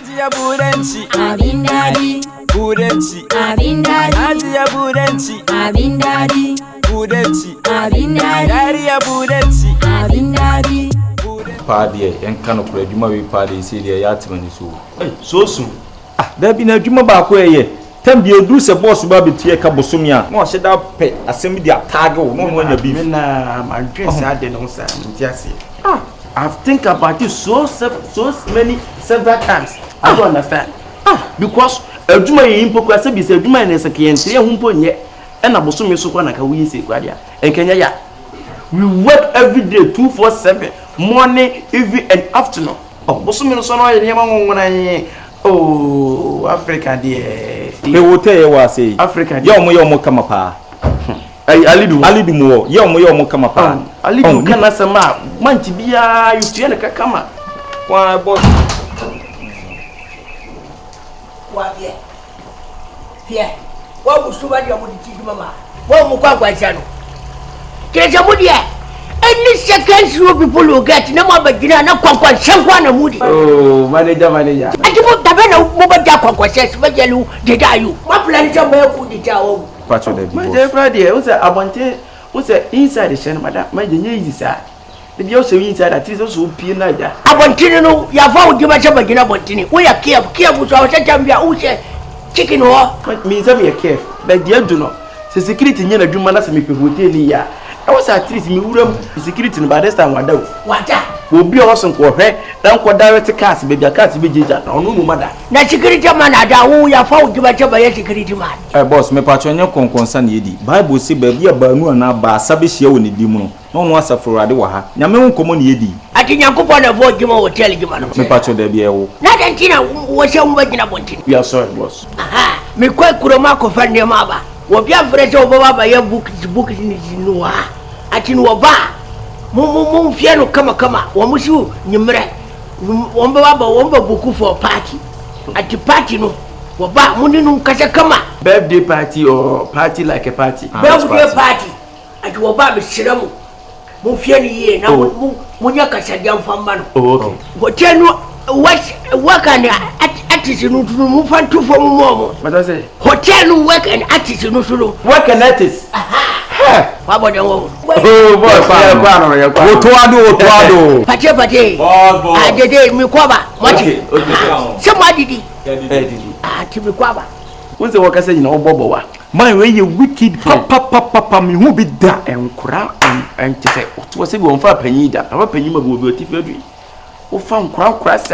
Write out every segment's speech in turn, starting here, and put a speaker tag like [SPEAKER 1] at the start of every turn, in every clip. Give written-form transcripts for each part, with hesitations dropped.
[SPEAKER 1] Adia Budensi,
[SPEAKER 2] Abindadi,
[SPEAKER 1] Budensi,
[SPEAKER 2] Abindadi,
[SPEAKER 1] Adia Budensi,
[SPEAKER 2] Abindadi,
[SPEAKER 1] Budensi,
[SPEAKER 2] Abindadi,
[SPEAKER 1] Adia Budensi,
[SPEAKER 2] Abindadi.
[SPEAKER 3] Partey, and can of Juma be party, see the yachtman so.
[SPEAKER 4] So soon.
[SPEAKER 3] There be no Juma back where Tem be a do a boss baby tea cabosumia. No, said up pay assembly the tago, no one your beef.
[SPEAKER 4] My dress I didn't know, sir. I've think about it so many several times. I don't understand. Because a Juma in Pocasa is a Juma and a second, say a humpo yet, and a bosumi so one like a wee say, Guardia, and Kenya. We work every day 2-4-7, morning, evening, and afternoon. Oh, bosumi so no when I oh Africa dear.
[SPEAKER 3] They will tell you what I say.
[SPEAKER 4] Africa,
[SPEAKER 3] yomo come up. Ali do more. Yomo come up.
[SPEAKER 4] Ali do can sama. Manti bia you tiene kama.
[SPEAKER 3] Why boss?
[SPEAKER 5] What here? Here. What was somebody about the chief mama? What Mukwa channel? Kejamudia. Any seconds you people will get no more but dinner, no quack, someone a moody.
[SPEAKER 4] Oh, manager.
[SPEAKER 5] I don't know what Jacko says, but you did you. What plan is your way put the job?
[SPEAKER 4] My dear Friday, what's a abonte? What's a inside the shed, madam? My dear, sir. The also inside that is also peanut.
[SPEAKER 5] Abontino, you have found you much of a Bontini. We are careful to our Chambia, chicken or
[SPEAKER 4] what means I'm a caref, but dear do not. The security near the Jumana Semi would tell you. I was at least in room security by this time.
[SPEAKER 5] What
[SPEAKER 4] will be awesome for her. Then what direct cast, baby, a cat be judged or no matter.
[SPEAKER 5] Now, security man, I don't have found you much of a security man.
[SPEAKER 3] Boss, me patron concern yedi. Bible say baby abanu na ba sabishia woni dimu. No one wants for Radiwaha. Yame won common yedi.
[SPEAKER 5] I think you could avoid you will tell you, man.
[SPEAKER 3] Me patron de biawo.
[SPEAKER 5] Not Antina was your wedding appointment.
[SPEAKER 4] We are sorry, boss.
[SPEAKER 5] Aha, me quite Kuromako fan your mother. What you have read over by your book in Noah. At in Waba. Mum Fiano come, Wamushu, Nimre. Wamba Buku for a party. At the party, no. Waba, Muninu Kasakama.
[SPEAKER 4] Birthday party or party like a party.
[SPEAKER 5] Birthday party. At Waba Shiramu. Mufiani, now Munyaka Sadam Famano.
[SPEAKER 4] Oh, okay.
[SPEAKER 5] What you work and attitude to move on to for more.
[SPEAKER 4] What I say?
[SPEAKER 5] Hotel work and attitude to
[SPEAKER 4] work and artist.
[SPEAKER 5] What about the
[SPEAKER 4] oh, boss,
[SPEAKER 5] Pate, I did Mikoba.
[SPEAKER 4] Okay.
[SPEAKER 5] Somebody did. Tibiquaba.
[SPEAKER 4] What's the worker saying? No, Bobo. My way, you wicked papa, me who be that and crowd and to say, what was it one for a penny that our penny will be a tiffery. Oh, found crowd crass.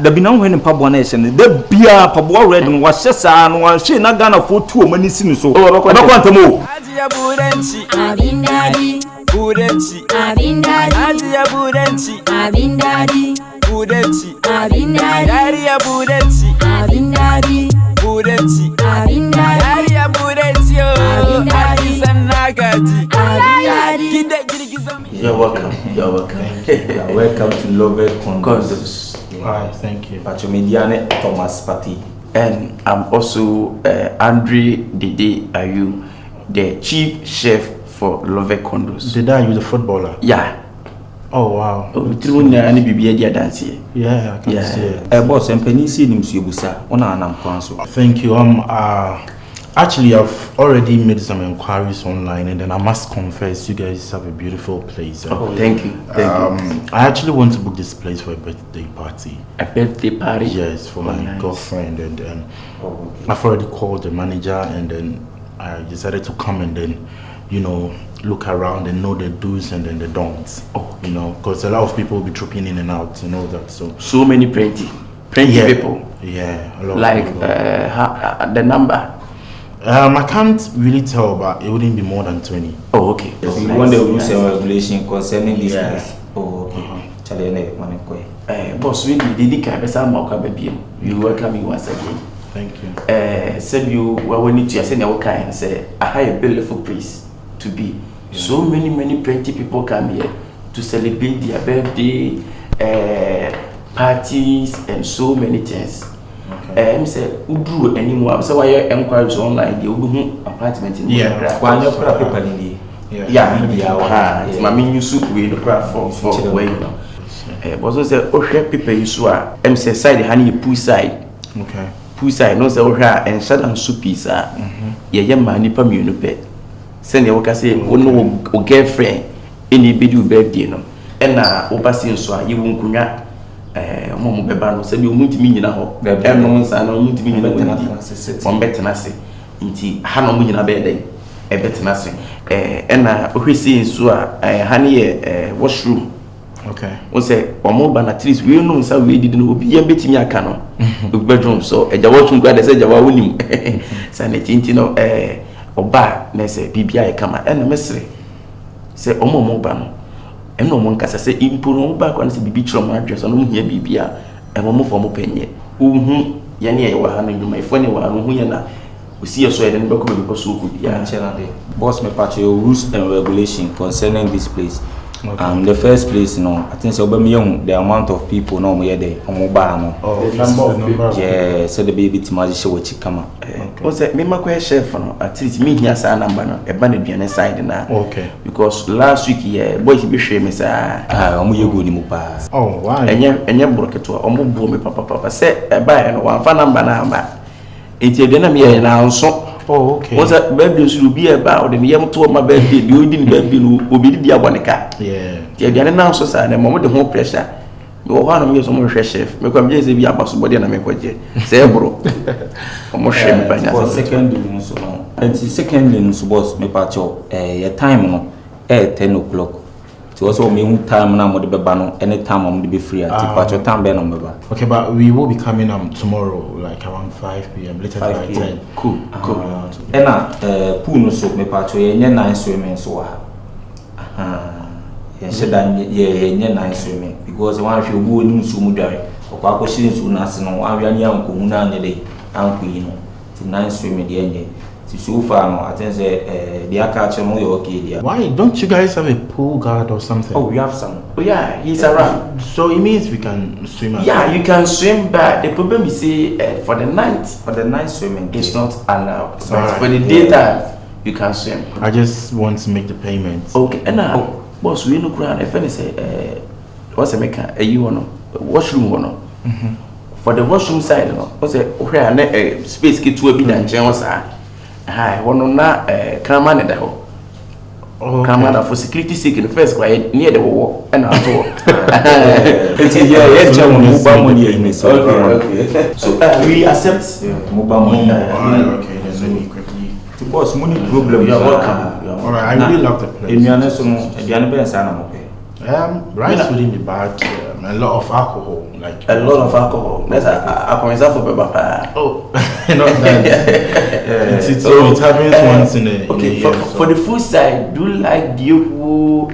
[SPEAKER 3] The Binon when in Pabonation, the beer Pabo red and was just and was she not gonna for 2 minutes in so. Oh, I don't want to move.
[SPEAKER 1] Adia Budensi,
[SPEAKER 2] Abindadi,
[SPEAKER 1] Budensi,
[SPEAKER 2] Abindadi,
[SPEAKER 1] Adia Budensi,
[SPEAKER 2] Abindadi,
[SPEAKER 1] Budensi,
[SPEAKER 2] Abindadi,
[SPEAKER 1] Adia Budensi,
[SPEAKER 2] Abindadi,
[SPEAKER 1] Budensi,
[SPEAKER 2] Abindadi,
[SPEAKER 1] Adia Budensi, Nagati.
[SPEAKER 2] Abindadi.
[SPEAKER 4] You're welcome.
[SPEAKER 3] Welcome to Love Condos.
[SPEAKER 4] Hi, thank you.
[SPEAKER 3] Patromediane Thomas Partey.
[SPEAKER 4] And I'm also Andre Dede. Are you the chief chef for Love Condos?
[SPEAKER 6] Dede, are you the footballer?
[SPEAKER 4] Yeah.
[SPEAKER 6] Oh wow.
[SPEAKER 4] Through any BBA dance here.
[SPEAKER 6] Yeah, I can see it.
[SPEAKER 3] Boss, and Penny see him Subusa. On an council.
[SPEAKER 6] Thank you. Actually, I've already made some inquiries online, and then I must confess, you guys have a beautiful place.
[SPEAKER 4] Oh, thank you. Thank you.
[SPEAKER 6] I actually want to book this place for a birthday party.
[SPEAKER 4] A birthday party?
[SPEAKER 6] Yes, for my girlfriend, and then I've already called the manager, and then I decided to come and then, look around and know the do's and then the don'ts.
[SPEAKER 4] Oh,
[SPEAKER 6] you know, because a lot of people will be trooping in and out, you know that.
[SPEAKER 4] So many plenty people.
[SPEAKER 6] Yeah, a lot.
[SPEAKER 4] Like
[SPEAKER 6] of
[SPEAKER 4] the number.
[SPEAKER 6] I can't really tell, but it wouldn't be more than 20.
[SPEAKER 4] Oh, okay.
[SPEAKER 3] So you want the rules and regulation concerning this place? Oh, okay.
[SPEAKER 4] Boss, really, Dede can be some more baby. You welcome me once again.
[SPEAKER 6] Thank you.
[SPEAKER 4] Said you well, we need to send our kind say a high beautiful place to be. Yeah. So many plenty people come here to celebrate their birthday, parties, and so many things. Okay. Say, who drew anyone? So why enquiries online? They will do apartment in
[SPEAKER 3] the one of people in
[SPEAKER 4] the my soup with the craft for where you know. but so say ohwe paper yi so a em say side ha na pool side
[SPEAKER 6] Okay.
[SPEAKER 4] Pool side no say ohwe a en shadan so piece a ye ma nipa mienu pe se ne wo ka say wo no o girlfriend eni be do birthday no na wo ba se so a ye wo nkunya mo beba no se bi o muntimi nyina ho no nsa no muntimi nyina ho betena se nti ha no mo nyina be den betena se na ohwe se so a ha ne ye washroom.
[SPEAKER 6] Okay.
[SPEAKER 4] We say omo ba na trees we no nsa we didi no obi ya betimi aka no bedroom so eja washroom kwa de say eja wa wonim sanity nti no oba na say bibia e kama na mesre say omo ba no eno mo nkasa say impo no ba kwa na say bibi chiro mo address no mo hia bibia mo fo mo penye uhu ye ne ye wa ha no nduma ifo ne wa no hu ye na osi so ye ne be ko be ko so ko bia
[SPEAKER 3] boss me patch your rules and regulation concerning this place.
[SPEAKER 6] Okay.
[SPEAKER 3] The first place, I think so. The amount of people, no, we there.
[SPEAKER 6] Oh, number.
[SPEAKER 3] Yeah, so the baby to magic show what come.
[SPEAKER 4] What's that? Me my chef, no. At least me here say number no. E ban the side na.
[SPEAKER 6] Okay.
[SPEAKER 4] Because last week boy be share me say
[SPEAKER 3] omo ye go ni mu pa.
[SPEAKER 6] Oh, why?
[SPEAKER 4] Enye broke to omo bo me papa say e buy no one fa number na amba. Enti e na me na nso.
[SPEAKER 6] Oh, okay.
[SPEAKER 4] What's that? Birthday should be about the yam to my birthday. You didn't birthday no obi di abonika.
[SPEAKER 6] Yeah.
[SPEAKER 4] The aduane na nso sa na mo de ho pressure. Me wo hanu me so mo hwe chef. Me kwam je se bi abaso body na me kwaje. Se bro. Mo hwe me banya.
[SPEAKER 3] For second day so no. And second day so boss me pa cho your time no 10 o'clock. So also me time na mo de beba no anytime mo de be free at pa cho time be no beba.
[SPEAKER 6] Okay, but we will be coming tomorrow like around 5 p.m. later
[SPEAKER 3] 5
[SPEAKER 6] by 10.
[SPEAKER 4] Cool.
[SPEAKER 3] And pool no so me pa cho ye nine swimming so ha. Yeah, nice swimming because one of you go in so mudare or Papa Shins will not know. I am young, Kumuna, Uncle, to nice swimming the end. So far, I think the catcher more okay.
[SPEAKER 6] Why don't you guys have a pool guard or something?
[SPEAKER 3] Oh, we have some.
[SPEAKER 4] Oh yeah, he's around.
[SPEAKER 6] So it means we can swim.
[SPEAKER 4] Yeah, you can swim, but the problem is for the night
[SPEAKER 3] swimming,
[SPEAKER 4] it's not allowed.
[SPEAKER 6] Right.
[SPEAKER 4] For the daytime, you can swim.
[SPEAKER 6] I just want to make the payments.
[SPEAKER 4] Okay, and now. Boss, we no crowd. If any say, what's a maker? You know, washroom one. For the washroom side, no. What's a where space get to a bit and chance. Hi, one na camera at the hole. Camera for security sake in the first quiet near the wall and out. So we accept
[SPEAKER 3] mobile money.
[SPEAKER 6] Okay, then let me quickly.
[SPEAKER 3] Boss, money problem.
[SPEAKER 4] You are welcome.
[SPEAKER 6] Alright, I really love the place. Rice wouldn't be bad. A lot of alcohol, like
[SPEAKER 4] a lot of alcohol. That's a coincidence for Papa.
[SPEAKER 6] Oh, not that. It happens once in a
[SPEAKER 4] okay.
[SPEAKER 6] year.
[SPEAKER 4] For the food side, do you like Dioku,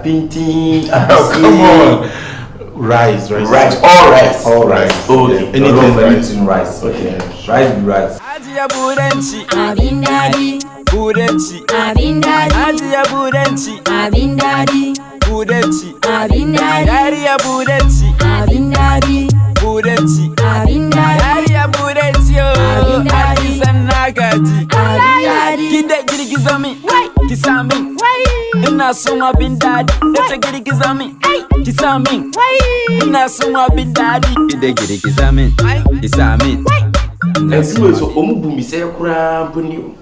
[SPEAKER 4] painting?
[SPEAKER 6] Oh, come on. Rice.
[SPEAKER 4] All rice.
[SPEAKER 6] Okay.
[SPEAKER 3] Anything rice. Okay. Rice be rice.
[SPEAKER 1] Adia Burenchi,
[SPEAKER 2] Abindadi,
[SPEAKER 1] Burenchi,
[SPEAKER 2] Abindadi,
[SPEAKER 1] Adia Burenchi,
[SPEAKER 2] Abindadi,
[SPEAKER 1] Burenchi,
[SPEAKER 2] Abindadi,
[SPEAKER 1] Daria Burenchi,
[SPEAKER 2] Abindadi,
[SPEAKER 1] Burenchi,
[SPEAKER 2] Abindadi,
[SPEAKER 1] Daria Burenchi, Adi Sanagaji,
[SPEAKER 2] Abindadi,
[SPEAKER 1] Kinde Girigizami, Kisami, Inasuma Bindadi, Let's get it Kizami, Kisami, Inasuma Bindadi, Kinde Girigizami, Kisami.
[SPEAKER 4] So omubu mi say kura boni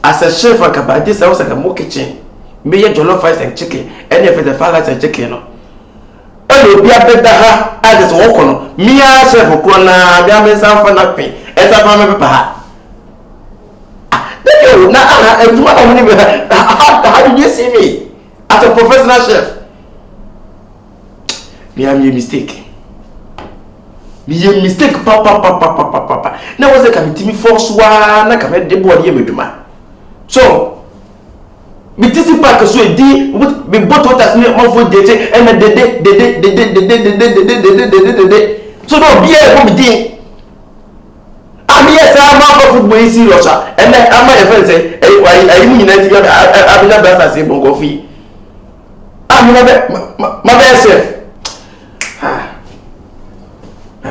[SPEAKER 4] as a chef akaba this house like a kitchen me ye jollof rice and chicken and if the fried rice and chicken no e lo bia beda ha as wo kono me a chef ko na bia me san fa na pin e sa fa me pepa ha dey na e tuma na money how did you see me as a professional chef me am a mistake. Mistake papa. Now was a committee force one, like a de body meduma. So, with this pack so a D would be bought what as near for Dede and the so no be a committee. I'm yes, I'm out of football serious, and then I'm my friend say, I mean, I'm not better say bongo fee. I'm not my best self.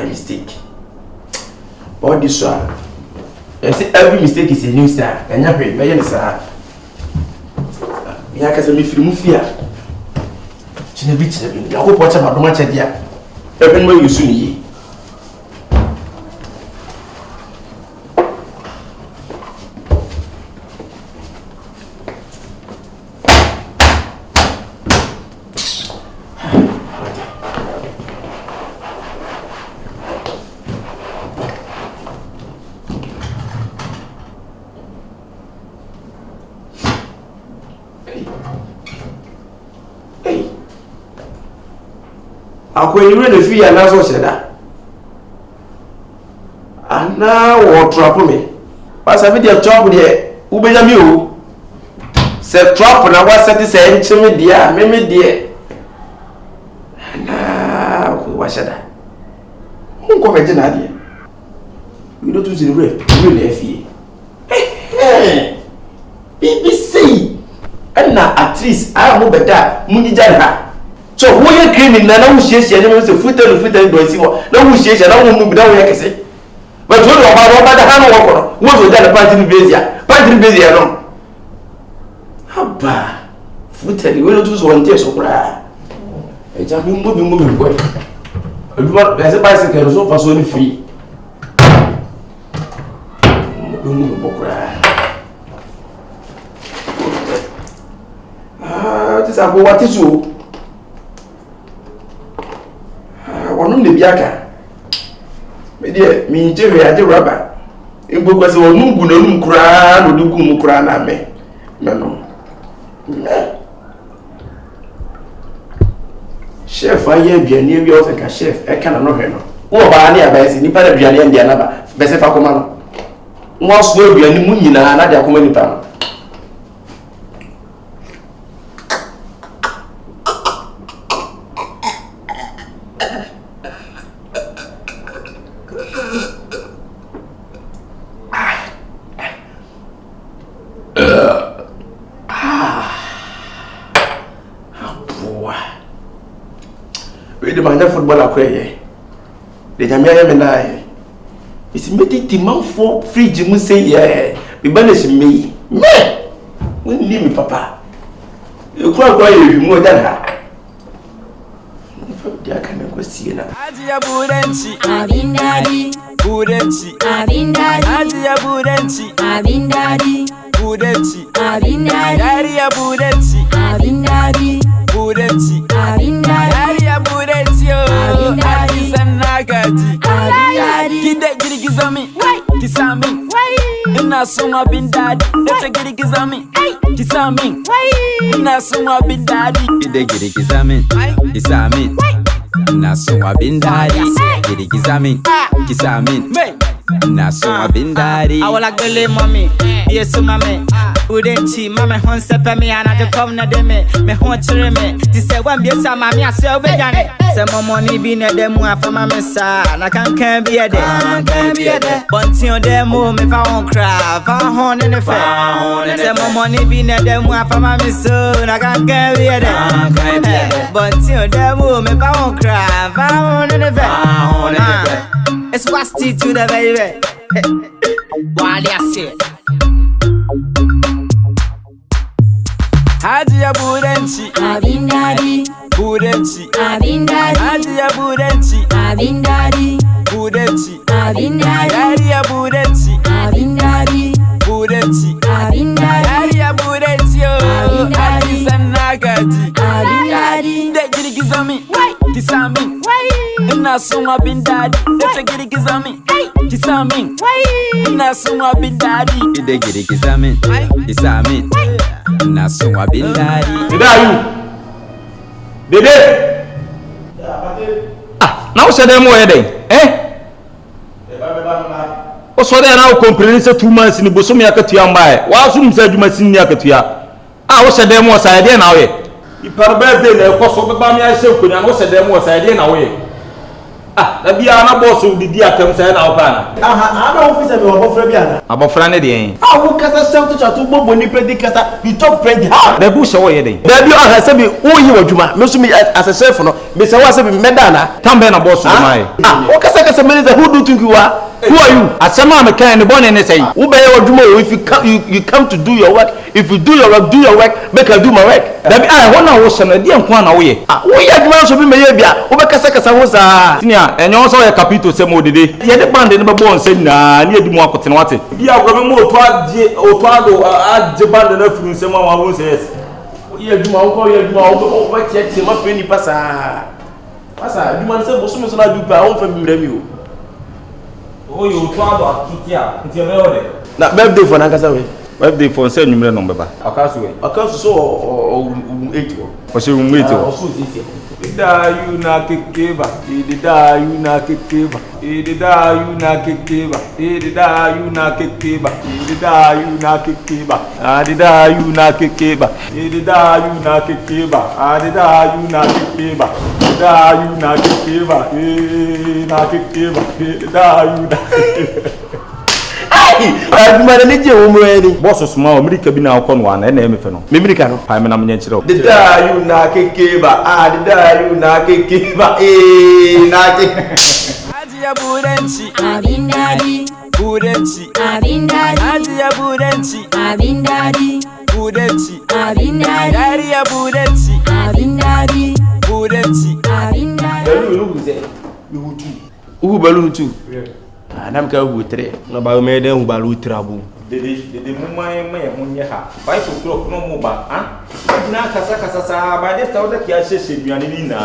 [SPEAKER 4] Mistake. All this one. I say every mistake is a new star. And you pray, me sir. Me aka say me feel mu fear. Chine ya ko poche ma do ma che dia. E ben mo yusu ni. When you really feel and also said that. And now what trouble me? But I video trouble there. Who be you? Say trouble and what set is saying to me, dear, me dear. Now what said that? Who come at Nadia? You don't do the rape, really fear. Hey, BBC. And now at least I am better. Munijana. So who you cleaning na who share na say futel do si wo na who share na who mu da wo yakese but wo do ba da hanu wo kono wo so da party bezia no haba futel we no to so wonte so kura e ja mi mu boy aduma be se bicycle so fa so ni free mu bokura tisa bo what is you onu ne biaka me de mi njere ade rubber igbo kwese onu gu na nu kura no dugu mu kura na me no chef aye aduane bi o se ka chef e kana no hwe no wo ba na ya ba esi nipa da aduane ndia na ba be se fa koma no wo so aduane mu nyina na de akoma nipa no the man football akwaye de jamia me na isi mediti man for fridge mu say be banish me woni mi papa e kwa ye hwi mu da ha dia kan ko sie na
[SPEAKER 1] ajiya burenci
[SPEAKER 2] abindadi
[SPEAKER 1] burenci
[SPEAKER 2] abindadi
[SPEAKER 1] ajiya burenci
[SPEAKER 2] abindadi
[SPEAKER 1] burenci
[SPEAKER 2] abindadi
[SPEAKER 1] yariya burenci
[SPEAKER 2] abindadi
[SPEAKER 1] burenci
[SPEAKER 2] abindadi
[SPEAKER 1] yariya burenci ali sanna gaji
[SPEAKER 2] abindadi
[SPEAKER 1] kide girgiza mi kisa mi ina son abindadi da girgiza mi kisa mi ina son abindadi kide girgiza mi kisa mi ina son abindadi girgiza mi kisa mi ina son abindadi
[SPEAKER 7] awala gele mami yesu mami udenchi mami honsepe mi anaje kom na de me hon chire me ti se wan bi sa mami ase obedane se momo ni bi na de mu afa mami sa na kan bi ede bonti on de mu me fa on cry fa hon ne fe se momo ni bi na de mu afa mami so na kan bi ede bonti on de mu me fa on cry fa hon ne fe it's wasty to the baby wali ase
[SPEAKER 1] ajiya burenci
[SPEAKER 2] abindadi
[SPEAKER 1] burenci
[SPEAKER 2] abindadi
[SPEAKER 1] ajiya burenci
[SPEAKER 2] abindadi
[SPEAKER 1] burenci
[SPEAKER 2] abindadi
[SPEAKER 1] yariya burenci
[SPEAKER 2] abindadi
[SPEAKER 1] burenci
[SPEAKER 2] abindadi
[SPEAKER 1] yariya burenci ali sanna gaji
[SPEAKER 2] abindadi
[SPEAKER 1] da girgiza mi kisa mi ina son abindadi da girgiza mi kisa mi ina son abindadi da girgiza mi kisa mi ina son abindadi
[SPEAKER 3] Dede now say them where dey o so dey na o complain say 2 months ni bosom ya katua mbae wa so msa adwuma sin ni akatua o say them o say dey na we ipar birthday na e koso be ba mi a say kunya o say them o say dey na we Da bia na boss di di atam say na opana.
[SPEAKER 4] Ana officer me abofra bi ana.
[SPEAKER 3] Abofra ne de.
[SPEAKER 4] Wo kasa self to chat gbogbo ni pedi kasa you talk French how?
[SPEAKER 3] Da bu she wo ye de.
[SPEAKER 4] Da bi o say be wo yi wadwuma me so me as a chef no me say wa say be meda na.
[SPEAKER 3] Tambe na boss mai.
[SPEAKER 4] Wo kasa manager who do think you are? Who are you?
[SPEAKER 3] Asema me kan ne bone ne say.
[SPEAKER 4] Wo be your wadwuma if you come to do your work. If you do your work, make I do my work.
[SPEAKER 3] Da bi ai wona wo shema de nko na wo ye.
[SPEAKER 4] Wo ye adwuma so bi me ye bia wo be kasa wo sa.
[SPEAKER 3] Tinia enyo so ye capito se mo Dede. Ye de band ne be bon se na ne edi mu akotene wate. Bia agro me mo oto ado aje band na furu se mo wa wo se yes.
[SPEAKER 4] Ye adwuma wo ye adwuma wo ba tie ma fe ni pasa. Pasa adwuma se bo so me so na du pa wo fa mi mra mi o.
[SPEAKER 3] O yo oto ado atutia. Nti e be o de.
[SPEAKER 4] Na birthday for na kasa we.
[SPEAKER 3] Birthday for say numero no beba. Akasu we.
[SPEAKER 4] Akasu so o 8 o.
[SPEAKER 3] O se 8 o.
[SPEAKER 4] O so 8.
[SPEAKER 3] Ida you na kekeba. Ida you na kekeba. Ida you na kekeba. Ida you na kekeba. Ida you na kekeba. Adida you na kekeba. Ida you na kekeba. Adida you na kekeba. Ida you na kekeba. Na kekeba. Ida you na
[SPEAKER 4] adwuma ne je wo mra ni
[SPEAKER 3] boss small America bi na akọ no ana na emefe no
[SPEAKER 4] me America no
[SPEAKER 3] pa me na menye kire
[SPEAKER 4] the da you na kekeba the da you na kekeba na ke
[SPEAKER 1] Ajiya burenci
[SPEAKER 2] Abindadi,
[SPEAKER 1] burenci
[SPEAKER 2] abindadi,
[SPEAKER 1] Ajiya burenci
[SPEAKER 2] abindadi,
[SPEAKER 1] burenci
[SPEAKER 2] abindadi,
[SPEAKER 1] Yariya burenci
[SPEAKER 2] abindadi,
[SPEAKER 1] burenci
[SPEAKER 2] abindadi.
[SPEAKER 4] balloon say you hu two who balloon two adam ka hu 3 na ba me den hu balloon 3 abu
[SPEAKER 3] Dede mu mai hunye ha 5 o'clock no mo ba na kasa sa ba de sta o da ki a sheshe duane ni na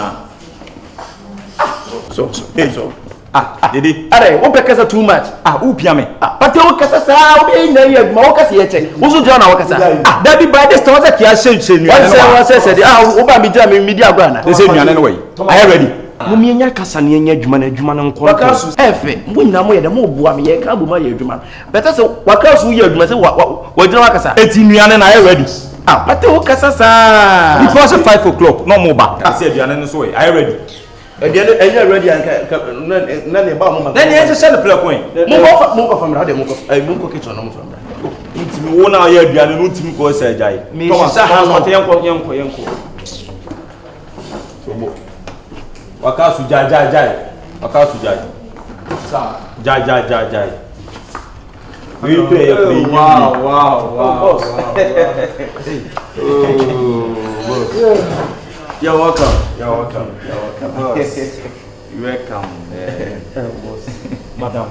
[SPEAKER 4] so
[SPEAKER 3] Dede
[SPEAKER 4] are wo be kasa too much
[SPEAKER 3] u pia me
[SPEAKER 4] pate wo kasa sa wo be na ye ma wo kasa ye che wo so jona wo kasa
[SPEAKER 3] da bi ba de sta o da ki a sheshe duane
[SPEAKER 4] wa say wo ba mi jira me media agba na
[SPEAKER 3] de se duane no way I ready
[SPEAKER 4] mumi enya kasa ne enya adwuma na adwuma no nko efe mo nyina mo ye de mo bua me ye ka bo ma ye adwuma beta se wakasu ye adwuma se wa jira wakasa
[SPEAKER 3] eti nuane na I ready
[SPEAKER 4] pate wo kasa sa
[SPEAKER 3] because 5 o'clock no mo ba se duane no so way I ready
[SPEAKER 4] enya ready na ne ba mo ma
[SPEAKER 3] na ne ye se le play coin
[SPEAKER 4] mo ko famra de mo ko kitchen no mo famra
[SPEAKER 3] ntimi wo na ye aduane no ntimi ko se ajai
[SPEAKER 4] Thomas ha no
[SPEAKER 3] yenko wakasu jai wakasu jai sa jai we play
[SPEAKER 4] wow you're welcome boss you're welcome boss
[SPEAKER 3] madam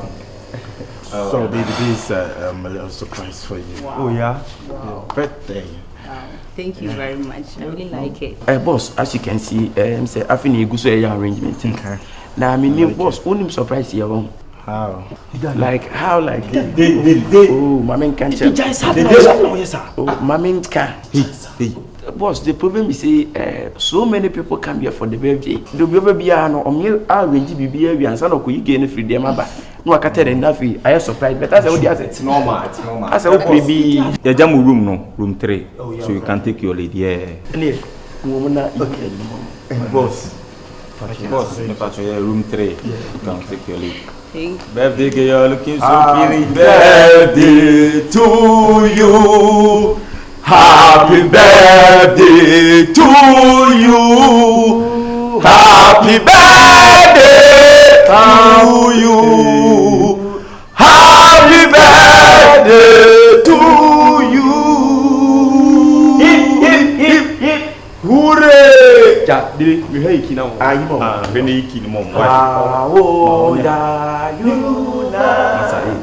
[SPEAKER 6] So this is a little surprise for you.
[SPEAKER 3] oh yeah
[SPEAKER 6] Birthday.
[SPEAKER 8] Thank you very much. I really like it.
[SPEAKER 4] Boss, as you can see, say I feel good arrangement.
[SPEAKER 6] Okay.
[SPEAKER 4] Now, I mean, boss, only surprise here.
[SPEAKER 6] How?
[SPEAKER 4] How?
[SPEAKER 3] They
[SPEAKER 4] Oh, my man can't tell. Oh, my man can't.
[SPEAKER 3] hey
[SPEAKER 4] Boss, the problem is, so many people come here for the birthday. The baby be no, arrange BB and son of you gain free them. No, I can't tell enough. I am surprised, but that's what it's
[SPEAKER 3] normal
[SPEAKER 4] I said, okay, be
[SPEAKER 3] the jamu room no room 3 so you can take your lady boss me patch room 3 you can take your lady birthday girl looking so pretty birthday to you happy birthday to you happy birthday to you happy birthday to you hip hooray
[SPEAKER 4] ja dile we hear iki na mo
[SPEAKER 3] ayi mo we ne iki ni mo
[SPEAKER 4] oh da you na
[SPEAKER 3] masai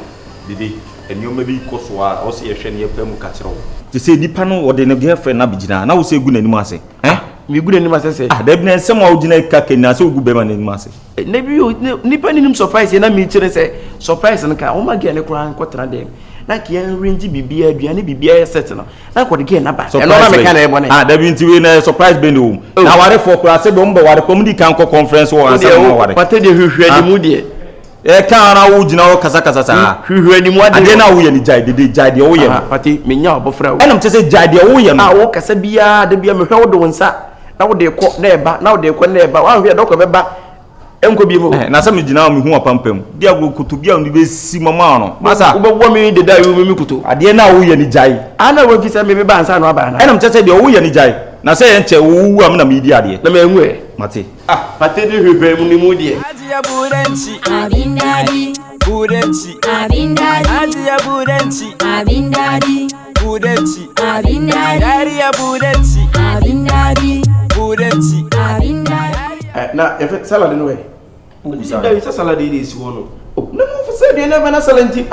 [SPEAKER 3] Dede enioma bi koso a o se ye hwe ne ye pam ka kire wo te se nipa no wo de ne girlfriend na bigina na wo se gu nanim ase
[SPEAKER 4] me gu nanim ase
[SPEAKER 3] da bi na nsem a wo gina ka kenna se ogu be ma nanim ase
[SPEAKER 4] na bi nipa nanim surprise na me kire se surprise nka o ma ge ne kura nkotra dem na ke range bibia aduane bibia set no na ko de ge na ba e no na me ka na e bone
[SPEAKER 3] da bi nti we na surprise be no na ware for kura se be mba ware comedy kan ko conference wo ansa na ware
[SPEAKER 4] pate de hwehwe ni mu de
[SPEAKER 3] ka na wo gina wo kasa sa
[SPEAKER 4] hwehwe ni mu
[SPEAKER 3] ade na wo ye ni jai de wo ye
[SPEAKER 4] pate me nya obofra wo
[SPEAKER 3] enam te se jai de wo ye no
[SPEAKER 4] wo kasa bia de bia me hwe wo do nsa na wo de ko na eba na wo de ko na eba wa hwe do ko beba enko bi mo
[SPEAKER 3] na se me gina me hu apampam dia go kutubia no be si mama no masa
[SPEAKER 4] wo bo me de da yo me kuto
[SPEAKER 3] ade na wo ye ni jai
[SPEAKER 4] ana wo fi se me ba ansa no aba na
[SPEAKER 3] enam chese de wo ye ni jai na se ye nche wo am na me di ade
[SPEAKER 4] na me enwe
[SPEAKER 3] mate
[SPEAKER 4] mate de hwebe mu ni mu de
[SPEAKER 1] Adia burenchi
[SPEAKER 2] Abindadi,
[SPEAKER 1] burenchi
[SPEAKER 2] abindadi,
[SPEAKER 1] Adia burenchi
[SPEAKER 2] abindadi,
[SPEAKER 1] burenchi
[SPEAKER 2] abindadi,
[SPEAKER 1] Daria burenchi
[SPEAKER 2] abindadi,
[SPEAKER 1] burenchi
[SPEAKER 2] abindadi.
[SPEAKER 4] na efe salad no we da yi salad dey si wono na mo fi say dey na bana salad ti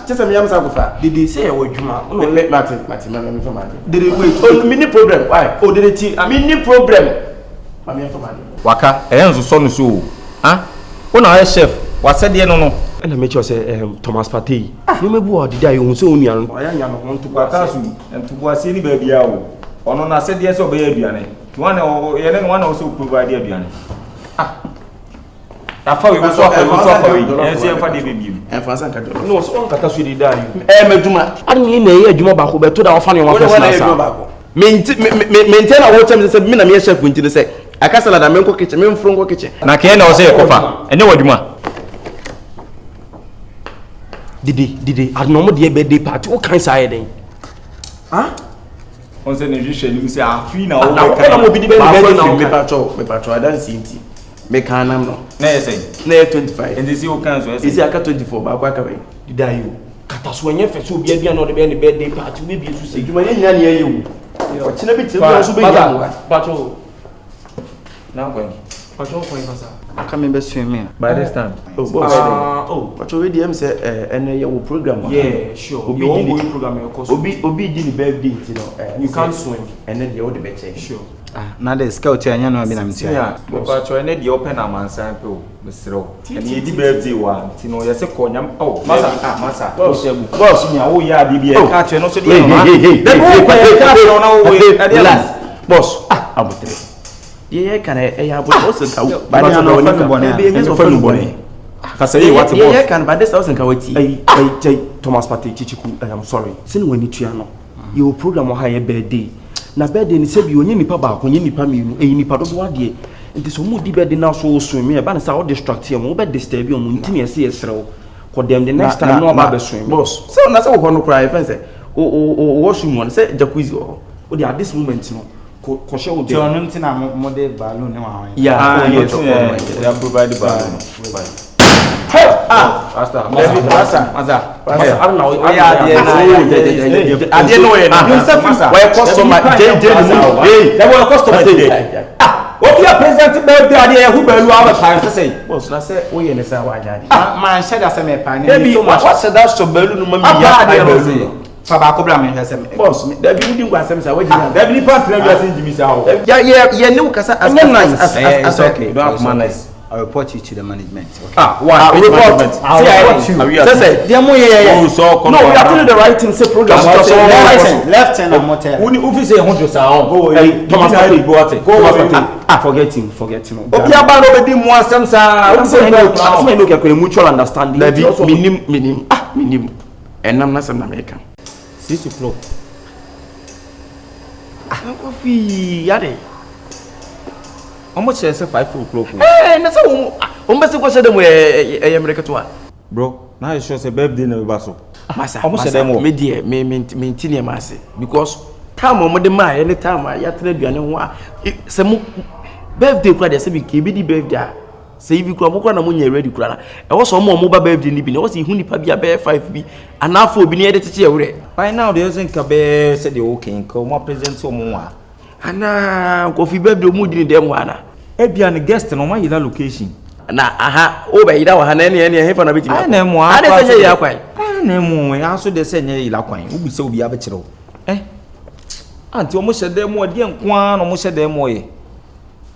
[SPEAKER 4] chese me yam sa ko fa
[SPEAKER 5] Dede say e wadwuma.
[SPEAKER 4] me mate me fa mate dede wait oh mini problem why oh dede ti mini problem ma me fa mate
[SPEAKER 3] waka enzo so no so una a chef wasede no no
[SPEAKER 4] na me cho say Thomas Partey no me bu odida yo hu so onu an
[SPEAKER 3] oya nya no ho ntubu atasu ntubu ase ni ba bia wo ono na sede so be aduane wana ye ne wana so provide aduane afa we so afa we ense enfa de be biem
[SPEAKER 4] enfa ka do
[SPEAKER 5] No so on kata so dey da you.
[SPEAKER 4] meduma ani na ye adwuma ba ko be to da ofa ne wa personal sa maintain a watch me say me na me chef nti say aka salad me nko kitchen me mfro nko kitchen
[SPEAKER 3] na ke na o se kofa ene waduma
[SPEAKER 4] didi adno mo de birthday party o kan sa ye den
[SPEAKER 3] on se ne jishe ni se afi na o
[SPEAKER 4] na
[SPEAKER 3] ka
[SPEAKER 4] mo bi di be birthday na me
[SPEAKER 3] me
[SPEAKER 4] patro I don't see it me kan nam no
[SPEAKER 3] na ye say
[SPEAKER 4] na 25
[SPEAKER 3] and this you can so
[SPEAKER 4] isi aka 24 ba kwa ka we
[SPEAKER 5] Dida you. Kata so enye fe so bia bia no de be birthday party we bi so say.
[SPEAKER 4] edwuma ye nya ne ye wu o china bi tiri so be nya
[SPEAKER 5] Pacho.
[SPEAKER 3] na kwa
[SPEAKER 5] Pacho ko en kasa.
[SPEAKER 7] aka me be swim
[SPEAKER 3] by this time
[SPEAKER 4] oh boss
[SPEAKER 5] Oh.
[SPEAKER 4] patro we dem say ene ye wo program
[SPEAKER 5] Yeah, sure.
[SPEAKER 4] Obi
[SPEAKER 5] Your
[SPEAKER 4] di
[SPEAKER 5] ongoing program your course.
[SPEAKER 4] obi di ni birthday ti no
[SPEAKER 5] You can't swim.
[SPEAKER 4] ene de o de be check
[SPEAKER 5] Sure.
[SPEAKER 7] na the scout anya no bi na me
[SPEAKER 3] yeah but cho ene de open amansan pe o mesro ene ye di birthday wa ti no ye se konyam masa boss nya wo ya bi e ka che no so de
[SPEAKER 4] boss abutre ye kan e ya boss o se ka ba ni
[SPEAKER 7] no
[SPEAKER 4] no be ngeso fa no bone
[SPEAKER 3] ka say what boss
[SPEAKER 4] ye kan ba this thousand ka wati
[SPEAKER 5] Hey, Thomas Partey Chichiku, I'm sorry.
[SPEAKER 4] sin wani tua no your program o ha ye birthday na birthday ni se bi onye nipa ba ko onye nipa mienu e nipa do wa de nti so mu di birthday na so swim me ba na sa o distract him o be disturb him nti ne se yesrew ko dem the next time no ba be swim boss so na se wo no cry fence o washroom one say jacuzzi o dey at this moment no ko she o
[SPEAKER 7] ti
[SPEAKER 4] dey
[SPEAKER 7] onu ntina mo de balloon ne wa
[SPEAKER 4] yeah
[SPEAKER 3] yes they are provide balloon Asta.
[SPEAKER 4] I don't know.
[SPEAKER 3] Ade no ye na.
[SPEAKER 4] You say why customer hey,
[SPEAKER 3] that was customer today. What you present birthday ade who be lu our time say.
[SPEAKER 4] Boss, na say we ye ne say wa jadi.
[SPEAKER 7] man share that me pa ne
[SPEAKER 4] Baby, what said that so belu no mami ya.
[SPEAKER 7] fa ba ko bra me hwese me
[SPEAKER 4] Boss, that be wudi ngwa sem say we jadi.
[SPEAKER 3] That be part na you say Jimmy say how.
[SPEAKER 4] Yeah, ne ukasa as
[SPEAKER 3] okay. You don't have manners.
[SPEAKER 7] I'll report you to the management. Okay.
[SPEAKER 4] One report.
[SPEAKER 3] I'll report you.
[SPEAKER 4] Say, they mo yeah.
[SPEAKER 3] Oh, so
[SPEAKER 4] No, we are telling the right thing. Say program.
[SPEAKER 7] Left and motel.
[SPEAKER 3] Who if say 100 sound go
[SPEAKER 4] Hey, Thomas Partey, go out. Forget him.
[SPEAKER 3] Obi aba no be di mo asem sa.
[SPEAKER 4] I know ke mutual understanding. Minim. Minim. Enam na sem na America.
[SPEAKER 3] 6 o'clock.
[SPEAKER 4] Coffee yade.
[SPEAKER 3] Almost say 5 o'clock.
[SPEAKER 4] Na say o mbese ko shede mo e America to a.
[SPEAKER 3] Bro, now you sure say birthday na be so.
[SPEAKER 4] Masa.
[SPEAKER 3] Almost say them.
[SPEAKER 4] Me die me ntini ma ase because time mo de ma any time ya tena duane ho a se mo birthday kura de se bi ke bi di birthday se ibi kura mo kura na mo nya ready kura na e wo so mo ba birthday ni bi na wo se hu nipa bi a be 5 bi anafo bi na ye de teche ewure
[SPEAKER 3] By now they think be say the okay ko mo present o mo wa.
[SPEAKER 4] ana ko fi birthday mo di ni dem wa na
[SPEAKER 3] E bia ne guest no ma yila location.
[SPEAKER 4] na aha o be yida wa ha na ne hefa na be timi
[SPEAKER 3] Na mo
[SPEAKER 4] ade se ya kwan
[SPEAKER 3] na mo ya so de se nya yila kwan. Ubi se obi abekire wo. Anti o mo se de mo de nko no mo se de mo ye.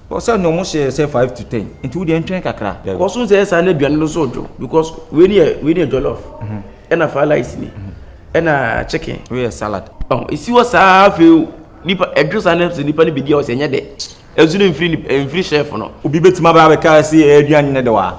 [SPEAKER 3] But say no mo se 5 to 10. Into the entry kakra.
[SPEAKER 4] Ko so say sa na duane no so ojo because we need jollof and a fried rice ni and a chicken
[SPEAKER 3] We salad.
[SPEAKER 4] oh isi wo sa fe nipa edrusa na nipa ni bidi o se nya de ezu no free chef no
[SPEAKER 3] Obi betima ba be ka se aduane ne de wa.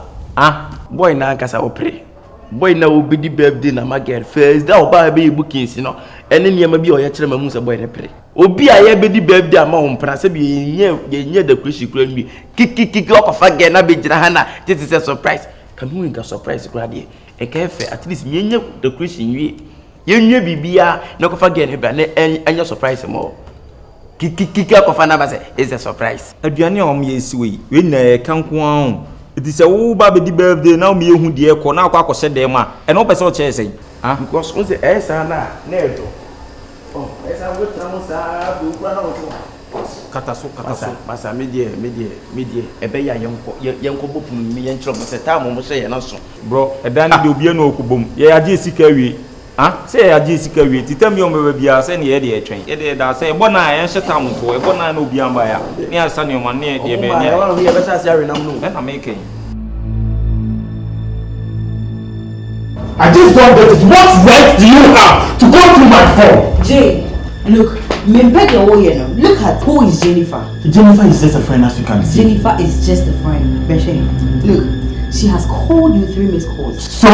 [SPEAKER 4] boy na nkasa opre boy na will be the birthday na my girl first. That will buy be bookings, you know. And then you may be or your children musa boy na pray. Obi a ye be the birthday ama on pra se be ye the Christian kura mi. Kiki off again na be jina hana. This is a surprise. Can we get surprise kura dey? E ka fe at least me nye the Christian wi. Ye nye bibia na ko fa again be na enya surprise mo. Kiki off na ba say is a surprise.
[SPEAKER 3] Aduane a om ye siwe. We na kan ko an. It is a wo ba be the birthday now me ehu de ko na akwa akose dem a. E no person che say.
[SPEAKER 4] Because on say esa na edo. Oh, esa wo tramo sa bu kwa na wo.
[SPEAKER 3] Kataso.
[SPEAKER 4] Masa media. Ebe ya yenko bopum mi yenchro mo se ta mo se ye na so.
[SPEAKER 3] Bro, edan de obi na okubom. Ye age sika wie. Say ye age sika wie. Titam yo me bia se ne ye de etwen. Ye de da say ebo na ye hyeta mo so. Ebo na obi amba ya. Ne asa ne mo ne de be ne.
[SPEAKER 4] Ya wa ye be sa se na no.
[SPEAKER 3] Na make.
[SPEAKER 6] I just don't get it. What right do you have to go through my phone?
[SPEAKER 2] Jay, look, look at who is Jennifer.
[SPEAKER 6] Jennifer is just a friend, as you can see.
[SPEAKER 2] Jennifer is just a friend. Look, she has called you 3 missed calls.
[SPEAKER 6] So,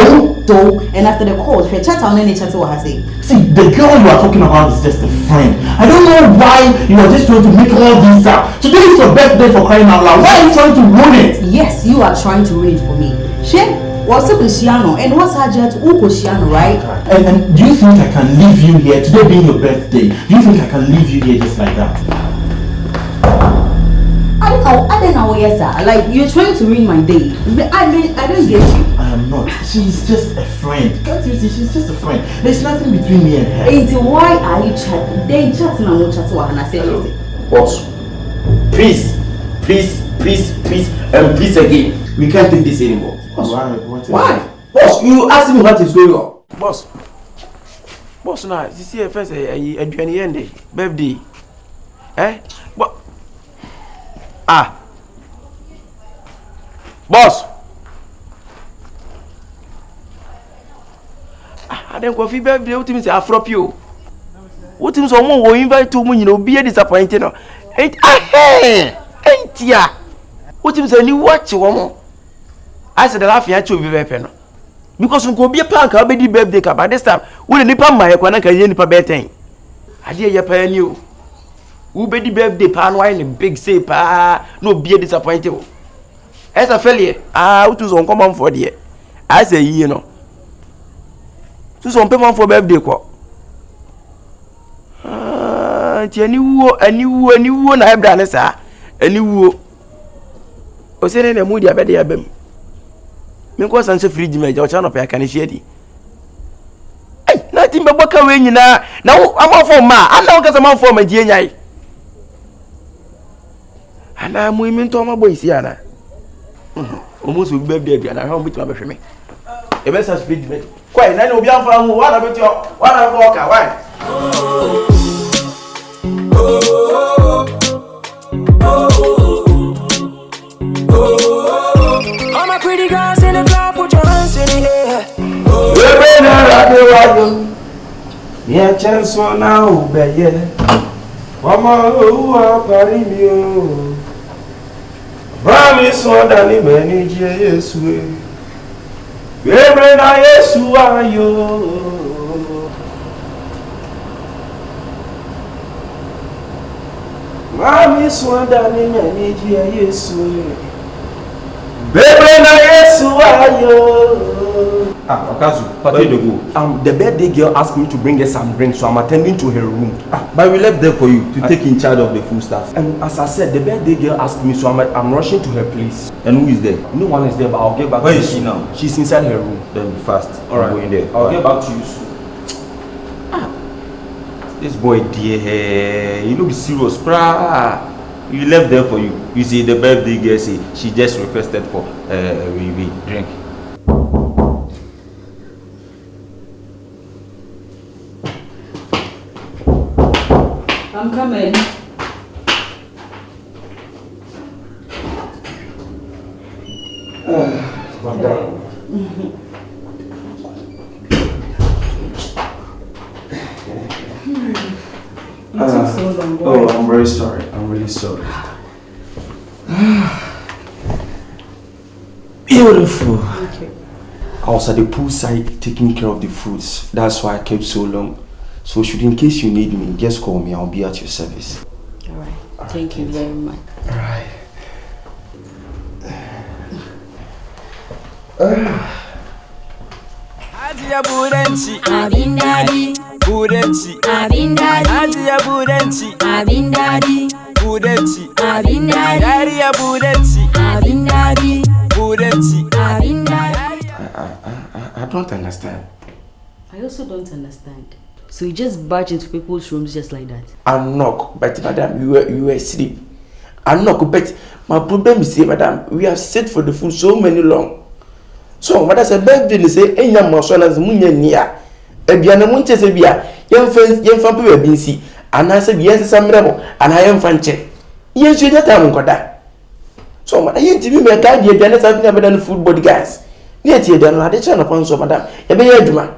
[SPEAKER 2] and after the calls, she chat on any chat what I say.
[SPEAKER 6] See, the girl you are talking about is just a friend. I don't know why you are just trying to make all this up. Today is your birthday, for crying out loud. Why are you trying to ruin it?
[SPEAKER 2] Yes, you are trying to ruin it for me. What's up with Shiano? And what's her jet? Uko Shiano, right?
[SPEAKER 6] And do you think I can leave you here, today being your birthday? Do you think I can leave you here just like that?
[SPEAKER 2] I don't know, yes, sir. Like, you're trying to ruin my day. I don't get you.
[SPEAKER 6] I am not. She's just a friend. Can't you see? She's just a friend. There's nothing between me and her.
[SPEAKER 2] And why are you chatting? Then chatting and chatting and I say,
[SPEAKER 4] Boss, please, and please again. We can't take this anymore. Why? Boss, you ask me what is going on. Boss, now, this is first a birthday. But boss. I don't go for birthday. What means Afro you? What means someone will invite to me? You know, be disappointed. Ain't ya? What means any watch one? I said the laugh ya to be very because we go be a plank. I'll be the birthday cup. By this time, we the nipa my kwana can you nipa better. I dear ya pay you. Who be the birthday pan wine big say pa no be disappointed. As a failure, what was on common for the I say you know. So some people for birthday ko. Anyone I have done sir. Anyone. O say na mu dia be dia bem. Me ko san se fridge me ja o cha no pa kan share di. Ai, na ti me boka we nyina. Na amafo ma, ana o kasa amafo ma die nyai. Ana mu mi nto ma boy si ana. Almost will be there and I don't beat my baby. A best speed me. Quite, I know be on for one about your one of walker. Why?
[SPEAKER 9] All my pretty girls in the club, put your hands in the air.
[SPEAKER 3] Yeah, chance for now, but yeah. Mama, who are partying you? Promise one that you manage, yes, we. Every night, yes, you are you. Promise one that you manage, yes, we. Every night, yes, you are you. Okazu, Partey to go.
[SPEAKER 4] The birthday girl asked me to bring her some drinks, so I'm attending to her room.
[SPEAKER 3] But we left there for you to take in charge of the food stuff.
[SPEAKER 4] And as I said, the birthday girl asked me, so I'm rushing to her place.
[SPEAKER 3] And who is there?
[SPEAKER 4] No one is there, but I'll get back.
[SPEAKER 3] Where is she now?
[SPEAKER 4] She's inside her room.
[SPEAKER 3] Then fast.
[SPEAKER 4] All right.
[SPEAKER 3] I'm going there.
[SPEAKER 4] I'll get back to you soon.
[SPEAKER 3] This boy, dear, you look serious, bruh. We left there for you. You see, the birthday girl say she just requested for we drink.
[SPEAKER 8] I'm coming.
[SPEAKER 3] Oh, I'm very sorry. I'm really sorry.
[SPEAKER 4] Beautiful.
[SPEAKER 8] Okay.
[SPEAKER 4] I was at the poolside taking care of the fruits. That's why I kept so long. So should in case you need me, just call me. I'll be at your service.
[SPEAKER 8] All right. Thank you very much.
[SPEAKER 4] All right.
[SPEAKER 1] Adia Burenchi,
[SPEAKER 9] Abin daddy,
[SPEAKER 1] Burenchi,
[SPEAKER 9] Abin daddy,
[SPEAKER 1] Adia Burenchi,
[SPEAKER 9] Abin daddy,
[SPEAKER 1] Burenchi,
[SPEAKER 9] Abin daddy,
[SPEAKER 1] Daria Burenchi,
[SPEAKER 9] Abin daddy,
[SPEAKER 1] Burenchi,
[SPEAKER 9] Abin daddy.
[SPEAKER 4] I don't understand.
[SPEAKER 2] I also don't understand. So you just barge into people's rooms just like that?
[SPEAKER 4] I knock, but madam, you were asleep. I knock, but my problem is here, madam. We have sat for the food so many long. So, madam, say birthday, they say, "Enya masona zmunya niya." Ebiana munche se bia, yemfa pe binsi. Ana se bia se samremo, ana yemfa nche. Yensu nyata munkoda. So, madam, yenti mi me ka die ebiana sa fina bedan food body gas. Ni eti edan na de cha na pon so, madam. Ye be adwuma.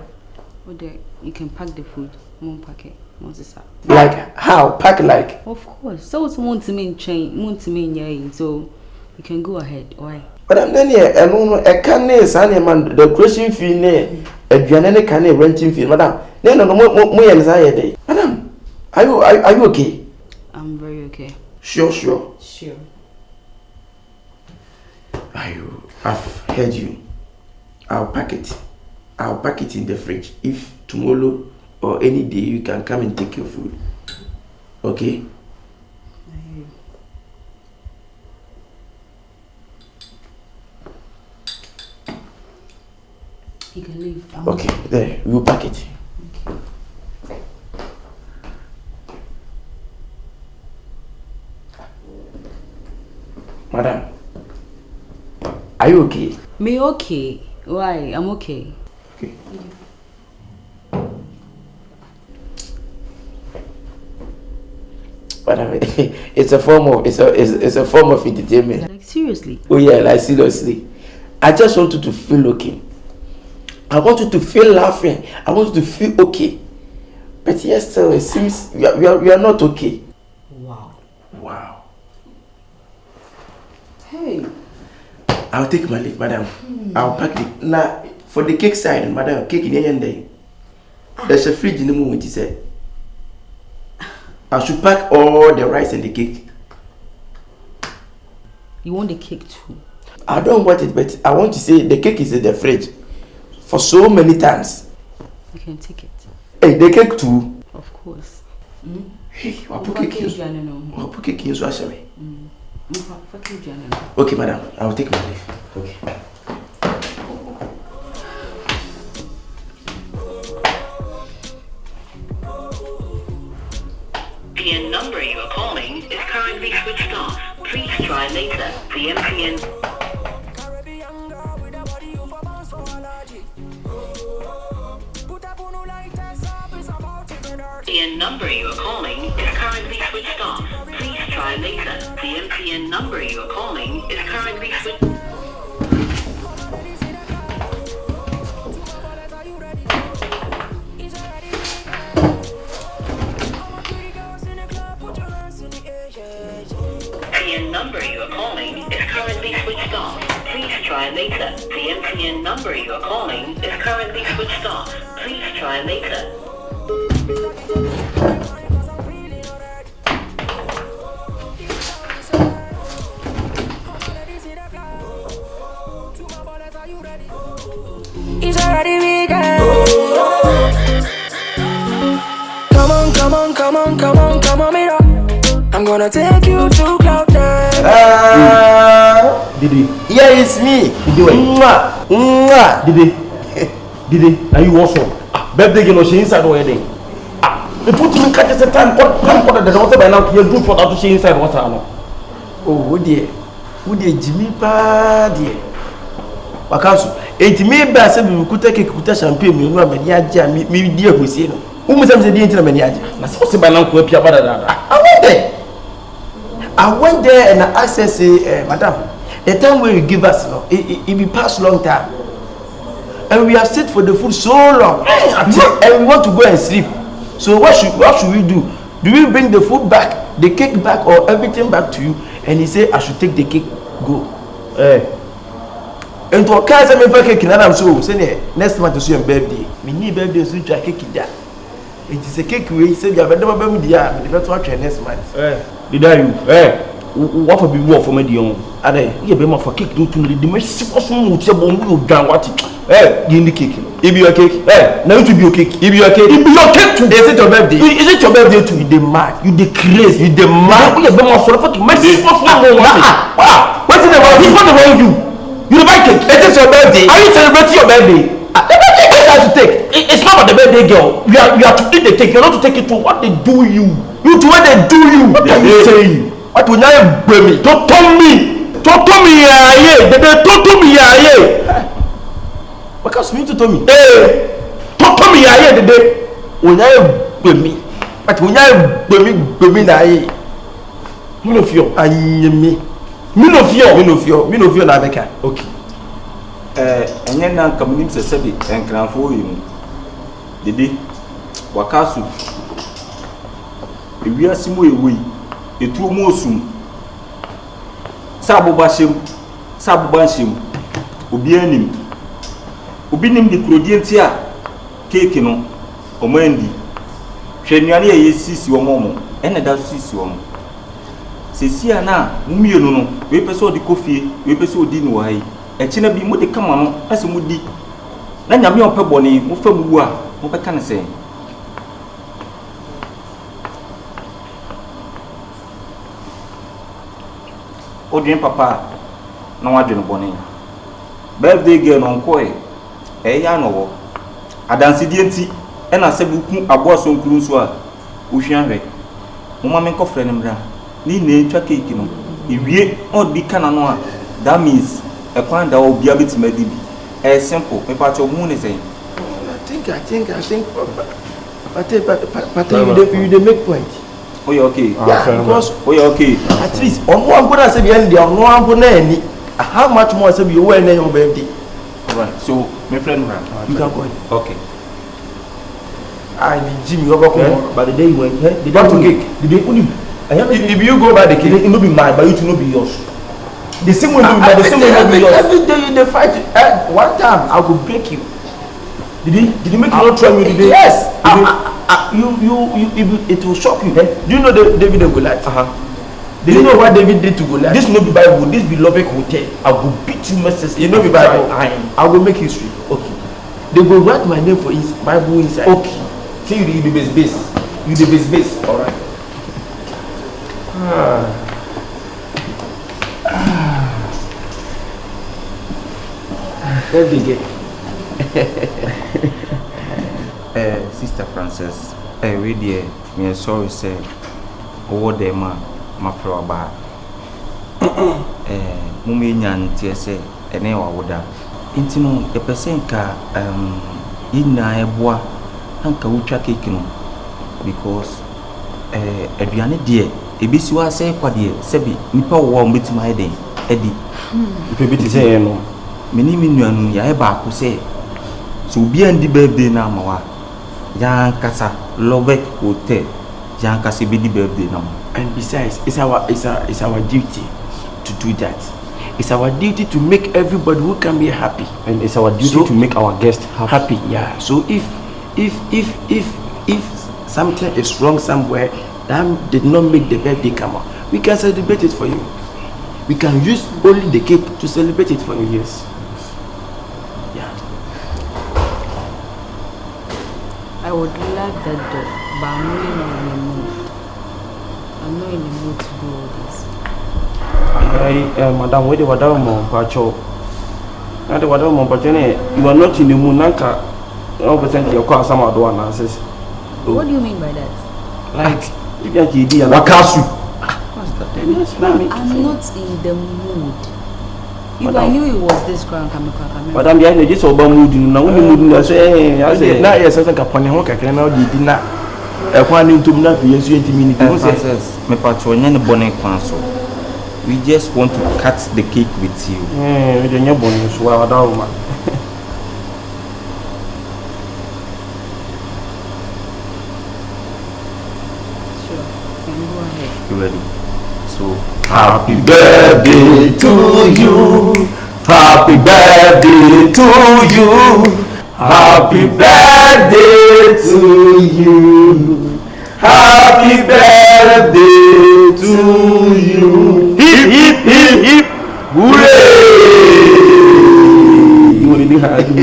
[SPEAKER 2] Okay, you can pack the food. Won't pack it. What's this up?
[SPEAKER 4] Like how? Pack like?
[SPEAKER 2] Of course. So it's want to mean chain, so you can go ahead. Why?
[SPEAKER 4] But I'm then here, and no, I can't say, man, the Christian fee, a Gianna can renting fee, madam. No, more anxiety. Madam, are you okay?
[SPEAKER 2] I'm very okay.
[SPEAKER 4] Sure.
[SPEAKER 2] Sure.
[SPEAKER 4] I've heard you. I'll pack it. I'll pack it in the fridge. If tomorrow or any day you can come and take your food. Okay?
[SPEAKER 2] You can leave.
[SPEAKER 4] Okay, there, we'll pack it.
[SPEAKER 2] Okay.
[SPEAKER 4] Madam, are you okay?
[SPEAKER 2] Me okay? Why? I'm okay.
[SPEAKER 4] Okay. Madam, it's a form of entertainment.
[SPEAKER 2] Like seriously?
[SPEAKER 4] Oh yeah, like seriously. I just want you to feel okay. I want you to feel laughing. I want you to feel okay. But yes, still, it seems we are not okay. Wow.
[SPEAKER 2] Hey.
[SPEAKER 4] I'll take my leave, madam. I'll pack it. Now, for the cake side, madam, cake in the end day. There's a fridge in the moment, he said. I should pack all the rice and the cake.
[SPEAKER 2] You want the cake too?
[SPEAKER 4] I don't want it, but I want to say the cake is in the fridge for so many times.
[SPEAKER 2] You can take it.
[SPEAKER 4] Hey, the cake too?
[SPEAKER 2] Of course.
[SPEAKER 4] Hey, I'll put cake in so actually. Okay, madam, I'll take my leave. Okay.
[SPEAKER 10] The number you are calling is currently switched off. Please try later. The MTN. The number you are calling is currently switched off. Please try later. The MTN number you are calling is currently switched off. The number you are calling is currently switched off. Please try later. The MTN number you are calling is currently switched off. Please try later.
[SPEAKER 9] It's already weekend. Come on, me up. I'm gonna take you to cloud nine.
[SPEAKER 4] Dede. Yeah, it's me.
[SPEAKER 6] Dede, are you also? Birthday girl, she inside the wedding. They put me in catch the time. What the water by now? You do for that to she inside water.
[SPEAKER 4] Oh, dear. Jimmy pa dear. Wakasu. Enti me ba se bi kuta cake kuta champagne me no amani aja me die akosie no. Wo musam se die ntina mani aja.
[SPEAKER 6] Na so se by now ko apia bada da.
[SPEAKER 4] I went there and I said, madam, the time when you give us, it be past long time. And we have sit for the food so long. And we want to go and sleep. So what should we do? Do we bring the food back, the cake back, or everything back to you? And he said, I should take the cake, go. And to a car, I make cake, and I'm so saying next month to see your birthday. Me need birthday so to a cake there. It is a cake we say you have never been with the arm, the better watch next month. Did I? What for be war for me, Dion? Are they? You be more for cake, do to the mercy of some would say, "Bomb, down what it." Give the cake. If you a cake, now to be a cake. If you a cake, if you a cake today, is it your birthday? Is it your birthday too? You the mad, you the crazy, you the mad. You be more for the mercy of some would. Wow, what's in the world? What's wrong with you? You the buy cake. It is your birthday. Are you celebrating your birthday? The birthday cake has to take. It's not about the birthday girl. You have to eat the cake. You're not to take it to what they do you. You to what they do you. What are you saying? What will I baby? Don't tell me, yeah. They don't tell me, yeah. Because me to tell me, don't tell me, yeah. They when I baby, but when I baby, na yeah. Me no fear, me no fear, na beka. Okay.
[SPEAKER 3] Enye na kaminim se sebi enkranfo yimu. Dede wakasu. Ewi asimo ewi. Etu omo osum. Sabuba shem. Obi anim. Obi nim di krodie ntia cake no omo andi. Hwenuane ye sisi omo ene da sisi omo. Sesi ana mumienu no we pese odi kofie, we pese odi no hai. Echi na bi mo de kama no ase mo di. Na nyame on pebone mo fa mu a mo beka ne se. Odien papa na wadwene bone. Birthday girl no nko ya no wo. Adanse die nti e na se bi ku abo so nkuru nso a ohwian hwe. Mo ma me nko frɛ ne mra. Ni na twa cake no. Ewie odi kana no a that means a kwan da obi abetima di bi. Simple. Me pa cho mu ne say.
[SPEAKER 4] I think but you dey make point.
[SPEAKER 3] Oh, you okay?
[SPEAKER 4] Yeah, because
[SPEAKER 3] okay.
[SPEAKER 4] At least on one good say the end on one good any. How much more say you when your birthday?
[SPEAKER 3] Right. So, my friend,
[SPEAKER 4] you can go ahead.
[SPEAKER 3] Okay.
[SPEAKER 4] I need Jimmy over but the day you went, the day to cake, the day only. If you go by the cake, it will be mine, but it will not be yours. The same will be the same will be yours. Every day you fight. One time I will break you. Did you make you not try me today? Yes. It will shock you. Do you know David and Goliath? Do you know what David did to Goliath? This no be Bible. This be Lubbock Hotel. I will beat you, message. You know be Bible. I will make history. Okay. They will write my name for his Bible inside. Okay. See you the base. You the base. All right. Let's begin.
[SPEAKER 3] Sister Frances, we dear, me sorry say over there ma flower bar. Mummy nyan say ene wa woda. Inti no e person ka ina eboa anka wutwa cake no because aduane de ebisi wa say kwade sebi nipa wo mbetima heden edi ipe biti say no meni nuanu ya e ba ko say so obi andi birthday na mawa yan kasa Lubbock Hotel yan kasa be di birthday na.
[SPEAKER 4] And besides, it's our duty to do that. It's our duty to make everybody who can be happy, and it's our duty to make our guests happy. Yeah. So if something is wrong somewhere that did not make the birthday come out, we can celebrate it for you. We can use only the cake to celebrate it for you. Yes. Yeah.
[SPEAKER 8] I would love that though, but I'm really not in the mood. I'm not in the mood to do all this.
[SPEAKER 4] Madam, where the water mom pacho? Not the water mom pacho. You are not in the mood, Nanka. 100% your car some other one says.
[SPEAKER 8] What do you mean by that?
[SPEAKER 4] Like, if you are GD and Wakasu.
[SPEAKER 8] I'm not in the mood. If I knew it was this crown,
[SPEAKER 4] but I'm behind the just over mood. Now, I say, now, yes, I think upon your can now did not. I want him to not be as you
[SPEAKER 3] me patron bonnet council. We just want to cut the cake with you.
[SPEAKER 4] With your bonus, well, down.
[SPEAKER 3] You ready? So
[SPEAKER 4] happy birthday to you. Happy birthday to you. Happy birthday to you. Happy birthday to you. Hip hip hip hip. Hooray! You want to do how you do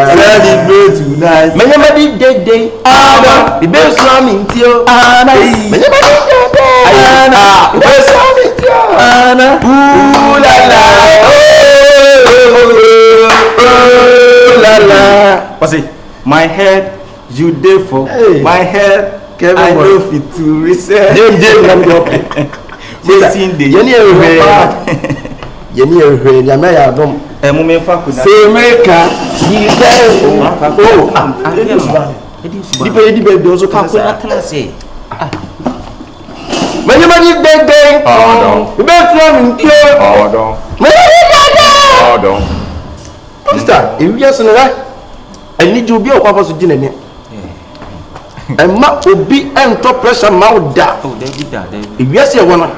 [SPEAKER 4] Celebrate tonight. Menyamadi Dede. The best song in Tio. Menyamadi Dede. The best song in Tio. Ooh la la. Oh la la. What's it? My head, you there for. My head, I know fit to reset. Yeni ewe nyame ya dom mume fa kuna se meka ni di pe di be do so fa kuna classe many Dede oh be try me kio oh don sister if you say na ani ju bi o kwa so gina ni ma obi ento pressure mauda oh David if you say one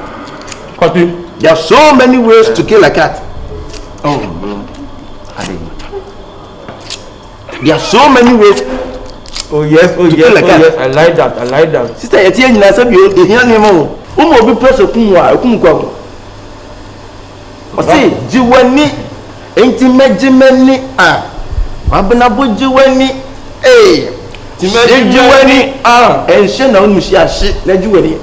[SPEAKER 4] copy. There are so many ways to kill a cat. Oh, bro. There are so many ways. Oh yes, kill a cat. Yes, I like that. Sister, you tell me na say you hear me mo. Umo bi press okunwa, okunkwa. O say jiwani intimejimeni Wabna bo jiwani jiwani enhye na onushi ahye na jiwani.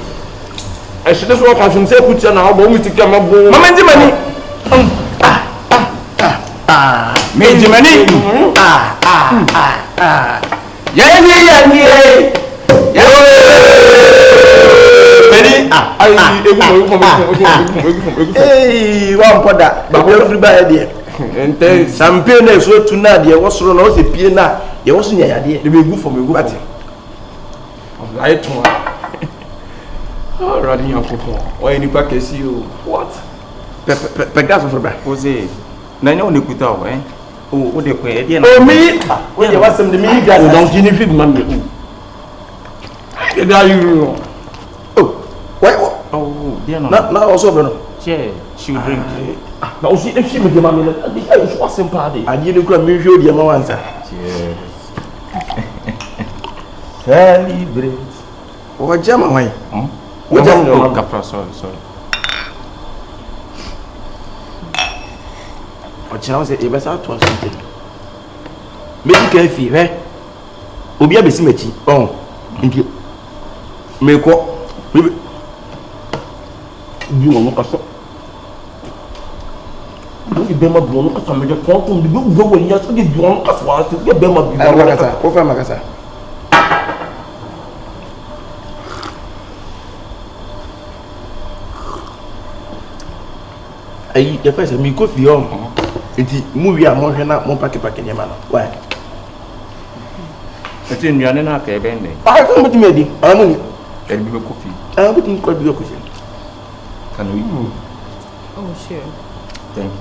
[SPEAKER 4] I should just walk and say, put your now, but we take my boy. Mamma Jimmy. Major Money. Hey, one for that. But everybody there. And some peers were to not there was run out the piano. There wasn't any idea. They will go for me. What? I told oh, running your people. Why any pack is you? What? Pegasus for back. Jose. Nano Nikuta, eh? Oh, what they pay again? Oh, me? When you want some the me, guys, don't give me money. Get out you. Oh, why? Oh, dear, not also, Bruno. She drink. Now, see if she would give me a wasn't party. I didn't come with you, dear Moanza. Celebrate. What jam away? What jam? Sorry. Ọ̀chìnà ṣe ìbẹ́sà tó ọ̀sẹ̀ ìjẹ́ méjì kẹfì rẹ̀ òbí àbẹ̀sí mẹ́jì ọ̀hún nkí mẹ́kọ́ bí wọn kọsọ́ bí bẹ́ẹ̀ ma bí wọn kọsọ́ mẹ́jọ kọ́ tó bí gbogbo yíyá tó bí wọn kọsọ́ wá sí bí bẹ́ẹ̀ ma bí wọn kọsọ́. ó fẹ́ màkàsà. Ayi yẹ fẹ́ sẹ́ mi kò fi ọ̀hún. Iti movie a mo hwe na mo pake nyama no why ati nnuane na aka ebe nne ko mo timi edi mo ni e bi kofi mo timi ko bi kofi can we
[SPEAKER 8] oh sure
[SPEAKER 4] thank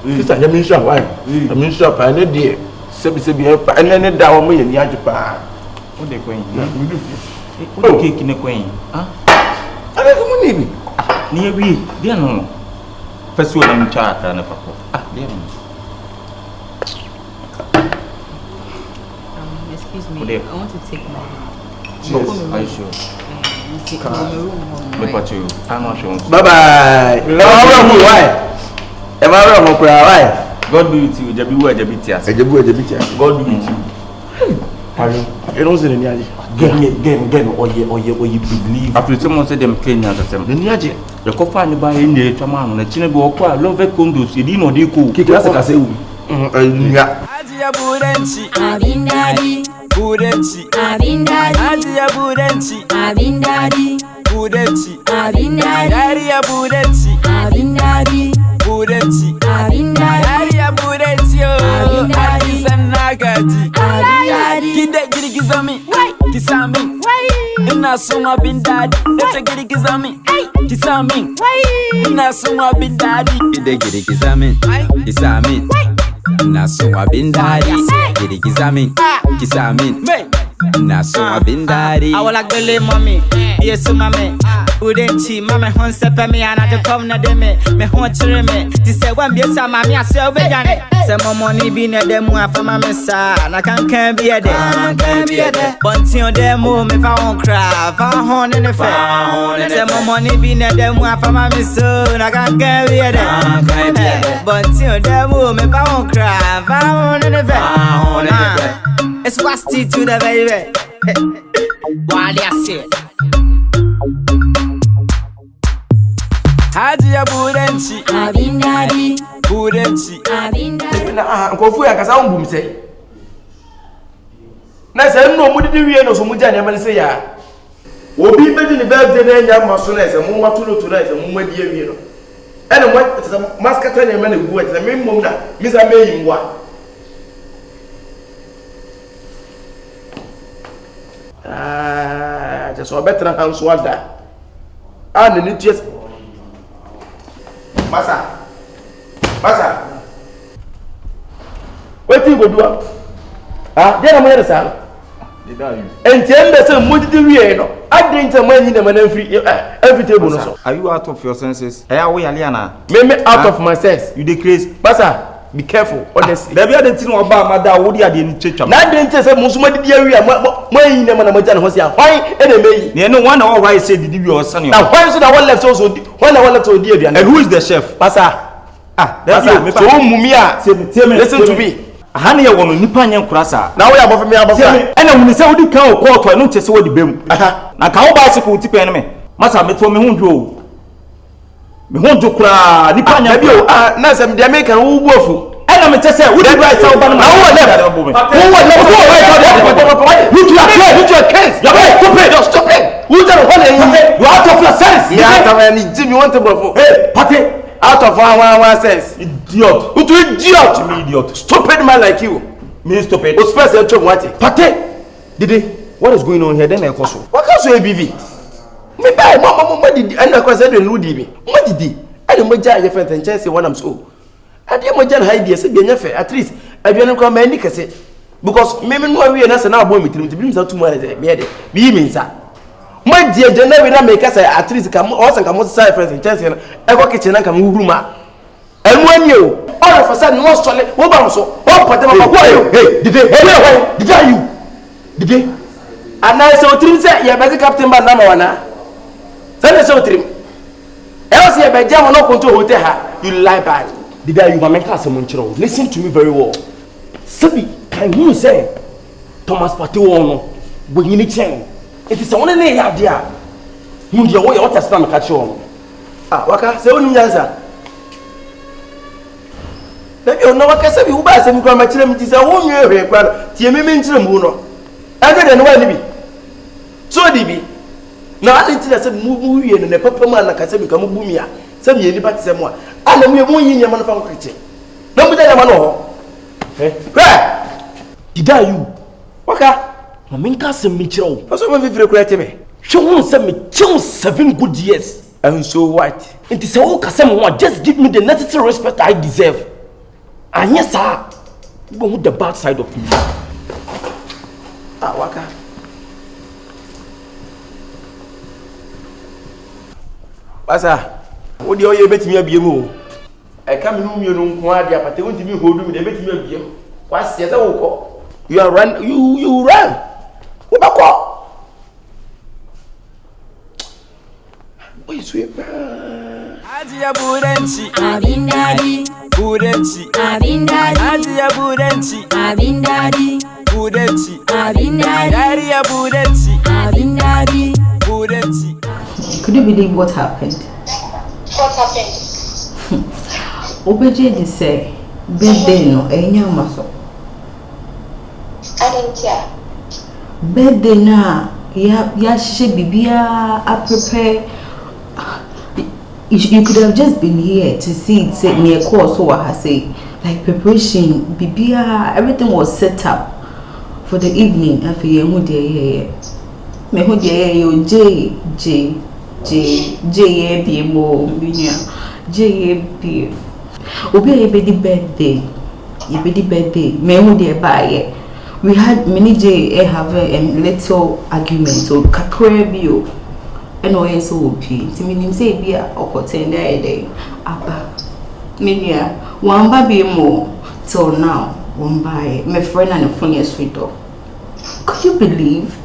[SPEAKER 4] you sister ya mi sha why mi sha pa ne die sebi e pa ne da wo mo ye ni aju pa o de kwen mi du o de cake ne kwen ala ko mo ni bi ni e bi dia no First one, I'm chatting.
[SPEAKER 8] Excuse me. I want to take my.
[SPEAKER 3] Yes, are you sure?
[SPEAKER 8] Take my room.
[SPEAKER 3] Look at you. I'm not sure.
[SPEAKER 4] Bye bye. Why? Am I wrong? Why?
[SPEAKER 3] God be with you. Jabi tias. God be with you.
[SPEAKER 4] Pardon. You don't say any idea. Again. Or you believe.
[SPEAKER 3] After someone said them Kenya at them.
[SPEAKER 4] The Niaje.
[SPEAKER 3] The coffee by in the Chaman, the Chinabu, love a condos, you didn't know they could.
[SPEAKER 4] Kikasa.
[SPEAKER 1] Adia Burenchi, Abindadi, Burenchi, Abindadi, Adia Burenchi, Abindadi, Burenchi, Abindadi, Daria Burenchi, Abindadi, Burenchi, Abindadi, Daria Burenchi, Abindadi, Sanagaji, Abindadi, Kide Girigizami, Kisami, Ina Inasuma bin daddy. Let's get it kizami. Kisami. Inasuma bin daddy. They get it kizami. Kisami. Inasuma bin daddy. Get it kizami. Kisami. Inasuma bin daddy.
[SPEAKER 7] I will like believe mommy. Yes, mommy. Wouldn't she, mamma, hon, sepa me, and I just come na deme, me hon, me. This say one be some mammy, I say, over Johnny. Some money being a demo for my messa, and I can't be a day. But till them move, if I won't cry, if I horn in the fair. Some money being a demo for my messa, and I can't be a day. But till them move, if I won't cry, if I horn in the fair. It's wasty to the baby. While I say
[SPEAKER 1] Haji Aburenchi,
[SPEAKER 2] Abindadi,
[SPEAKER 1] Burenchi,
[SPEAKER 2] Abindadi.
[SPEAKER 4] Na kofu ya kasa umbum say. Na say no mudi di wie no so muja na man say ya. Obi beji ni birthday na nya maso na say mu watu no to na say mu madi wie no. E na mo maskata na man egu ati na me mom na mi sa me yimwa. Just so better hands wada. And ni just Masa. What you go do? There am I say. Did you? And tell me say mo did we no. I drink some money na man every table no so.
[SPEAKER 3] Are you out of your senses? Eh, we aliana.
[SPEAKER 4] Me out of my sense.
[SPEAKER 3] You dey craze.
[SPEAKER 4] Masa, be careful. Honestly.
[SPEAKER 3] There be other thing about mother. What dey in church?
[SPEAKER 4] Na drink say mo so mo did we mo yin na man mo jana ho sia. Why e dey me?
[SPEAKER 3] Ne no one all right say did we or son.
[SPEAKER 4] Now why so that one left also when I want to do aduan.
[SPEAKER 3] And who is the chef?
[SPEAKER 4] Masa.
[SPEAKER 3] That's you.
[SPEAKER 4] So mummy listen to me.
[SPEAKER 3] Hane ye wono nipa nye nkurasa.
[SPEAKER 4] Na wo ya bofa me abofa.
[SPEAKER 3] Ena wuni se wodi kan o court no chese wodi bem. Na ka wo bicycle ti pen me. Masa me to me hunjo o. Me hunjo kura nipa nya
[SPEAKER 4] bi o. Na se me de American wo buofu.
[SPEAKER 3] Ena me chese wodi right say oba no.
[SPEAKER 4] Na wo left. You to a case. You are stupid. Just stop it. Who tell you you out of your sense. Yeah, Jimmy want to go. Hey, Partey. Out of one sense.
[SPEAKER 3] Idiot.
[SPEAKER 4] Who to idiot?
[SPEAKER 3] To me idiot.
[SPEAKER 4] Stupid man like you.
[SPEAKER 3] Me stupid.
[SPEAKER 4] What's first you what?
[SPEAKER 3] Partey. Dede, what is going on here? Then I call so.
[SPEAKER 4] What can you ABV? Me buy mama did and I cause I don't know me. What did he? I don't know your friend and chance when I'm so. I didn't want to hide this at least I don't come any cassette. Because maybe no we are now boy me to bring some too much. Be means that. My dear January na make us at least come also come outside friends and chance and I go kitchen and come room. And when you all of a sudden no solid what about so what part of what hey did you did you and I saw trim say you be captain ban number 1 say so trim else you be jam no control hotel ha you lie bad did you ma make us monchiro listen to me very well sabi can you say Thomas Partey no when you chen it is one na ya dia hu dia wo ya what stand catch on waka say onu nyansa na bi ono waka say bi wo ba say mi kwa ma kire mi ti say wo nwe hwe kwa tie mi nkire mu no ebe de no wa ni bi so di bi na ade ti say mu wie no ne papa ma na ka say mi ka mu bu mi a say mi ni ba ti say mu a ana mu yin nyama no fa ko kiche na mu da nyama no ho did you waka ma minka say mi kire wo so ma fifire kura te me hwe hu say mi kill 7 good years and so what it is all ka say mo just give me the necessary respect I deserve. And yes, sir, you want the bad side of me. Waka. Wasa, what do you bet me a BMO? I come in you know why they are going to me hold me, they bet me a BM. What's the other? You are run, you run. What about? What is it?
[SPEAKER 1] Haji Aburenchi,
[SPEAKER 2] Abindadi,
[SPEAKER 1] Burenchi,
[SPEAKER 2] Abindadi,
[SPEAKER 1] Haji Aburenchi,
[SPEAKER 2] Abindadi,
[SPEAKER 1] Burenchi,
[SPEAKER 2] Abindadi,
[SPEAKER 1] Daddy Aburenchi,
[SPEAKER 2] Abindadi.
[SPEAKER 1] Burenchi.
[SPEAKER 2] Could you believe what happened?
[SPEAKER 11] What happened?
[SPEAKER 2] Obeje de say, birthday no, enya maso.
[SPEAKER 11] I didn't hear.
[SPEAKER 2] Birthday na, ya she bibia a prepare. You could have just been here to see it say near course or I say like preparation, bibia, everything was set up for the evening after you here. me who yo J be mo minya J be obi e be the birthday me who dey buy we had many J have a little argument so kakra bi o and o so opi ti minim say bi a okotenda e dey aba minya wamba be mo till now wamba my friend and the phone is sweet up. Could you believe?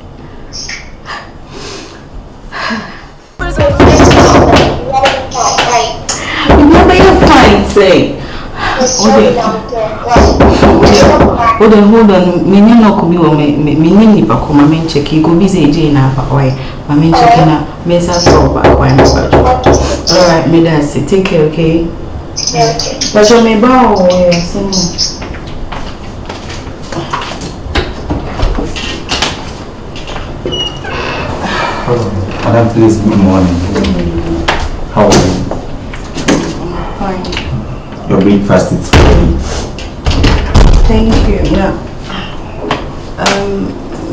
[SPEAKER 2] Remember you're fine, say. Hold on. Me no could be me name pa ko ma check you go busy again na pa why. Ma men check na me sa so ba why na ba. All right, me that's it. Take care, okay?
[SPEAKER 11] Yeah, okay.
[SPEAKER 2] But you me ba o
[SPEAKER 3] Madam, please, good morning. How are you?
[SPEAKER 2] fine.
[SPEAKER 3] Your breakfast is ready.
[SPEAKER 2] Thank you. Yeah.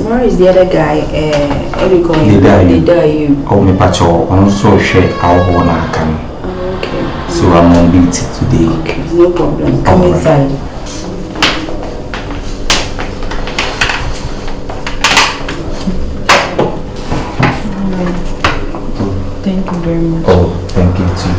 [SPEAKER 2] Where is the other guy? Where you going?
[SPEAKER 3] Dede. Oh, me pacho. I'm so sure I'll wanna come.
[SPEAKER 2] Okay.
[SPEAKER 3] So I'm on duty today.
[SPEAKER 2] Okay, no problem. Come inside. Thank you very much.
[SPEAKER 3] Oh, thank you too.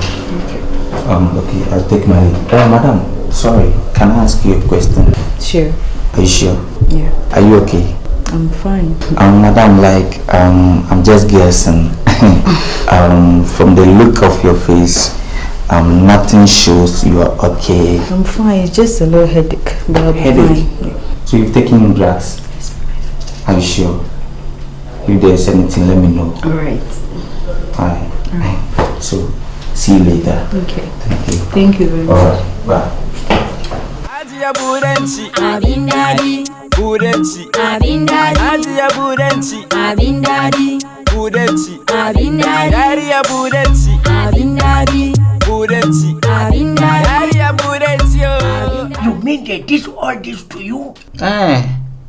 [SPEAKER 3] Okay, I'll take my leave. Madam, sorry, can I ask you a question?
[SPEAKER 2] Sure.
[SPEAKER 3] Are you sure?
[SPEAKER 2] Yeah.
[SPEAKER 3] Are you okay?
[SPEAKER 2] I'm fine.
[SPEAKER 3] Madam, like, I'm just guessing. From the look of your face, nothing shows you are okay.
[SPEAKER 2] I'm fine. It's just a little headache, but I'll be
[SPEAKER 3] Headache?
[SPEAKER 2] fine.
[SPEAKER 3] So you've taken drugs?
[SPEAKER 2] Yes.
[SPEAKER 3] Are you sure? If there's anything, let me know.
[SPEAKER 2] All right.
[SPEAKER 3] Alright. So, see you later.
[SPEAKER 2] Okay.
[SPEAKER 3] Thank you.
[SPEAKER 2] Thank you very much.
[SPEAKER 3] Alright, bye.
[SPEAKER 1] Adia Budenchi,
[SPEAKER 9] Abindadi,
[SPEAKER 1] Budenchi,
[SPEAKER 9] Abindadi,
[SPEAKER 1] Adia Budenchi,
[SPEAKER 9] Abindadi,
[SPEAKER 1] Budenchi,
[SPEAKER 9] Abindadi,
[SPEAKER 1] Daria Budenchi,
[SPEAKER 9] Abindadi,
[SPEAKER 1] Budenchi,
[SPEAKER 9] Abindadi.
[SPEAKER 1] Daria Budenchi.
[SPEAKER 5] You mean they did all this to you?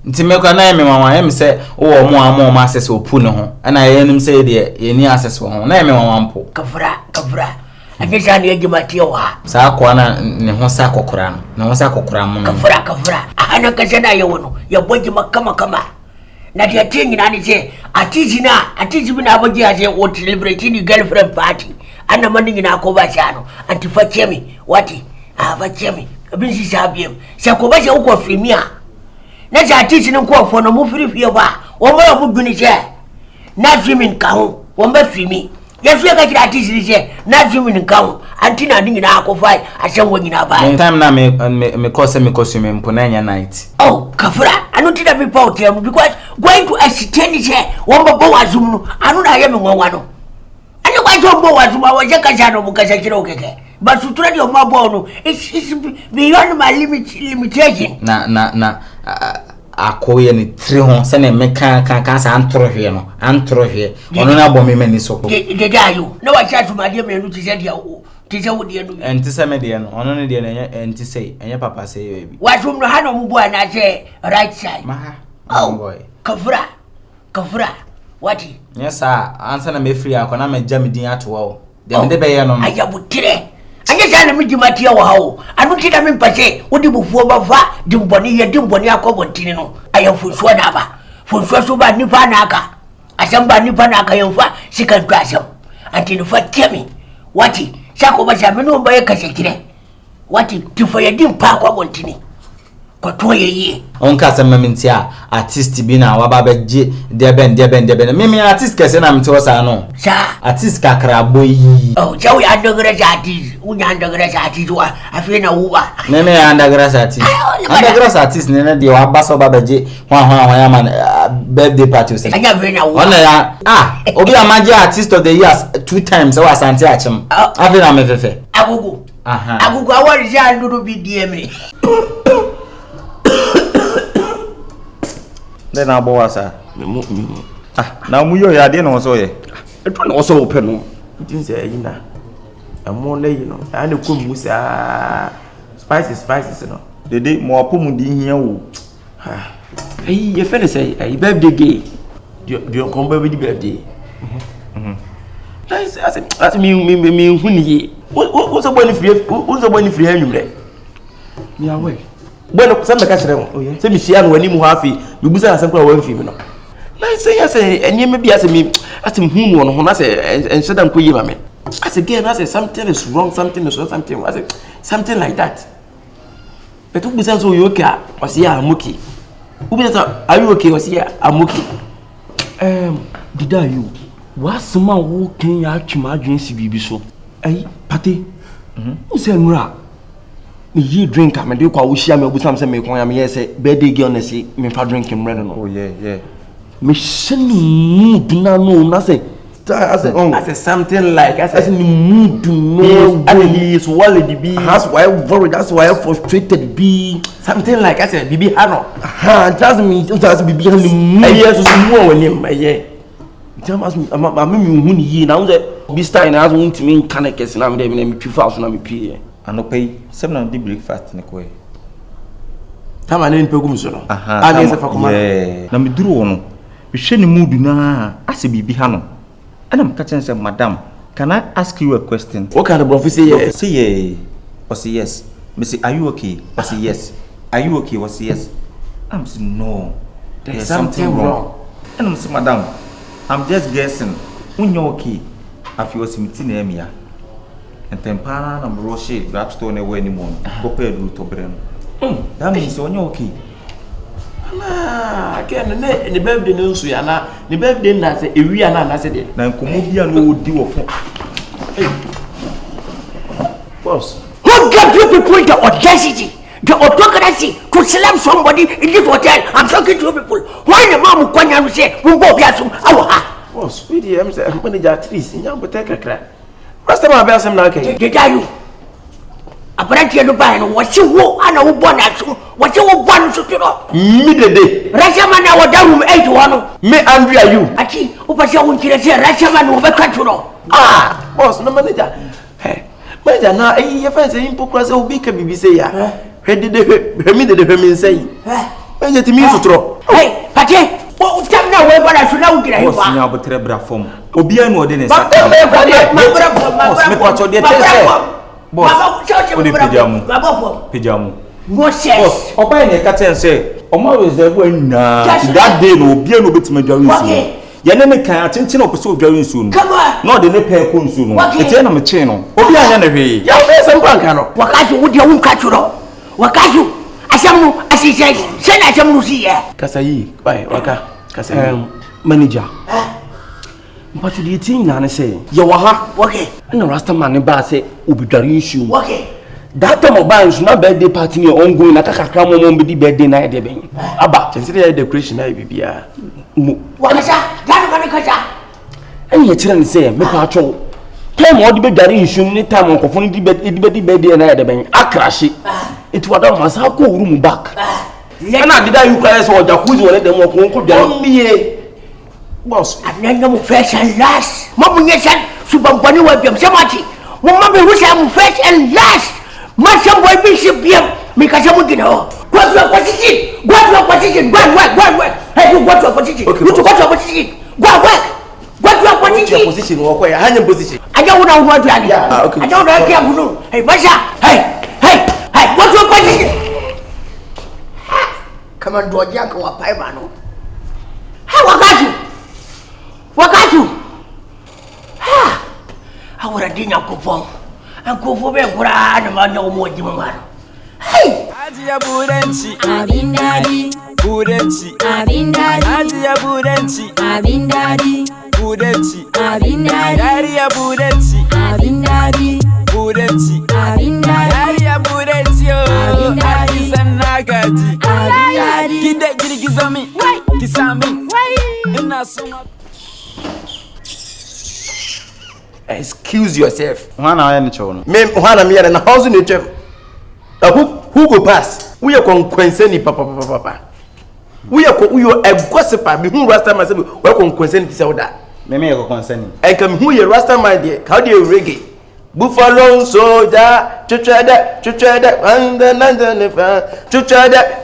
[SPEAKER 7] Nti mekwa na me mama em se wo mo access opu ne ho na yenim se de ye ni access wo ho na me mama mpo
[SPEAKER 5] Kafra. Anyesha ne agimati wa.
[SPEAKER 7] sa kwa na ne ho sa kokora no ne ho sa kokora mo no
[SPEAKER 5] Kafra. Ana kasha na yewo no. Ya boji makama. Na dia tingi na ni se atiji bi na boji ase o celebrate ni girlfriend party. Ana mani na ko ba chano. Anti fachemi. Wati? Fachemi. Abin si sabiem. Se ko ba se uko filmia. Na ja teach ni ko fo no mu free ba wo mo mu duni je na swimming ka ho wo ba swimi ya fie ka kira teach ni je na swimming ka ho anti na ni na akofai asem wo nyina ba
[SPEAKER 7] time na me cause swimming mpo na nya night
[SPEAKER 5] oh kafra anu ti da be pa otem because going to extend je wo ba bo wazum no anu na ye me nwanwa no ani kwa jo bo wazum wa je ka ja no bu ka ja kira okeke but sutura di o ma bo no it's beyond my limitation
[SPEAKER 7] na akoye ni 3 ho se na me kan sa antrohwe no antrohwe ono na bɔ me mani so ko
[SPEAKER 5] de ayo na wa chat ma de menu ti se dia o ti se wo de no
[SPEAKER 7] enti se me de no ono ne de na enti se enye papa se bi
[SPEAKER 5] wa sum no ha no mu bo na se right side
[SPEAKER 7] maha
[SPEAKER 5] oh
[SPEAKER 7] boy
[SPEAKER 5] kafra wati
[SPEAKER 7] yes sir ansa na me free akona me jam din atowa o de be ye no
[SPEAKER 5] ayabutire anya jana mi dimati ya wawo anu ti da mi pase odi bufuo ba fa dimboni akobontini no ayafusuo na ba fusuo so ba nipa na aka asamba nipa na aka yemfa sikantu asam antini fa kemi wati sako ba jame no ba yakashekire wati tifo ya dimpa akobontini ko to ye
[SPEAKER 7] onka sama minti a artist bi na waba beje deben me artist kese na mti wosa no
[SPEAKER 5] sa
[SPEAKER 7] artist kakra boyi
[SPEAKER 5] oh jawi andogre artist unya andogre artist wa afina wuba
[SPEAKER 7] me andogre artist ne de waba so ba beje hwa ya man birthday party se
[SPEAKER 5] anya afina wuba
[SPEAKER 7] ona ya obi amaje artist of the years 2 times wa asante achim afina me fefe
[SPEAKER 5] agugu awori ja nduru bi DM
[SPEAKER 3] Then I bought us. Now we are there no so ye.
[SPEAKER 4] It will also open. It didn't say na. More you know. And the cook musa spices no.
[SPEAKER 3] Dede mo apomu di hia wo.
[SPEAKER 4] Hey, you feel say I birthday gay. you come baby birthday. I said me huni. What's the money free? What's the money free anyway? Me away. Bueno, some catch them. Say me see and when you happy, you busa and some one female. I say, and you may be asking me, asking whom one I say, and said I'm queen. I said, again, I said, something is wrong, something is wrong, something. I said, something like that. But who says, oh, you okay? Was here, I'm okay. Who says, are you okay? Was here, I'm okay. Did I you? What's someone who can actually imagine CBB so? Hey, Partey, who said, Mra? Me drink, I'm a do call Shia, me with some me, say, birthday girl, and say, me for drinking, oh, yeah. Me shouldn't do not know nothing. I said something like I said the mood to know and he is worried be. That's why I'm worried. That's why I'm frustrated. Be something like I said, Bibi Hano. That's me. That's Bibi Hano. Yes, more when him. Yeah. Tell us, I'm me here now. That be starting as one to me. Can I guess? And I'm there. Me 2,000. I'm pay. I no pay 7 day breakfast in the way. Time I didn't pay good so. I guess if I come. Yeah. Na me duro no. We share the mood na. I say Bibi Hano. And I'm catching say, Madam, can I ask you a question? What kind of prophecy? Yes. Say yeah. Or say yes. Me say, are you okay? Or say yes. Are you okay? Or say yes. I'm saying no. There's something wrong. And I'm saying, Madam, I'm just guessing. When you're okay, I feel something near me. And tempana and brochure, Blackstone away anymore. Go pay root to brain. That means when you're okay. Again, the birthday news, the birthday na say we are na say there. Na nkomodia no odi wo fo. Boss, who gave you people the audacity, the autocracy to slam somebody in this hotel? I'm talking to you people. Why the mom kwanya say, "We go biasum awa." Boss, we the say manager trees, nyam boteka kra. Last time I biasum na okay. Did you? Apparently, no buy no. What you want? I know born at you. What you want to do? Me Dede. Rashaman, I was down with 81. Me Andrea, you. Achi, Upasha won't kill us here. Rashaman will be cut to know. Ah, boss, no manager. Hey, manager, now, if I say hypocrisy, will be BBC. He did the women say. Manager, to me to throw. Hey, Partey. What time now? Where I should now get a house now, but Trebra form. Obian or didn't say, Boss, Pijamu. What says? Oba in the catch say, Oma is there when that day no be no bit major. Yanene can attention of so very soon. Come on, no, the nepe soon. It's an amateur channel. Obian anyway. Young person, Wakazu would your own catch. Wakazu, Asamu, as he says, send Asamu see ya. Kasai, why, Waka, Kasai, manager. But you did think Nana say, Yawaha, okay, and the Rasta man bar say, Ubidari issue. Okay. That time of bands, not birthday party, your own going, like a cram on the birthday night. About consider the decoration, I be. What is that? And your children say, make our show. Time what the birthday issue, any time on confounding the birthday night. I crash it. It was almost how cool room back. And I did you guys or jacuzzi or let them walk down me. Boss, I've never fresh and last. Mamma, yes, Subambani will be so much. Mamma, wish I'm fresh and last. Masam boy bishop here because I'm looking at what's your position? What's your position? Go work. Hey, you what's your position? You to what's your position? Go work. What's your position? Your position or where I am position. I don't know what to do. Okay. I don't know. Hey, Basha. Hey, what's your position? Come on, do a jack or a pipe. Hey, what got you? How would I dinner go for? And go for me, and man, no more. Hey, Adia Burenci, Abindadi, Burenci, Abindadi, Adia Burenci, Abindadi, Burenci, Abindadi, Adia Burenci, Abindadi, Burenci, Abindadi, Adia Burenci, Abindadi, Sanagadi, Abindadi, Kinde Gizami, Kisami, and Asomafo. Excuse yourself. Hana any chono. Me hana me na house ni chem. Who go pass? We are concerned papa. We are a gossiper. Me who rasta myself. We are concerned say that. Me go concerned. I come who you rasta my dear. How do you reggae? Buffalo soldier, chuchada, and another nefa. Chuchada,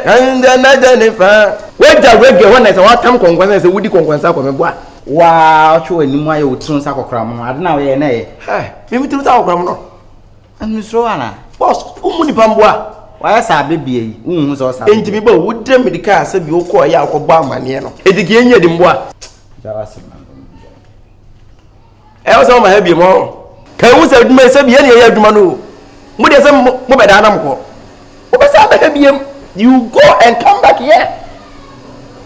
[SPEAKER 4] and another nefa. Where the reggae when I say what time conquest say woody conquest ko me boa.
[SPEAKER 12] Wow, chwe ni mu aye otun sa kokra mo. Ade na we na ye.
[SPEAKER 4] Hey, me tiri sa kokra mo no.
[SPEAKER 12] Anu so ana.
[SPEAKER 4] Boss, umuni pamboa.
[SPEAKER 12] Why sa bebie yi? Unhu so sa.
[SPEAKER 4] Enti bi ba wudre medical say bi okọ ya akọgba amane no. Edigi enye di mboa.
[SPEAKER 12] Jawa se man.
[SPEAKER 4] E o so ma ha bi mo. Kai wu say duma say bi ye ne ya aduma no. Mu de say mo be da na mko. Wo be say ba ha bi em. You go and come back here.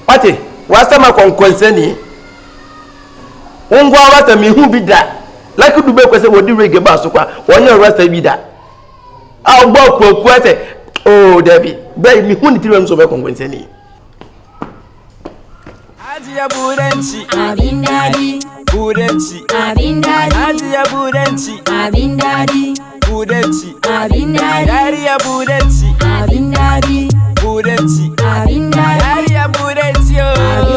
[SPEAKER 4] Partey, what's the matter concerning? Ungwa wata mi hu bi da. Like you do be kwese wodi reggae ba so kwa. Wonye rasta bi da. Ah gbo ku ese. Oh, Debbie. Be mi hu ni tiri so be concerning.
[SPEAKER 1] Ajiya burenci.
[SPEAKER 13] Abindadi.
[SPEAKER 1] Burenci.
[SPEAKER 13] Abindadi.
[SPEAKER 1] Ajiya burenci.
[SPEAKER 13] Abindadi.
[SPEAKER 1] Burenci.
[SPEAKER 13] Abindadi.
[SPEAKER 1] Yariya burenci.
[SPEAKER 13] Abindadi.
[SPEAKER 1] Burenci.
[SPEAKER 13] Abindadi.
[SPEAKER 1] Yariya burenci yo.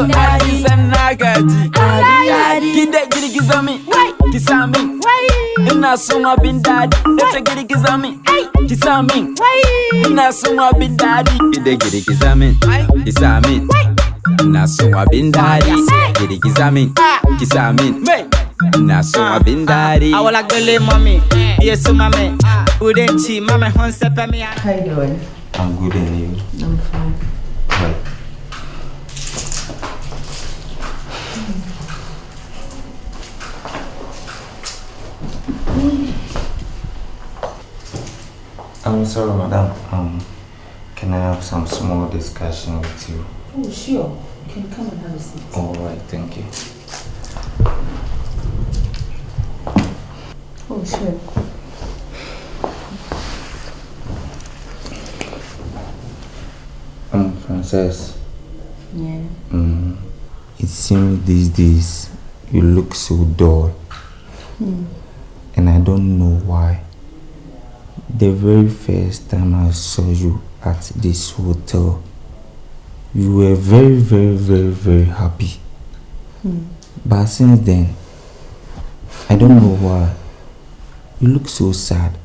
[SPEAKER 1] Aji sanna gaji.
[SPEAKER 13] Abindadi.
[SPEAKER 1] Kide girgiza mi. Kisa mi. Ina son abindadi. Dace girgiza mi. Kisa mi. Ina son abindadi. Kide girgiza mi. Kisa mi. Ina son abindadi. Girgiza mi. Kisa mi. Ina son abindadi.
[SPEAKER 7] I wanna go lay mommy. Yes, mommy. Wouldn't she, mommy, Honsa Pemi?
[SPEAKER 2] How you doing?
[SPEAKER 3] I'm good and you.
[SPEAKER 2] I'm fine.
[SPEAKER 3] Right. I'm sorry, madam. Can I have some small discussion with you?
[SPEAKER 2] Oh, sure. You can come and have a seat.
[SPEAKER 3] All right, thank you.
[SPEAKER 2] Oh, sure.
[SPEAKER 3] Frances.
[SPEAKER 2] Yeah.
[SPEAKER 3] It seems these days you look so dull. And I don't know why. The very first time I saw you at this hotel, you were very, very, very, very happy. But since then, I don't know why. You look so sad.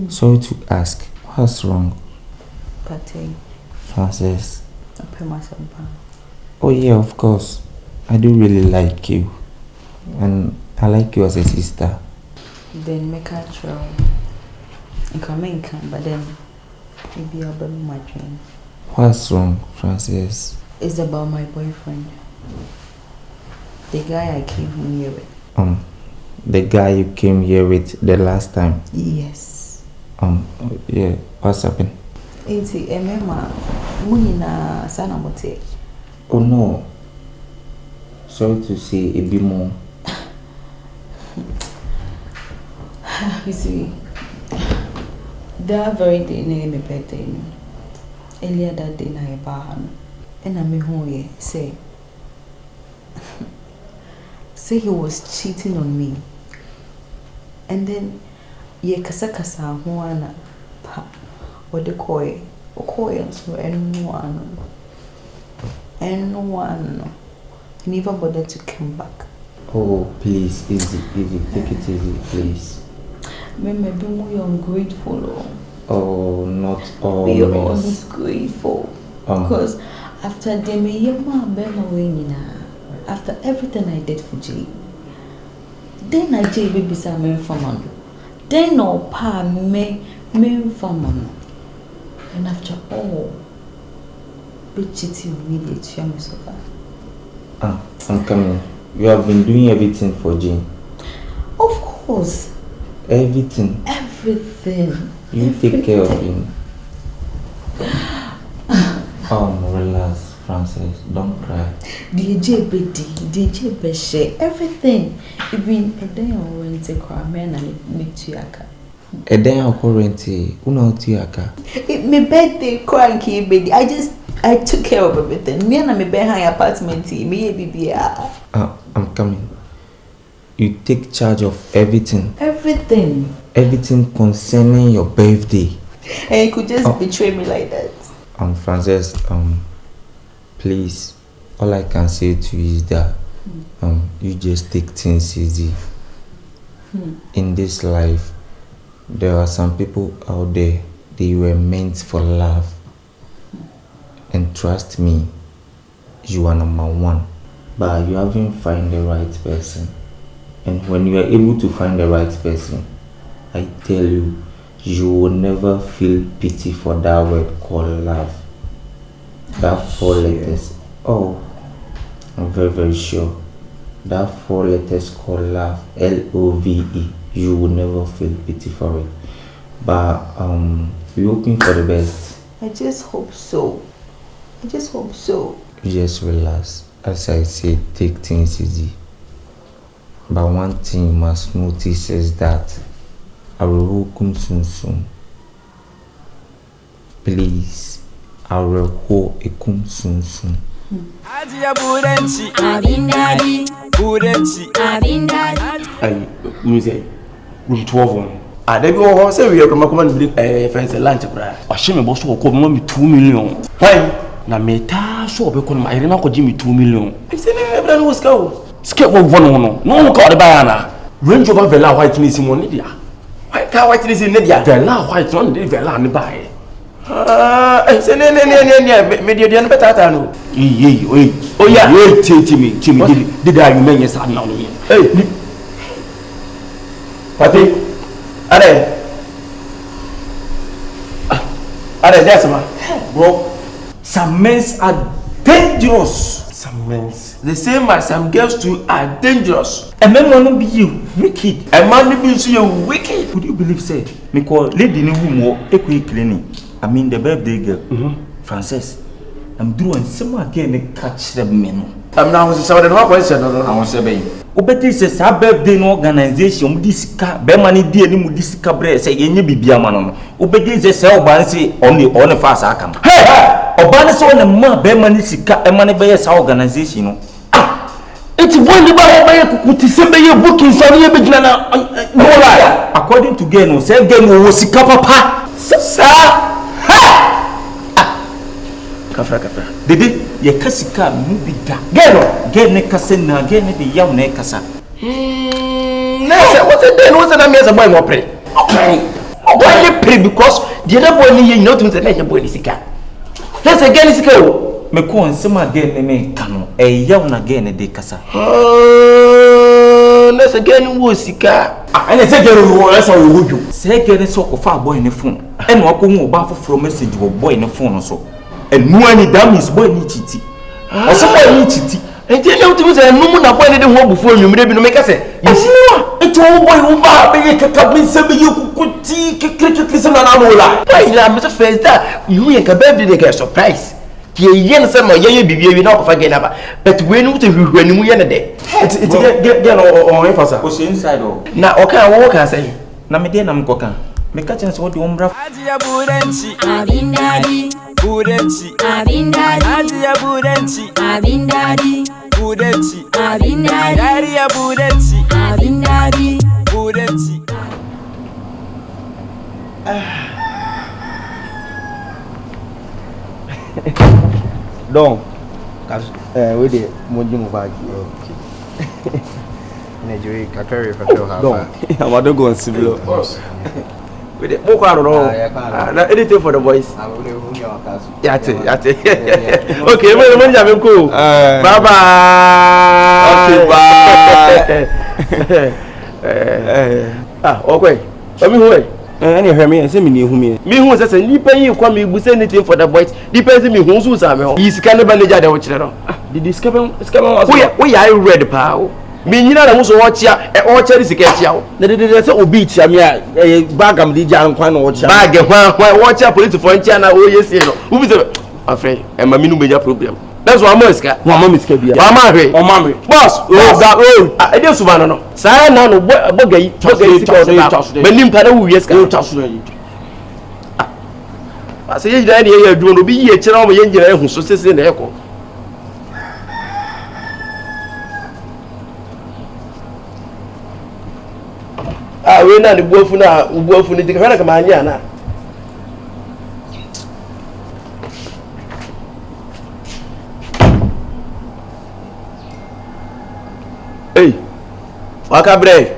[SPEAKER 3] Sorry to ask, what's wrong?
[SPEAKER 2] Partey.
[SPEAKER 3] Frances.
[SPEAKER 2] I pay myself back.
[SPEAKER 3] Oh yeah, of course. I do really like you. And I like you as a sister.
[SPEAKER 2] Then make a trial. You can make it, but then maybe I'll be my dream.
[SPEAKER 3] What's wrong, Frances?
[SPEAKER 2] It's about my boyfriend. The guy I came here with.
[SPEAKER 3] The guy you came here with the last time?
[SPEAKER 2] Yes.
[SPEAKER 3] Yeah, what's happened?
[SPEAKER 2] It's Emma. Munina Sanamote.
[SPEAKER 3] Oh no. Sorry to say a bit more.
[SPEAKER 2] You see, that very day, my birthday, earlier that day, I bought and I'm home. Say he was cheating on me, and then ye kasa huana pa what the koi so and one never bothered to come back.
[SPEAKER 3] Oh please, easy, take it easy, please.
[SPEAKER 2] Maybe we ungrateful.
[SPEAKER 3] Oh, not all.
[SPEAKER 2] We are always grateful because after after everything I did for Jay, then I Jay baby some from then no pa me from and after all, be cheating me the chum so far.
[SPEAKER 3] I'm coming. You have been doing everything for Jane.
[SPEAKER 2] Of course.
[SPEAKER 3] Everything. You take care of him. Relax, Frances. Don't cry.
[SPEAKER 2] DJ Beshe, everything. Even a day on Wednesday, Kramen and me Tiaka.
[SPEAKER 3] A day on quarantine, Uno Tiaka.
[SPEAKER 2] It my birthday, cranky baby. I took care of everything. Me and my behind apartment, me baby.
[SPEAKER 3] I'm coming. You take charge of everything. Everything concerning your birthday.
[SPEAKER 2] And you could just betray me like that.
[SPEAKER 3] Frances, please, all I can say to you is that you just take things easy. In this life, there are some people out there, they were meant for love. And trust me, you are number one. But you haven't found the right person. And when you are able to find the right person, I tell you, you will never feel pity for that word called love. That 4 letters. Oh, I'm very, very sure. That 4 letters called love, L-O-V-E. You will never feel pity for it. But we're hoping for the best.
[SPEAKER 2] I just hope so. I just hope so.
[SPEAKER 3] Just relax. As I say, take things easy. But one thing you must notice is that I will come soon. Please, I will come soon.
[SPEAKER 1] Adia burenchi,
[SPEAKER 13] Abindadi,
[SPEAKER 1] burenchi,
[SPEAKER 13] abindadi.
[SPEAKER 4] Ay, you say room 12. Ah, there be all say we are come and fence lunch bra. Ahye me boss ko me 2 million. Why? Na meta so be ko ma ire na ko gi me 2 million. I say me bra no ska o. Ska wo vono no ka o de ba na. Range Rover Vela white ni si mo ni dia. Why car white ni si ni dia? Vela white no ni Vela ni ba e. Ah, say ne me dia no betata no. Oi. Oh yeah. Wait, me. Did I remain yes now no. Hey. Partey. Are, that's man. Bro, some men are dangerous. Some men, the same as some girls too, are dangerous. A man will not be you wicked. A man will be you wicked.
[SPEAKER 3] Would you believe, say, me call lady in whom equally cleaning. I mean the birthday girl, Frances. I'm doing some again and catch the menu.
[SPEAKER 4] I'm now saying that question.
[SPEAKER 3] I want to say, Obeti says, a birthday organization, this car, Bemani dear, this cabre, say, any bibiamano. Obeti says, Bansi only on a fast account. Hey, Obanas on a man, Bemani Sika, a money buyers organization.
[SPEAKER 4] It's one about who December your booking, so you're beginning. No lie.
[SPEAKER 3] According to Geno, say Geno was Sika Papa. Sir.
[SPEAKER 4] Kafra.
[SPEAKER 3] Dede, ye kasika mubida. Geno kasena, gene be young nekasa.
[SPEAKER 4] What's it then? What's the name of the boy more pray? Okay. Why you pray? Because the other boy you know to the name boy is Sika. Let's again is Sika.
[SPEAKER 3] Me ko nsema gene me kano. E young na gene de kasa.
[SPEAKER 4] Let's again wo Sika.
[SPEAKER 3] And I say gene wo let's all you. Say gene so ko fa boy ne phone. And wa ko hu oba foforo message wo boy ne phone so. And no any damage boy ni chiti. O so boy ni chiti.
[SPEAKER 4] And you know to say no na boy ne de ho before you me no make say.
[SPEAKER 3] You see no? It all boy wo ba be kaka bin se be you kuti kekeke se na na no la.
[SPEAKER 4] Boy la me first that you me ka birthday dey get surprise. Ki yen se ma yen bibie wi na ko fa get na ba. But we no to hwehwe ni mu yen de. It get on emphasis.
[SPEAKER 3] O she inside o.
[SPEAKER 4] Na o kan say.
[SPEAKER 3] Na me dey na me koka. Me ka chance what the umbra.
[SPEAKER 1] Adia burenchi,
[SPEAKER 13] Abindadi,
[SPEAKER 1] burenchi,
[SPEAKER 13] abindadi,
[SPEAKER 1] Adia burenchi,
[SPEAKER 13] abindadi,
[SPEAKER 1] burenchi,
[SPEAKER 13] abindadi,
[SPEAKER 1] Daria burenchi,
[SPEAKER 13] abindadi.
[SPEAKER 1] burenchi.
[SPEAKER 12] Donc, oui, des mon Dieu, mon bag. Nigeria, Kakari,
[SPEAKER 4] Donc, I'm going to go and see below. With the book, I don't know. Anything for the boys. Yate. Okay, I'm cool. Bye bye. Okay, bye. Okay. Let me wait. Any hear me and say me who says any pay you come me say anything for the boys. Depends me who so am. He's kind of manager the watch. The discover we are ready pal. Me nyina na muso watch ya o chere siketi ya. De say obi tia me a bag am di ja nkwa na watch. Bag hwan watch ya police for ntia na o yes no. Ubi say afre e ma me no major problem. That's why Moska. Mama miska bia. Mama hwe. O mama. Boss. Oh that oh. E dey suba no. Say na no bogai. Benim pa na wu yes ka. O taso na yi. Ah. Say ye jira na ye adwo no bi ye kira mo ye njira ehun so sese na ekọ. Ah, we na the bofu ni dikana kama anya na. Hey. Waka bre.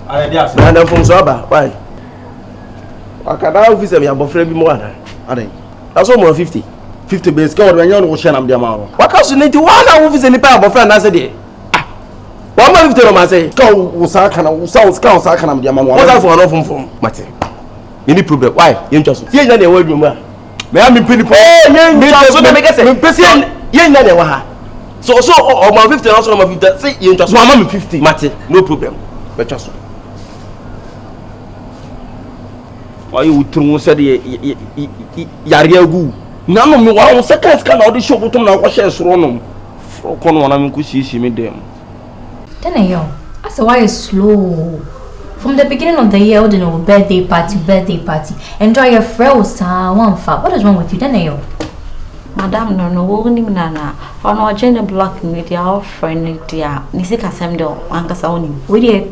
[SPEAKER 12] I dey ask.
[SPEAKER 4] Na dem fun so ba. Why? Waka da office me abofra bi mo ana.
[SPEAKER 12] Adai.
[SPEAKER 4] That's all more 50. 50 base card when you share am the amount. What cause you need to one hour visit any pair of friend I said. One man 50 man say, "Go usa kana am the amount." What that for no from Martin. Any problem? Why? You just. Ye na dey word room. Me am pin po. Me just so make say. Me person ye na dey wa ha. So o ma 50 na so ma 50. Say you just. One man 50 Martin. No problem. Be just. Why you through said yariagu na no me wa second scan all the show bottom na ko share soro no ko no na me ko shishi me dem
[SPEAKER 14] then yo as why is slow from the beginning of the year you know birthday party enjoy your friends one fa what is wrong with you then yo
[SPEAKER 15] madam no wo ni na ono agenda block media our friend dia ni sika sem do ankasa woni
[SPEAKER 14] we dey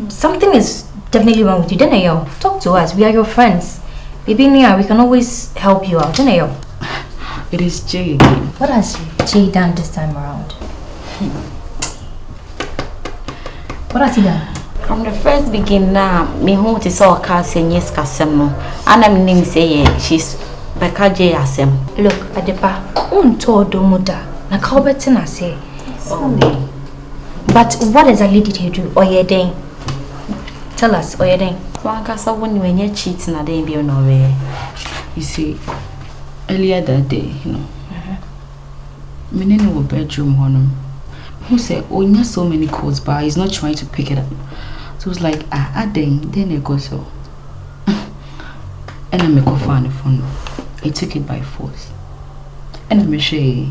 [SPEAKER 14] something is definitely wrong with you. Then talk to us. We are your friends. Baby Nia, we can always help you out. Then
[SPEAKER 8] it is Jay again.
[SPEAKER 14] What has Jay done this time around? What has he done?
[SPEAKER 15] From the first beginning, me home to saw car saying yes, Casemo. And I'm name say she's Becca Jay Asem.
[SPEAKER 14] Look, Adepa, unto domuda. Na kaubetina say. But what exactly did he do? Oyedeng. Tell us, Oyedeng.
[SPEAKER 15] When you cheat, na dey be no way.
[SPEAKER 8] You see, earlier that day, you know, me in our bedroom, who said, "Oh, you have so many calls, but he's not trying to pick it up." So it was like, then it goes so. And I make a phone on the phone. I took it by force. And I make sure,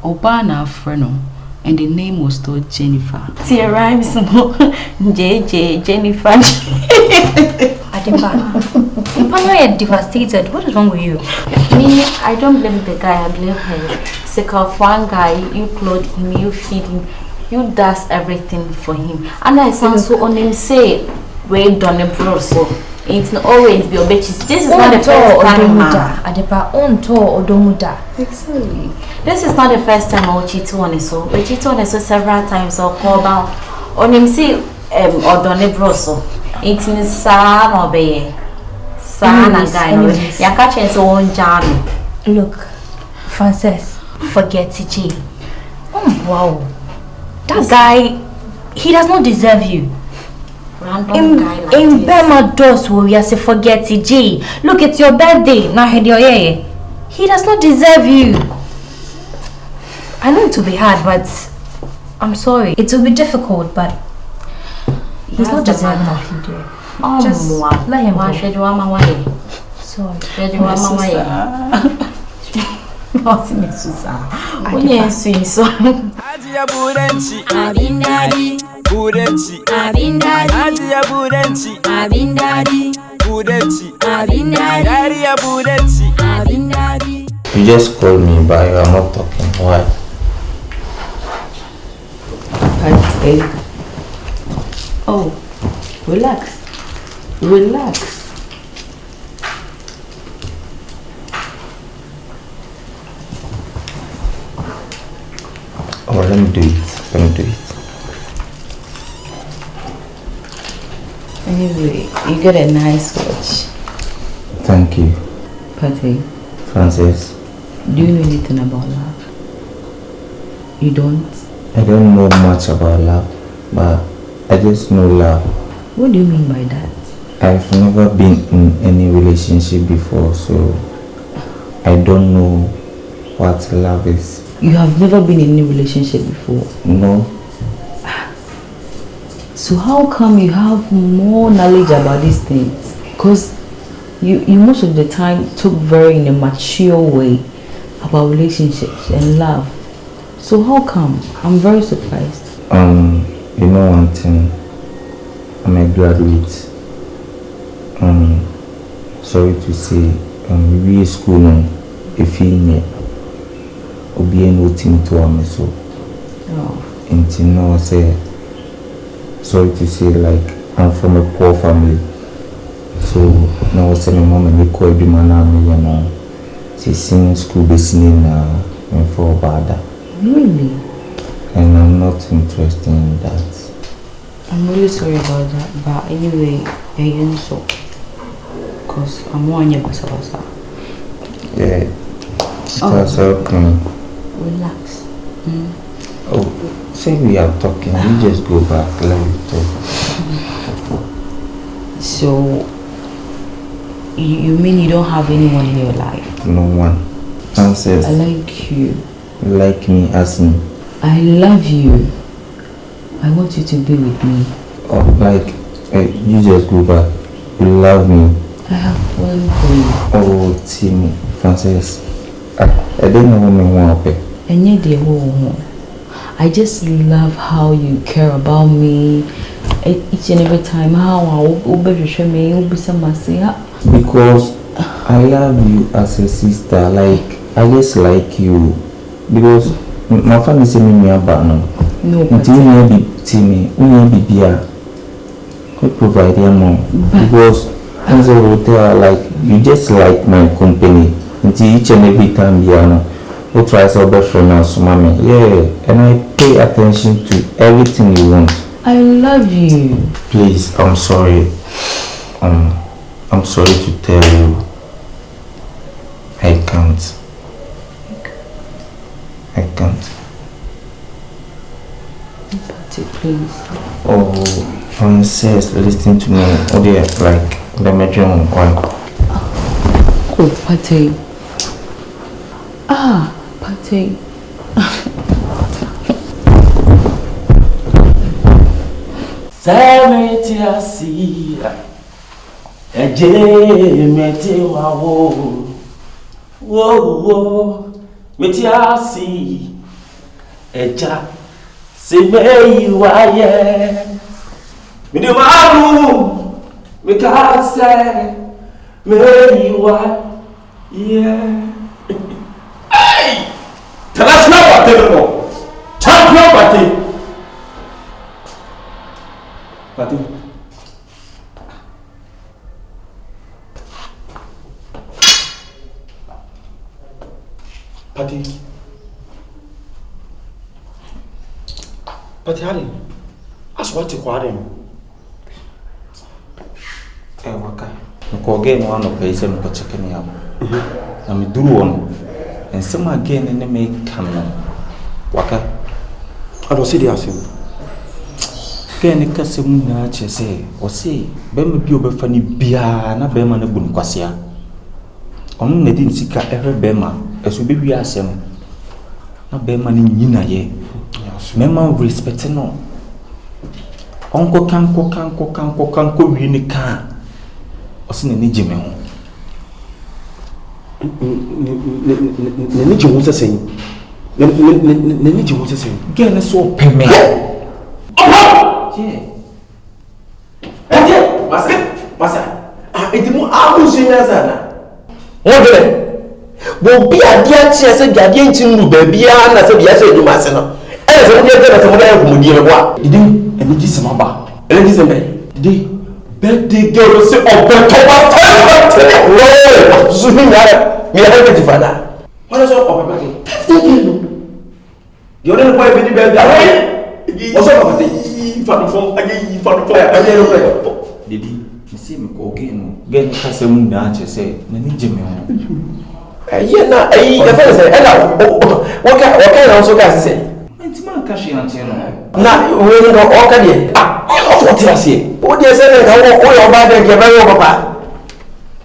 [SPEAKER 8] Obana friend. And the name was told Jennifer.
[SPEAKER 15] See, rhymes no JJ Jennifer.
[SPEAKER 14] Adepa, you are devastated. What is wrong with you?
[SPEAKER 15] Me, I don't blame the guy. I blame her. Sick of one guy, you clothe him, you feed him, you does everything for him. And I sound so on him say, "Wait, done a bro." So it's not always be bitches. This is not the first time.
[SPEAKER 14] Adepa, onto odomuda.
[SPEAKER 15] Exactly. This is not the first time I'll cheat on it, so we cheat on it so several times or call down on him say or done a broso. It means San or Bay. San and guy. You're catching his own jam.
[SPEAKER 14] Look, Frances, forget TJ. Oh wow. That guy, he does not deserve you.
[SPEAKER 15] Random guy like
[SPEAKER 14] in
[SPEAKER 15] this.
[SPEAKER 14] Bema does we say forget TJ. Look, it's your birthday. Now he does not deserve you. I know it will be hard, but I'm sorry. It will be difficult, but he's not deserving of you, dear. Just let him go. Sorry.
[SPEAKER 3] You just call me, but you are not talking. Why?
[SPEAKER 8] Partey. Oh, relax.
[SPEAKER 3] Oh, let me do it.
[SPEAKER 8] Anyway, you got a nice watch.
[SPEAKER 3] Thank you.
[SPEAKER 8] Partey.
[SPEAKER 3] Frances.
[SPEAKER 8] Do you know anything about love? You don't?
[SPEAKER 3] I don't know much about love, but I just know love.
[SPEAKER 8] What do you mean by that?
[SPEAKER 3] I've never been in any relationship before, so I don't know what love is.
[SPEAKER 8] You have never been in a relationship before?
[SPEAKER 3] No.
[SPEAKER 8] So how come you have more knowledge about these things? Because you most of the time talk very in a mature way about relationships and love. So how come? I'm very surprised.
[SPEAKER 3] You know one thing, I'm a graduate. Sorry to say, we school now, if you obi no team to am so. Until now say, sorry to say, like I'm from a poor family. So now I say my mom and they call every man she's singing school listening for bad.
[SPEAKER 8] Really?
[SPEAKER 3] And I'm not interested in that.
[SPEAKER 8] I'm really sorry about that, but anyway, I so because I'm one year.
[SPEAKER 3] Yeah. That's okay.
[SPEAKER 8] Relax.
[SPEAKER 3] Oh, say we are talking. You just go back. Let me talk.
[SPEAKER 8] So, you mean you don't have anyone in your life?
[SPEAKER 3] No one. Frances.
[SPEAKER 8] I like you.
[SPEAKER 3] Like me as me.
[SPEAKER 8] I love you. I want you to be with me.
[SPEAKER 3] Oh, like, you just go back. You love me.
[SPEAKER 8] I have one for you.
[SPEAKER 3] Oh, Timmy. Frances. I don't know what me want to
[SPEAKER 8] I just love how you care about me. Each and every time, how I
[SPEAKER 3] because I love you as a sister. Like, I just like you. Because my family say me about no.
[SPEAKER 8] No,
[SPEAKER 3] until you be Timmy, you be beer. We provide your mom. Because as a hotel, like, you just like my company. Until each and every time you know, we try to be for now, so mommy. Yeah, and I pay attention to everything you want.
[SPEAKER 8] I love you.
[SPEAKER 3] Please, I'm sorry. I'm sorry to tell you. I can't.
[SPEAKER 8] Partey, please.
[SPEAKER 3] Oh, Frances, listen to me. Oh dear, like the major one.
[SPEAKER 8] Oh, Partey. Partey.
[SPEAKER 4] Sametiasi, metiwawo, wo, metiasi, eja, semei waye, midimaru, mikase, mei waye. Hey, tell us now what they know. Tell me what they. Partey. Partey, Harry. That's what you call him.
[SPEAKER 3] Waka. Nko again one of the same checking me out. I'm do one. And some again and me come Waka.
[SPEAKER 4] I don't see the answer.
[SPEAKER 3] Kenny Casimuna say, or say, Bema Bio Funny Bia, na Bema na Bunquasia. On the didn't see every Bema, as we be asked him. Na Bema in Yina ye. Mema respect no. Uncle Canco, really can. Or seen any Jimmy.
[SPEAKER 4] Neniji wants to say. Neniji wants to say.
[SPEAKER 3] Get us so payment.
[SPEAKER 4] Masa, itu mu amu sini sana. Modele, bobi adia tia se gadia ntinru babia na se bia se eduma se no. Ele se modele na se modele kumudi meboa. Idi eniji semaba. Eniji sembe. Idi birthday girl se obeto ba tele. Wo, zumi ngara. Mi ha be tifana. Wala so obebake. Birthday girl. Yo ne boy be di birthday. What's up with the Father again?
[SPEAKER 3] Dede, you see me again. Get Casamon Nature say, Nanijim.
[SPEAKER 4] Yeah, now, the fellow said, what can I also say?
[SPEAKER 3] It's my cash in Channel.
[SPEAKER 4] Now, we don't know all can you. What I say? What they say, I want all your body and get very over.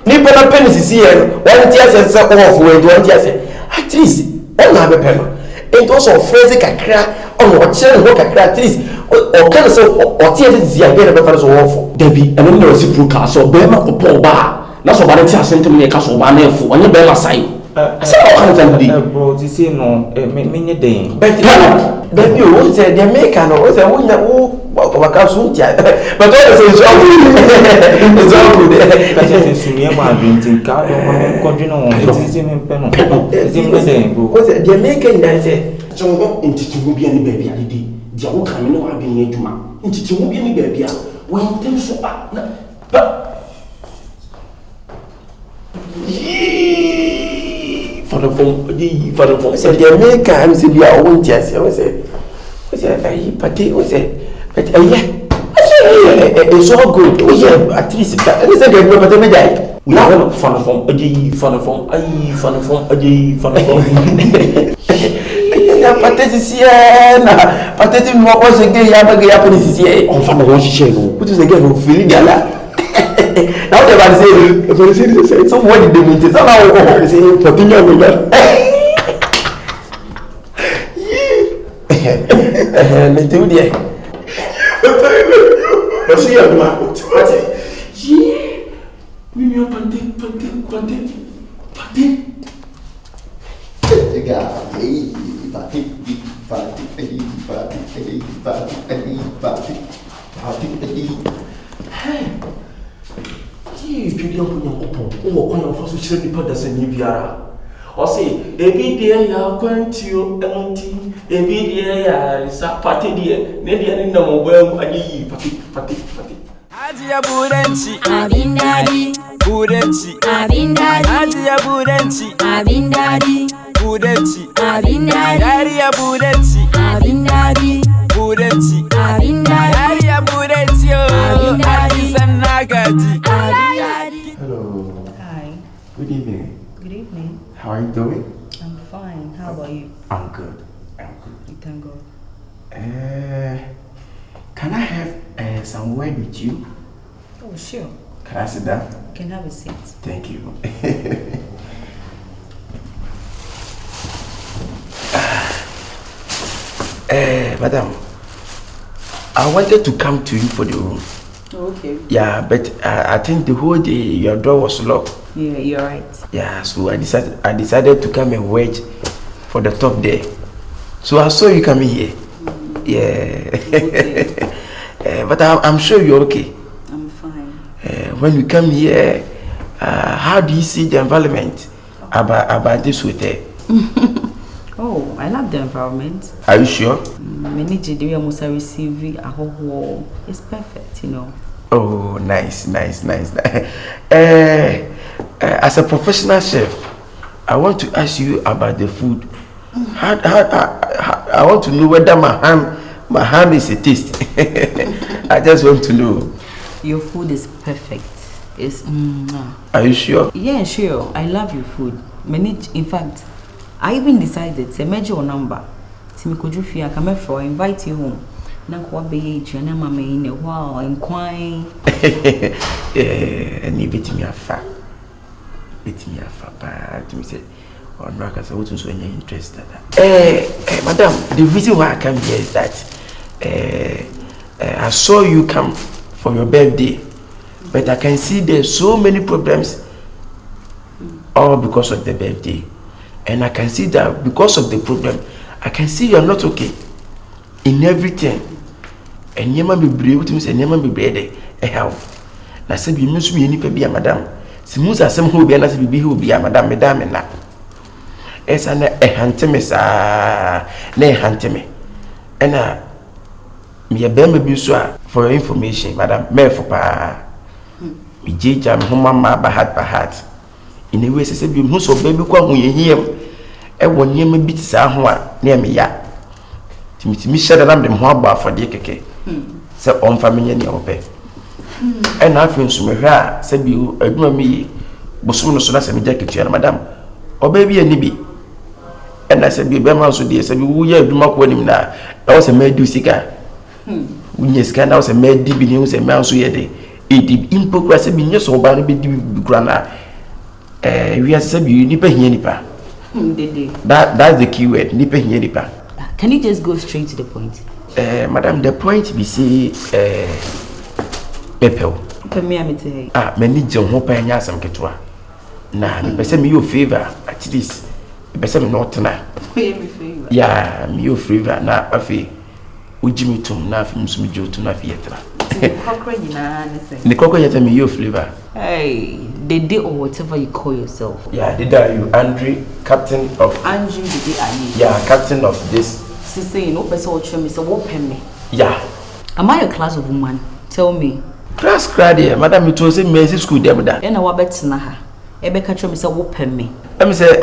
[SPEAKER 4] Nipple pennies is here. 1 tear says, off with 1 tear say. At least, all have a pen. It also phrase a crack. Oh, what children work at least, or can say, or tears is the idea of the fellows awful. Debbie, and only reciprocal, so Bema or Paul Bar. That's what I sent to me a castle one for on your Bella side. I said, how can I
[SPEAKER 3] bro, you see, no, many day.
[SPEAKER 4] But then you won't say, they make an or the winner who a castle, but all it's all good.
[SPEAKER 3] It's all good. Card or continue. It's in pen. It's in the same.
[SPEAKER 4] What's it? They're making that say. So into to be any baby, I did. The old coming over being a juma. Into to be any baby. We intend so bad. But for the phone, said the American, I'm saying, you are one yes. I was a Partey, was a but yeah. It's all good. Oh, yeah, at least. And he said, but they die.
[SPEAKER 3] We have fun from Aji, fun from Aji, fun from Aji, fun from. Partey Siena, Partey was a gay Yabaga here. On fun of one share. What is again who feel gala? Now they are saying, so what did they mean? Somehow say, continue with that. And do the. What's the man? We are Partey. Or say, every day you are going to empty, every day you are Partey dear, maybe no well, Partey.
[SPEAKER 1] Adia Burenchi,
[SPEAKER 13] Abindadi,
[SPEAKER 1] Burenchi,
[SPEAKER 13] Abindadi,
[SPEAKER 1] Adia Burenchi,
[SPEAKER 13] Abindadi,
[SPEAKER 1] Burenchi,
[SPEAKER 13] Abindadi,
[SPEAKER 1] Adia Burenchi,
[SPEAKER 13] Abindadi,
[SPEAKER 1] Burenchi,
[SPEAKER 13] Abindadi,
[SPEAKER 1] Adia Burenchi, Adi Sanagaji.
[SPEAKER 3] Hello.
[SPEAKER 8] Hi.
[SPEAKER 3] Good evening.
[SPEAKER 8] Good evening.
[SPEAKER 3] How are you doing?
[SPEAKER 8] I'm fine. How about you?
[SPEAKER 3] I'm good.
[SPEAKER 8] Thank God.
[SPEAKER 3] Can I have some word with you?
[SPEAKER 8] Oh, sure.
[SPEAKER 3] Can I sit down?
[SPEAKER 8] You can have a seat.
[SPEAKER 3] Thank you. Madam, I wanted to come to you for the room.
[SPEAKER 8] Oh, okay.
[SPEAKER 3] Yeah, but I think the whole day your door was locked.
[SPEAKER 8] Yeah, you're right.
[SPEAKER 3] Yeah, so I decided to come and wait for the top there. So I saw you coming here. Yeah. Okay. But I'm sure you're okay.
[SPEAKER 8] I'm fine.
[SPEAKER 3] When you come here, how do you see the environment about this hotel?
[SPEAKER 8] Oh, I love the environment.
[SPEAKER 3] Are you sure?
[SPEAKER 8] It's perfect, you know.
[SPEAKER 3] Oh, nice. As a professional chef, I want to ask you about the food. I want to know whether my hand is a taste. I just want to know.
[SPEAKER 8] Your food is perfect. It's
[SPEAKER 3] Are you sure?
[SPEAKER 8] Yeah, sure. I love your food. In fact, I even decided to measure your number. I come for invite you home. Wow, inquire.
[SPEAKER 3] And you beat me a fat. But me say, or not as I was so interested. Madam, the reason why I come here is that I saw you come for your birthday, but I can see there's so many problems, all because of the birthday. And I can see that because of the problem, I can see you're not okay in everything. And you might be brave to me, and you might be brave. How? I said, you must be any baby, madam. Simusa, some who be an as be who be a madam, and that. It's an hantemis, nay hantemi. And me a baby for your information, madam, me for pa. Me jam home, bahat. In a way, I said, you must obey when you hear. And when you may beat Sahua near me, ya. Timmy said that I'm the more bar for the cake. So on family and your pay. And I feel so me said you ignore me, Bosuno so that's a jacket, madam. Or baby and nibby. And I said, be Bema so dear, said, we have mark when him now. That was a maid do sicker. When you scan out a maid deep news and mouse yet. It in progress be news or by the grana. We have said you nipper here nipa. That's the key word, nipper here nipa.
[SPEAKER 8] Can you just go straight to the point?
[SPEAKER 3] Madam, the point we say, Pepel. Many John Hope and Yasam Ketua. Nah, the person me your favor at least. The person not now. Yeah, me your favor now. Afi, Ujimi to nothing, Smijo to Nafiatra. The cocoa me your flavor.
[SPEAKER 8] Hey, Dede or whatever you call yourself.
[SPEAKER 3] Yeah, Dede are you, Andrew, captain of
[SPEAKER 8] Andrew Dede are you?
[SPEAKER 3] Yeah, captain of this.
[SPEAKER 8] Sister, you know, person will show me so what pen me.
[SPEAKER 3] Yeah.
[SPEAKER 8] Am I a class of woman? Tell me.
[SPEAKER 3] Class crowd here, madam, it was a messy school there, madam.
[SPEAKER 8] And I want better na her. Ebe catch me so what pen me.
[SPEAKER 3] Let me say,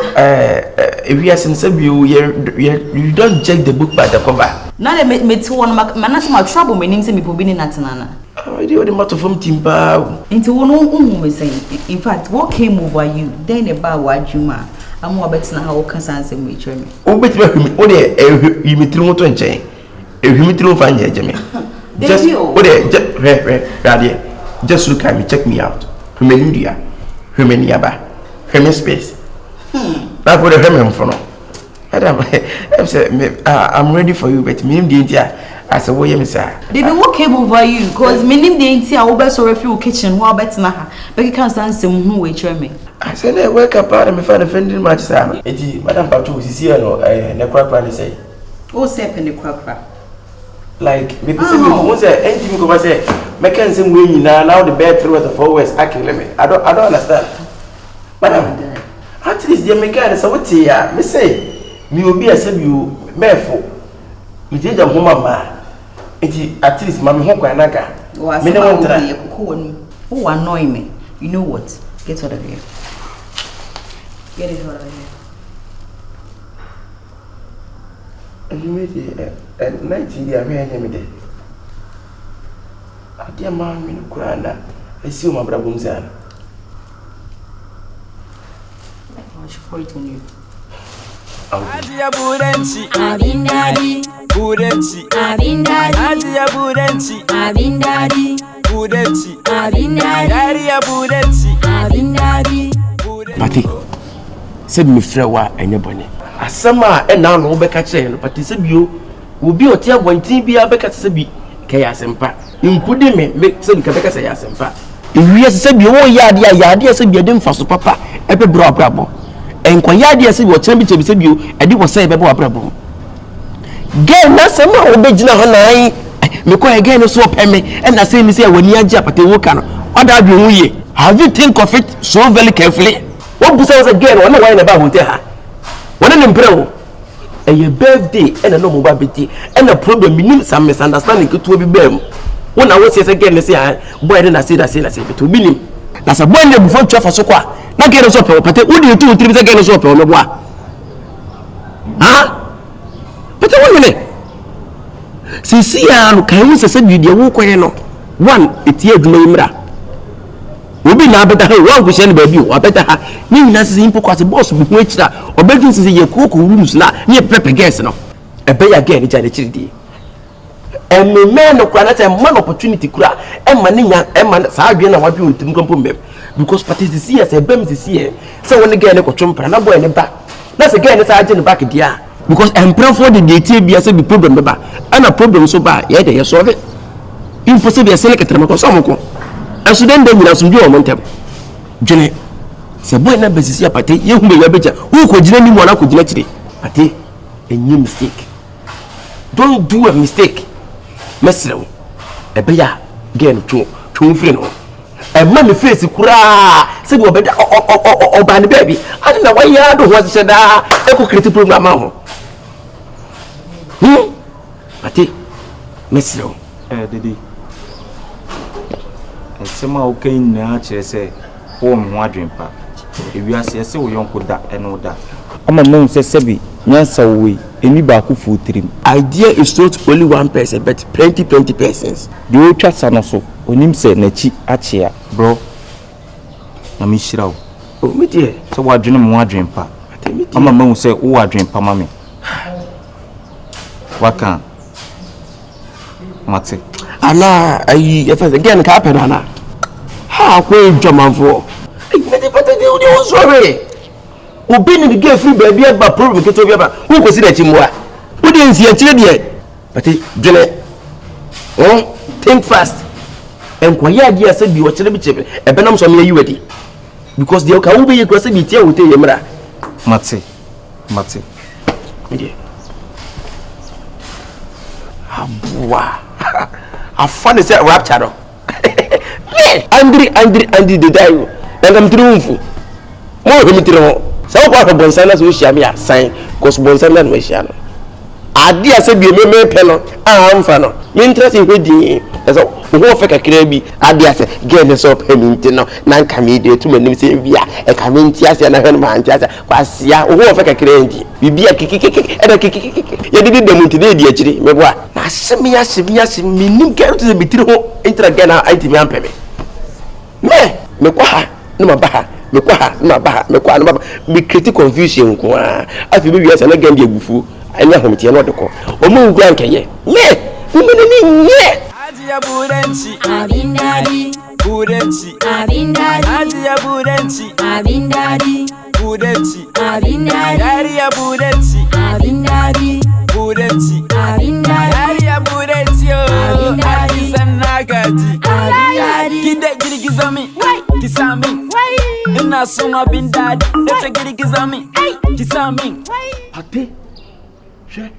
[SPEAKER 3] if we are sincere, you don't check the book by the cover.
[SPEAKER 8] Now they me to one man, that's my trouble. My name is me for being in Natanana.
[SPEAKER 4] already the matter from Timba.
[SPEAKER 2] Into one saying, in fact, what came over you? Then about what you ma. I'm more better how concerns him with me.
[SPEAKER 4] Oh, but you meet through to enjoy. If you meet through find Jimmy. Just look at me, check me out. Humanudia, Humaniaba, Human space. That's what I'm for now. I'm ready for you, but me, India, as a way, sir.
[SPEAKER 2] They be what came over you, because meaning the India over so a few kitchen, while better now. But you can't stand some who wait me.
[SPEAKER 4] I said, I wake up out and me find offending much, sir. Madame Patu is here, no, the crap, say.
[SPEAKER 2] Oh, step in the crap.
[SPEAKER 4] Like, because once anything go say, mechanism winning now the bed through the forwards, I can limit. I don't understand. Madam, at least the mechanism, what's here? Me say. Me will be a same you mereful. Me did a woman, at least Mammy Honka and Naga.
[SPEAKER 2] Oh, annoy me. You know what? Get out of here. Get it out of here.
[SPEAKER 4] And you made it at 90 years, I dear man, in Kurana, I see my brother Bunzan.
[SPEAKER 2] I should point on you.
[SPEAKER 1] Adia Burenci,
[SPEAKER 13] Abindadi,
[SPEAKER 1] Burenci,
[SPEAKER 13] Abindadi,
[SPEAKER 1] Adia Burenci,
[SPEAKER 13] Abindadi,
[SPEAKER 1] Burenci,
[SPEAKER 13] Abindadi,
[SPEAKER 1] Adia Burenci,
[SPEAKER 13] Abindadi.
[SPEAKER 4] Partey, said me frewa anybody. Asama and now no back at saying, but it's a view will be a tear when TB a back at Sabi, Kayasempa. Including me, make some Kabaka say Asempa. If we said you all yadia, said you didn't for papa, ever brought brabo. And Kwayadi said what temperature said you, and it was say about brabo. Get not some obejina honai, Miko again so peme, and I say, Miss, when you are Japate Wokan, what are you? Have you think of it so very carefully? What besides again, one wine about her? One in Bro, and your birthday and a normal birthday, and a problem means some misunderstanding could be bem. When I was again, they say, boy, then I said, to mean him. That's a boy before Traffa Soqua. Not get us up, but what do you do 3 again? Up on the bois? Huh? But I want since can we say you walk one, it's here to Mimra. We be now better one question baby, or better have Nina simple because the boss will wait that, or better to say your cook rooms now near Pepper Guess no. A bay again, it's a charity. And me man of Granite and one opportunity crack, and Manina and Man Sardian, what you think of them. Because Partey is here, say Bem is here. So when again, I got Trump and I'm going in the back. That's again, it's in the back of the year. Because I'm proud for the DTB as a problem, and a problem so bad, yet they solve it. Impossible as a secretary of Asomafo. And so then they will have some new momentum. Jenny, say, boy, never see a Partey, you may be better. Who could you anyone I could let today? Partey, a new mistake. Don't do a mistake. Mesro, a bear, again, two friend. A man face cry, say, well, better or by the baby. I don't know why you are the one said, echo creative program. Partey, Mesro,
[SPEAKER 3] Dede. Some okay nature say, home wandering pa. If you are say we young could that and all that. I'm a moon says Sebi, Nansa way, any baku food trim.
[SPEAKER 4] Idea is not only one person, but plenty persons.
[SPEAKER 3] The old chats are also, when him say Nechi Achia, bro. Namishra.
[SPEAKER 4] Oh, me dear,
[SPEAKER 3] so what dream wandering pa. I'm a moon say, oh, I dream pa, mammy. What can Mate?
[SPEAKER 4] Anna, if I again happen, Anna. How quaint German for? I was sorry. Who been in the game free baby about problem get over who consider him more? Who didn't see a child yet? But Jenny, oh, think fast. And Kyekyeku said you were celebrating a benam some you ready. Because the Oka be a cross with you with Yamra.
[SPEAKER 3] Mate.
[SPEAKER 4] I found a rapture. Andri, the diary, and I'm triumphant. More Dimitro. So, what of Bonsanas wish I sign, because Bonsanas wish I. I dear said, be a mere pelon, I'm fan. Interest in wedding as a wolf a crabby. I dear say, get us up, Hemington, non comedy to many say, via a community and a herman, was ya, wolf a cranky. We be a kick and a kick. You did them today, dear Chili, me what? Ashimi, meaning get to the material intragana anti-mampeme. Me kwa, no mabaha, me kwa, me create confusion. I feel we are an again, you bufu. I know him to another call. Or move grand can ye.
[SPEAKER 1] Adia Burenchi,
[SPEAKER 13] Abindadi,
[SPEAKER 1] Burenchi,
[SPEAKER 13] Abindadi,
[SPEAKER 1] Adia Burenchi,
[SPEAKER 13] Abindadi,
[SPEAKER 1] Burenchi,
[SPEAKER 13] Abindadi,
[SPEAKER 1] Daria Burenchi,
[SPEAKER 13] Abindadi,
[SPEAKER 1] Burenchi,
[SPEAKER 13] Abindadi,
[SPEAKER 1] Daria Burenchi,
[SPEAKER 13] Abindadi,
[SPEAKER 1] Nagadi,
[SPEAKER 13] Abindadi,
[SPEAKER 1] Kide Girigizami, Kisami, Ina Suma Bindadi, let's get Gizami, Kisami,
[SPEAKER 4] Partey, share.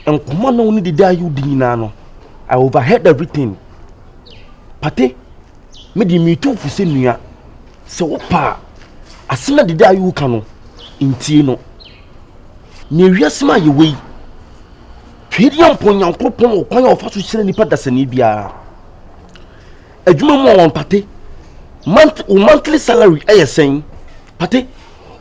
[SPEAKER 4] And come on, only the day you dinano. I overheard everything. Partey, me di me too for senior. So, pa, as soon as the day you can, in Tino. Near smile your way. Pedium pon your cropon or coin of us to send any part that's an Ibia. A juma more on Partey. Monthly salary, I saying. Partey,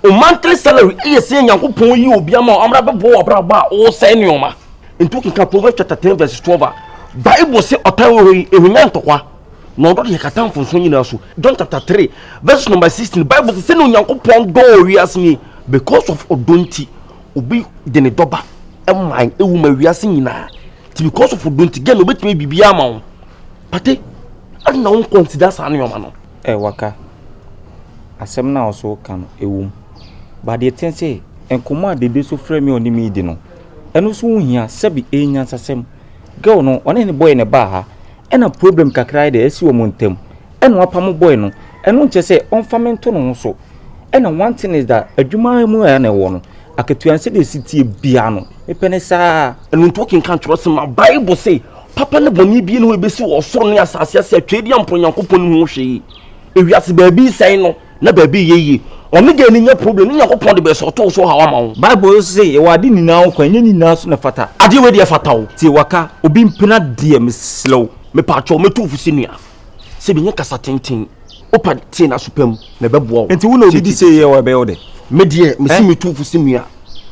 [SPEAKER 4] monthly salary, I saying, young upon you, Biamo, I'm rather boa, or senior. In talking Proverbs chapter 10, verse 12. Bible say otawo ehunya ntokwa no do ye katan fonso nyina so John chapter 3 verse number 16 Bible say no Nyankopon do wiase ni because of odonti obi de ne doba emman ewu ma wiase nyina ti because of odonti gen obetime bibia ma wo Partey adi na won consider sa no yoma no
[SPEAKER 3] waka asem na oso kan ewum ba de tense enkomo adede so frɛ me oni mi di no eno so wuhia sebi enya sasem girl no one any boy ne ba ha ena problem kakra de esi wo montem ena wapam boy no eno nche se onfamento no so ena one thing is that adwuma mu ya na wo no aketuanse de sitie bia no mepene saa
[SPEAKER 4] eno talking kan trust my Bible say papa ne boni bi no ebesi wo so no asase ase atwedi ampon Nyankopon no hwe ewiase ba bi sai no na ba bi yeye oni ge ni nya problem ni Nyankopon de be so to so hawa ma wo
[SPEAKER 3] Bible say e wade ni na wo kwanya ni na so na fata
[SPEAKER 4] ade we de fata wo
[SPEAKER 3] ti waka obi mpena de meslow
[SPEAKER 4] me pa cho me tu fusi nua se bi nya kasa tenten opa tie na supam na be boa wo
[SPEAKER 3] enti wo na obi di say ye wa be wo de
[SPEAKER 4] me de me si me tu fusi nua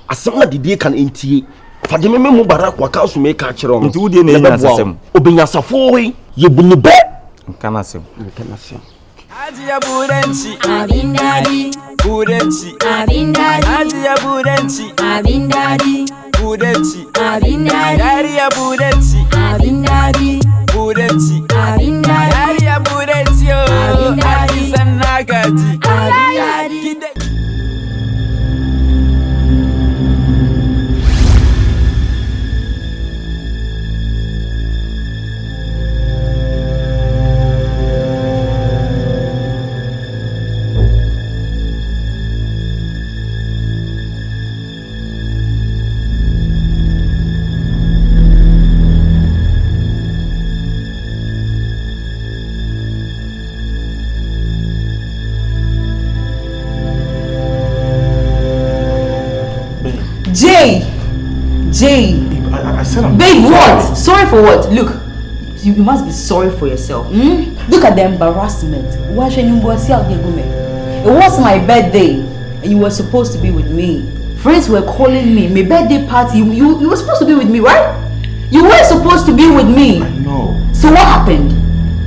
[SPEAKER 4] asem na dede kan entie fade me mu barak waka so me ka kire wo
[SPEAKER 3] enti wo de na nya asem
[SPEAKER 4] obinya safo we ye buni be
[SPEAKER 3] kana asem
[SPEAKER 1] Adia Burenchi,
[SPEAKER 13] Abindadi,
[SPEAKER 1] Burenchi,
[SPEAKER 13] Abindadi,
[SPEAKER 1] Adia Burenchi,
[SPEAKER 13] Abindadi,
[SPEAKER 1] Burenchi,
[SPEAKER 13] Abindadi,
[SPEAKER 1] Daria Burenchi,
[SPEAKER 13] Abindadi,
[SPEAKER 1] Burenchi,
[SPEAKER 13] Abindadi,
[SPEAKER 1] Daria Burenchi, Adisa Nagadi,
[SPEAKER 13] Abindadi.
[SPEAKER 2] Jay.
[SPEAKER 6] I said I'm
[SPEAKER 2] Babe,
[SPEAKER 6] sorry.
[SPEAKER 2] what? Sorry for what? Look, you must be sorry for yourself. Look at the embarrassment. Why should you go see out there, woman? It was my birthday, and you were supposed to be with me. Friends were calling me. My birthday party. You were supposed to be with me, right? You were supposed to be with me.
[SPEAKER 6] I know.
[SPEAKER 2] So what happened?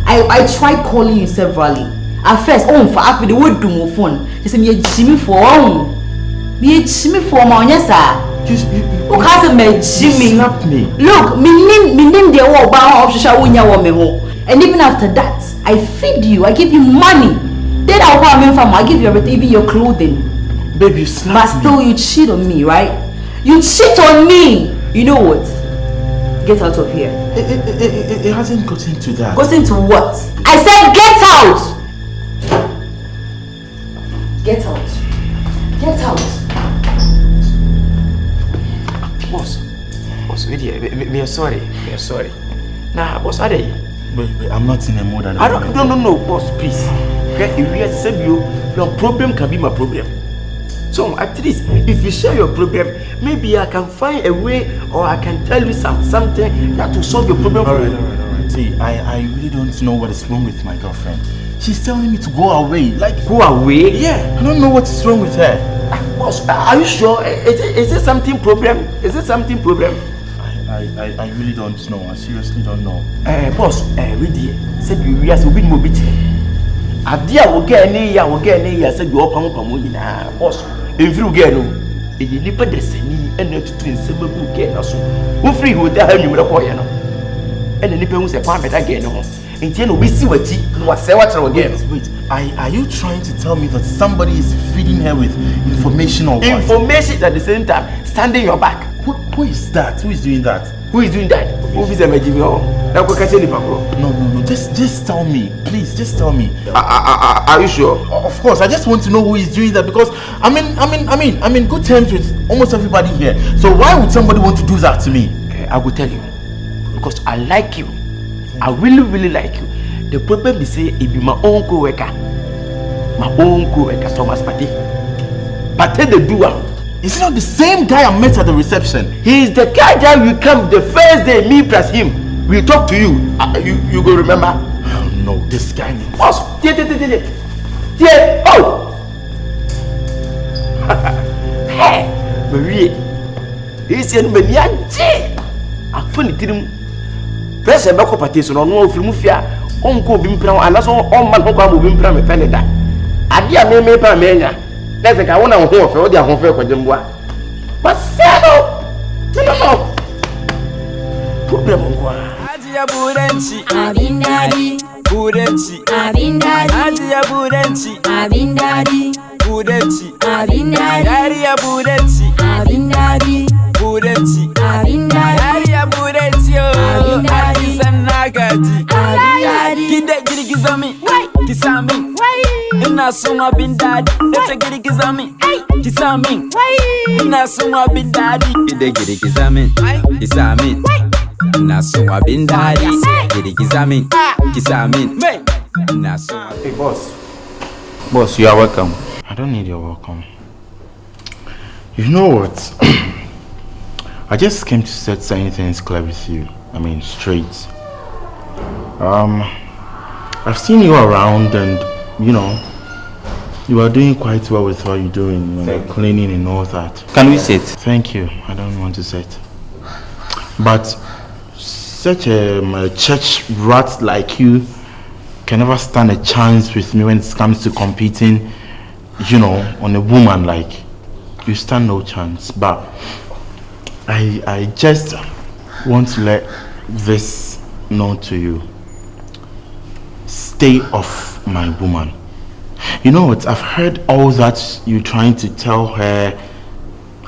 [SPEAKER 2] I tried calling you severally. At first, for after the word to move phone. She said, "Me Jimmy for my yes, sir." Who has a Jimmy?
[SPEAKER 6] Slapped me.
[SPEAKER 2] Look, me name the wall bar of Shawunya Womeho. And even after that, I feed you, I give you money. Then I'll come in from I give you everything, even your clothing.
[SPEAKER 6] Baby, you slapped
[SPEAKER 2] But still, you cheat on me, right? You cheat on me! You know what? Get out of here.
[SPEAKER 6] It hasn't gotten to that.
[SPEAKER 2] Gotten to what? I said get out! Get out. Get out.
[SPEAKER 4] Boss, we are sorry. We are sorry. Nah, boss, are they?
[SPEAKER 6] Wait, I'm not in a mood.
[SPEAKER 4] I don't. No, boss, please. Okay, if we accept you, your problem can be my problem. So at least, if you share your problem, maybe I can find a way, or I can tell you something that will solve your problem.
[SPEAKER 6] All right. See, I really don't know what is wrong with my girlfriend. She's telling me to go away. Like,
[SPEAKER 4] go away?
[SPEAKER 6] Yeah. I don't know what's wrong with her.
[SPEAKER 4] Boss, are you sure? Is it something problem? Is it something problem?
[SPEAKER 6] I really don't know. I seriously don't know.
[SPEAKER 4] Boss, read here. Said you are so big mobile. Adia will get any ya will get any ya said you open boss. If you get no, if you nip the seni and not to twin several book get us. Who free would tell you with a boy, and the nipper was a palm again. Until we see what you say what again.
[SPEAKER 6] Wait, are you trying to tell me that somebody is feeding her with information or what?
[SPEAKER 4] Information at the same time, standing your back.
[SPEAKER 6] Who is that? Who is doing that?
[SPEAKER 4] Who is doing that? Who is a magic? No,
[SPEAKER 6] just tell me, please, just tell me.
[SPEAKER 4] Are you sure?
[SPEAKER 6] Of course, I just want to know who is doing that because I'm in good terms with almost everybody here. So why would somebody want to do that to me?
[SPEAKER 4] I will tell you, because I like you. I really, really like you. The problem is say it be my own co-worker, Thomas Partey. Partey the doer.
[SPEAKER 6] Is it not the same guy I met at the reception?
[SPEAKER 4] He is the guy that will come the first day. Me plus him. We talk to you. You go remember?
[SPEAKER 6] Oh no, this guy.
[SPEAKER 4] Boss, oh. Hey, Marie. He's in Maniachi. I put it in him. President Bako Partey so no film fia. Onko bimpra and that's all man who come bimpra me peneda. Adia me pa menya. That's like I want to go for the home fair for Jumbo. But settle. No. Problem on
[SPEAKER 1] Adia Burenchi,
[SPEAKER 13] Abindadi,
[SPEAKER 1] Burenchi,
[SPEAKER 13] Abindadi,
[SPEAKER 1] Adia Burenchi,
[SPEAKER 13] Abindadi,
[SPEAKER 1] Burenchi,
[SPEAKER 13] Abindadi,
[SPEAKER 1] Adia Burenchi,
[SPEAKER 13] Abindadi,
[SPEAKER 1] Burenchi,
[SPEAKER 13] Abindadi,
[SPEAKER 1] Adia Burenchi, Abindadi, Sanagaji,
[SPEAKER 13] Abindadi,
[SPEAKER 1] Kinde Girigizami, Kisami, Inasuma Bindadi, Let's get it Kizami, Kisami, Inasuma Bindadi, Kinde Girigizami, Kisami. Nasuma Bindadi, Girigizami, Kisami, Nasuma.
[SPEAKER 3] Hey boss, you are welcome.
[SPEAKER 6] I don't need your welcome. You know what? I just came to set certain things clear with you. I mean, straight. I've seen you around, and you know, you are doing quite well with what you're doing, cleaning and all that.
[SPEAKER 3] Can we sit?
[SPEAKER 6] Thank you. I don't want to sit, but such a church rat like you can never stand a chance with me when it comes to competing, you know, on a woman like you. Stand no chance. But I just want to let this known to you. Stay off my woman. You know what? I've heard all that you're trying to tell her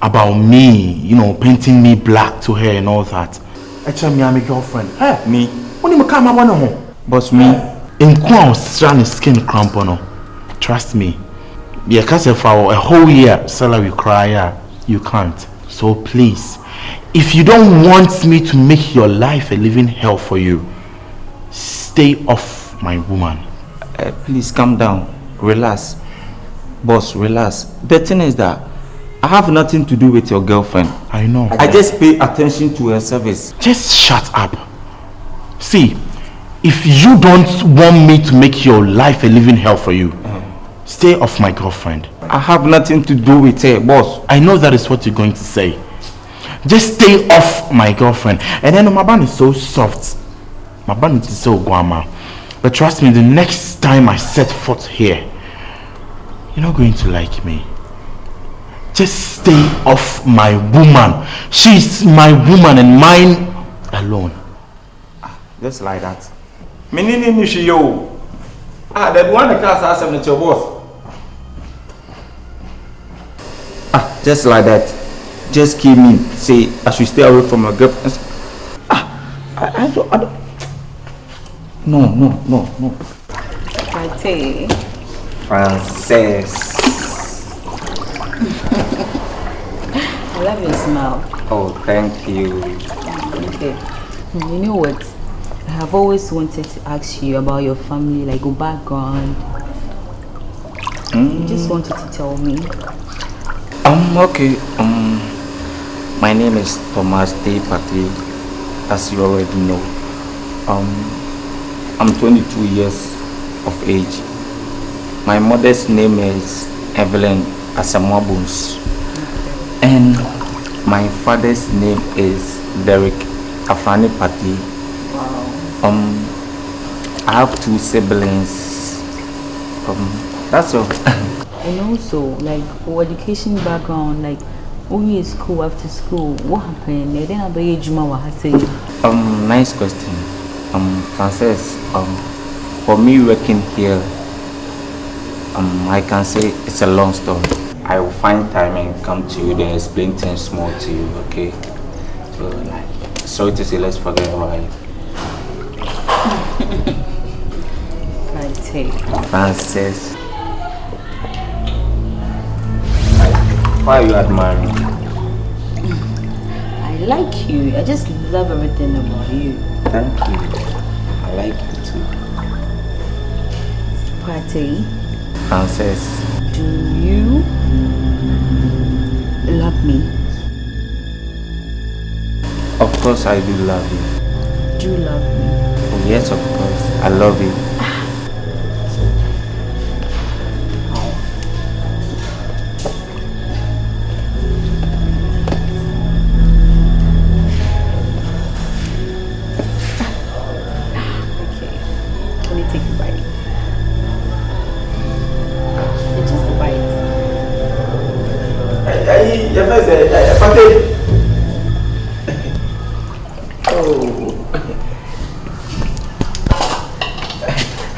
[SPEAKER 6] about me, you know, painting me black to her and all that. Actually, me, I'm a girlfriend. Hey,
[SPEAKER 3] me?
[SPEAKER 6] When you come, I want to home.
[SPEAKER 3] Boss, me?
[SPEAKER 6] In Kwa, strand skin cramp on. Trust me. Yeah, because if for a whole year salary cry, you can't. So please, if you don't want me to make your life a living hell for you, stay off my woman.
[SPEAKER 3] Please calm down. Relax. Boss, relax. The thing is that I have nothing to do with your girlfriend.
[SPEAKER 6] I know.
[SPEAKER 3] I just pay attention to her service.
[SPEAKER 6] Just shut up. See, if you don't want me to make your life a living hell for you, stay off my girlfriend.
[SPEAKER 3] I have nothing to do with her, boss.
[SPEAKER 6] I know that is what you're going to say. Just stay off my girlfriend. And then my band is so soft. My band is so guama. But trust me, the next time I set foot here, you're not going to like me. Just stay off my woman. She's my woman and mine alone.
[SPEAKER 3] Just like that. Menini Nishiyo. That one the class asked him to your boss. Just like that. Just keep me. Say I should stay away from my girlfriend. I don't. No.
[SPEAKER 2] Partey.
[SPEAKER 3] Frances.
[SPEAKER 2] I love your smile.
[SPEAKER 3] Oh, thank you.
[SPEAKER 2] Okay. You know what? I have always wanted to ask you about your family, like your background. You just wanted to tell me.
[SPEAKER 3] Okay. My name is Thomas Dede Partey, as you already know. I'm 22 years of age. My mother's name is Evelyn Asomafo. And My father's name is Derek Afani Partey.
[SPEAKER 8] Wow.
[SPEAKER 3] I have 2 siblings. That's all.
[SPEAKER 8] And also, like, for education background, like, when you in school, after school, what happened? Then I be Juma Wahase.
[SPEAKER 3] Nice question. Frances, for me working here, I can say it's a long story. I will find time and come to you then explain things more to you, okay? So, sorry to say, let's forget about it. Frances. Why are you admiring me?
[SPEAKER 8] I like you. I just love everything about you.
[SPEAKER 3] Thank you. I like you too.
[SPEAKER 8] Partey.
[SPEAKER 3] Frances.
[SPEAKER 8] Do you love me?
[SPEAKER 3] Of course I do love you.
[SPEAKER 8] Do you love me?
[SPEAKER 3] Oh, yes, of course. I love you.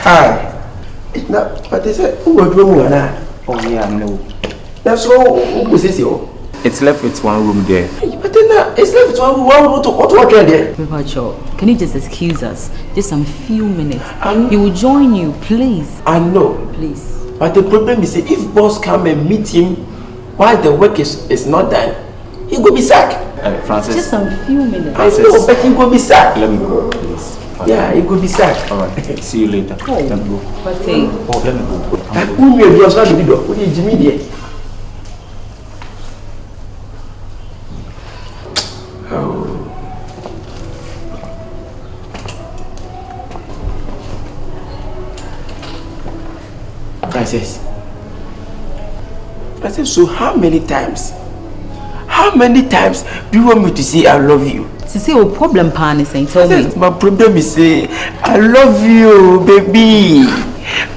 [SPEAKER 4] Hi. Now, but they said, who was room one?
[SPEAKER 3] Oh, yeah, no.
[SPEAKER 4] That's all. Who is this?
[SPEAKER 3] It's left with 1 room there.
[SPEAKER 4] But then it's left with 1 room. What there?
[SPEAKER 8] Can you just excuse us? Just some few minutes. He will join you, please.
[SPEAKER 4] I know.
[SPEAKER 8] Please.
[SPEAKER 4] But the problem is, if boss come and meet him while the work is not done, he will be sacked.
[SPEAKER 3] Francis.
[SPEAKER 8] Just some few minutes.
[SPEAKER 4] I know, but he will be sacked.
[SPEAKER 3] Let me go, please.
[SPEAKER 4] Yeah, he could be sacked.
[SPEAKER 3] All right. See you later.
[SPEAKER 8] Oh,
[SPEAKER 3] let me go.
[SPEAKER 8] Partey.
[SPEAKER 3] Oh, let me go.
[SPEAKER 4] Who made you start to do? Who did Jimmy there? Oh. Francis, so how many times do you want me to say I love you?
[SPEAKER 8] See, what problem, Pan, is saying? Tell me.
[SPEAKER 4] My problem is say I love you, baby.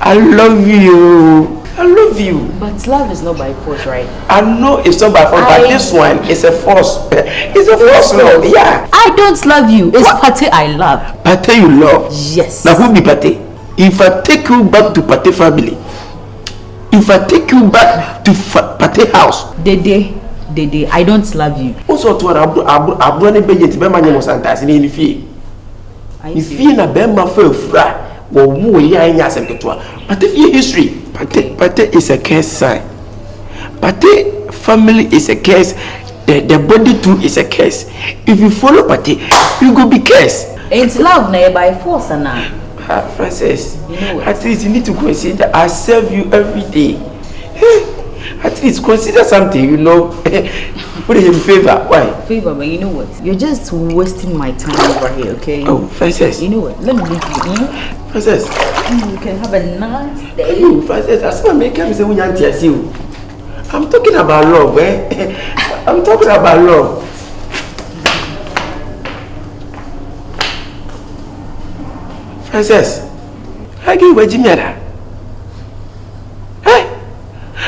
[SPEAKER 4] I love you. I love you.
[SPEAKER 8] But love is not by force, right?
[SPEAKER 4] I know it's not by force, but this one is a force. It's a force love, yeah.
[SPEAKER 8] I don't love you. It's Partey I love.
[SPEAKER 4] Partey you love?
[SPEAKER 8] Yes.
[SPEAKER 4] Now who be Partey? If I take you back to Partey family, if I take you back to Partey house,
[SPEAKER 8] Dede, I don't love you.
[SPEAKER 4] Also to abu ne be yeti be manye mo santase ne fie. Fie na be ma fa fura wo wo ya anya asem ketoa. Partey fie history. Partey is a curse sign. Partey family is a curse. The body too is a curse. If you follow Partey, you go be cursed.
[SPEAKER 8] It's love na by force na.
[SPEAKER 4] Francis, you know at least you need to consider I serve you every day. At least consider something, you know. What is your favor? Why?
[SPEAKER 8] Favor, but you know what? You're just wasting my time over here, okay?
[SPEAKER 4] Oh, Francis.
[SPEAKER 8] You know what? Let me leave you.
[SPEAKER 4] Francis.
[SPEAKER 8] You can have a nice day.
[SPEAKER 4] You, Francis, as I make up, say, I'm talking about love, eh? I'm talking about love. Francis, I give you Jimmy.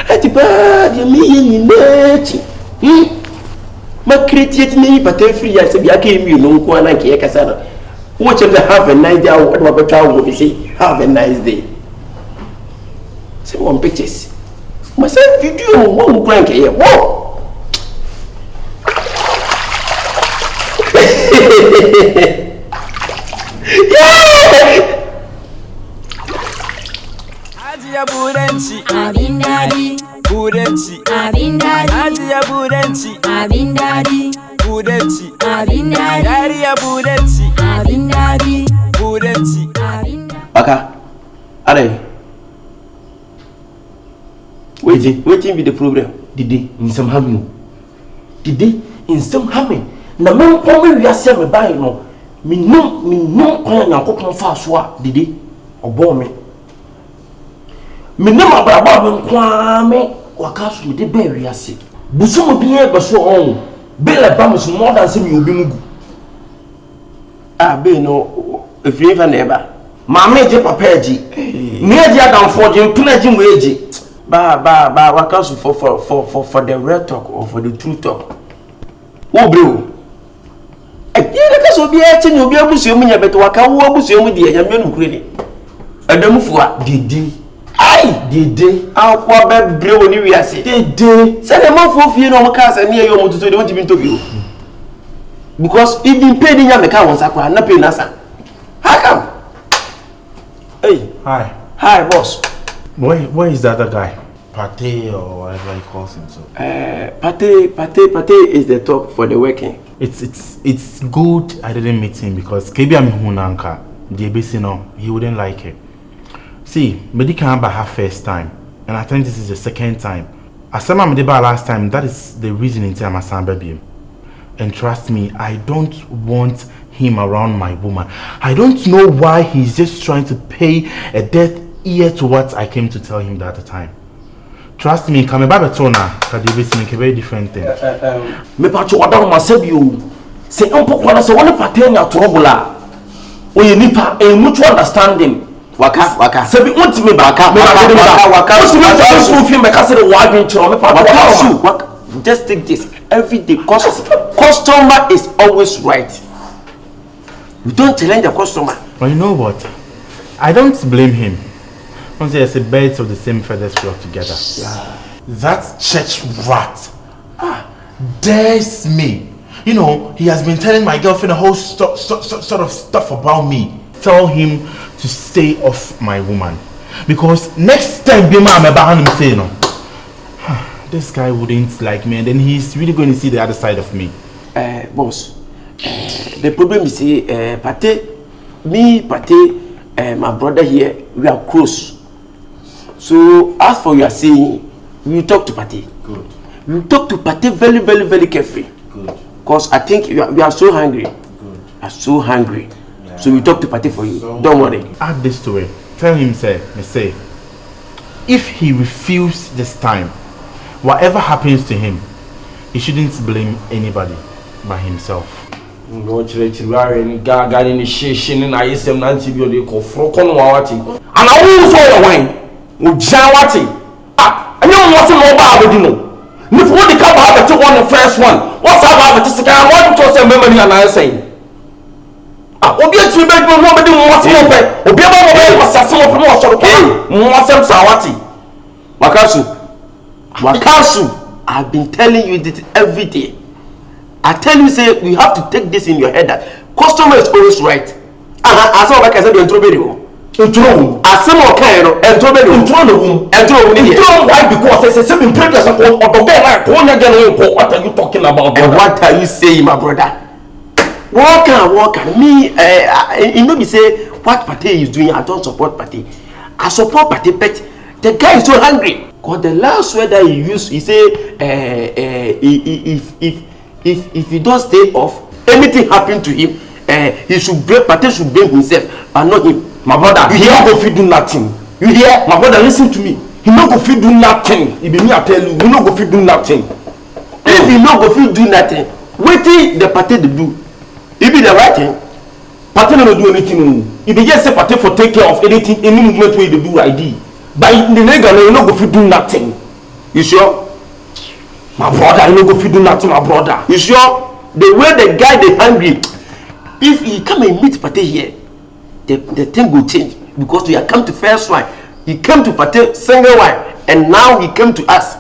[SPEAKER 4] Ati ba di mi ni nechi ma create me Partey free ya se bia ka emi no nko ana nke kasa na wo che have a nice day what about how we say have a nice day see one pictures ma say video wo mo plan ke ye wo
[SPEAKER 1] Burenchi,
[SPEAKER 13] Abindadi,
[SPEAKER 1] Burenchi,
[SPEAKER 13] Abindadi,
[SPEAKER 1] Adia Burenchi,
[SPEAKER 13] Abindadi,
[SPEAKER 1] Burenchi,
[SPEAKER 13] Abindadi,
[SPEAKER 1] Daria Burenchi,
[SPEAKER 13] Abindadi,
[SPEAKER 1] Burenchi.
[SPEAKER 4] Baka, are waiting be the problem. Dede in some hamming. Dede in some hamming. Na men come we ase me buy no. Me no kwan Nyankopon fa so a Dede obo me. Me no mabraba me kwa me wakaso me de ba wiase. Buso mo bi e gbo so on. Bele Bamus more than some you be mugu. Ah, be no, if you even never. Mamma je papaji. Near the Adam for the pledging wage. Ba, what comes for the real talk or for the true talk? Oh, blue. Because will be acting, you'll be able to see me, but what can we see with the young credit? And the move Dede. Aye, Dede. Our poor bed blue when you say Dede. Send them off of you no cars and near your motor to don't even to you. Because even paid in your account was not paying us. How come? Hey, hi, boss.
[SPEAKER 6] Where is the other guy? Partey or whatever he calls himself.
[SPEAKER 4] Partey is the top for the working.
[SPEAKER 6] It's good I didn't meet him because Kebi Hunanka, the no, he wouldn't like it. See, Medika by her first time, and I think this is the second time. Asama Medeba last time, that is the reason in time Asam baby. And trust me, I don't want him around my woman. I don't know why he's just trying to pay a death ear to what I came to tell him that time. Trust me, come back to now. Because make a very different thing.
[SPEAKER 4] Me pacho wada ma sebi say unpo kwana say one Partey na trouble a. Oye nipa a mutual understanding. Waka. Sebi unti me waka. So film me ka say the word bin chiro me pacho waka. Just take this every day. Customer is always right. We don't challenge the customer.
[SPEAKER 6] But you know what? I don't blame him. Once there's a birds of the same feathers flock together. Yeah. That church rat dares me. You know, he has been telling my girlfriend a whole sort of stuff about me. Tell him to stay off my woman. Because next time this guy wouldn't like me and then he's really going to see the other side of me.
[SPEAKER 4] Boss, the problem is Partey, my brother here, we are close. So as for your saying, we talk to Partey.
[SPEAKER 6] Good.
[SPEAKER 4] We talk to Partey very, very, very carefully.
[SPEAKER 6] Good.
[SPEAKER 4] Because I think we are so hungry.
[SPEAKER 6] Good.
[SPEAKER 4] We are so hungry. Yeah. So we talk to Partey for you. So don't worry.
[SPEAKER 6] Add this to it. Tell him, say, if he refuses this time, whatever happens to him, he shouldn't blame anybody but himself.
[SPEAKER 4] No gaga ni shishin na yesem na ntibio de ko froko no wawati. And I will so the wine. Ujawati. And you want to know about it, if what the couple have to one the first one, what's about the second? I want to say memory and I say. Obi a 3-bedroom, nobody wants to open. Obi a mobile was some of more sort of Mwasem Sawati. Wakasu, I've been telling you this every day. I tell you, say, you have to take this in your head that customer is always right. As I said, you're in Intro, as some of Cairo, and Toby, why? Because I said, 7 predators of the bear, what are you talking about? And what are you saying, my brother? Walk, me, you know, me say, what Partey is doing, I don't support Partey. I support Partey, but the guy is so hungry. Because the last word that he used, he say, if he don't stay off, anything happen to him, he should blame, Partey should blame himself, but not him. My brother, he not go fit do nothing. You hear? My brother, listen to me. He not go fit do nothing. If me I tell you, he not go fit do nothing. If he not go fit do nothing, what the Partey to do? It be the right thing. Partey not do anything. If he just say Partey for take care of anything, any movement where they do ID. But the nigga, he not go fit do nothing. You sure? My brother, he not go fit do nothing. My brother, you sure? The way the guy they hungry. If he come and meet Partey here, the thing will change because we are come to first one. He came to Partey single one, and now he came to us.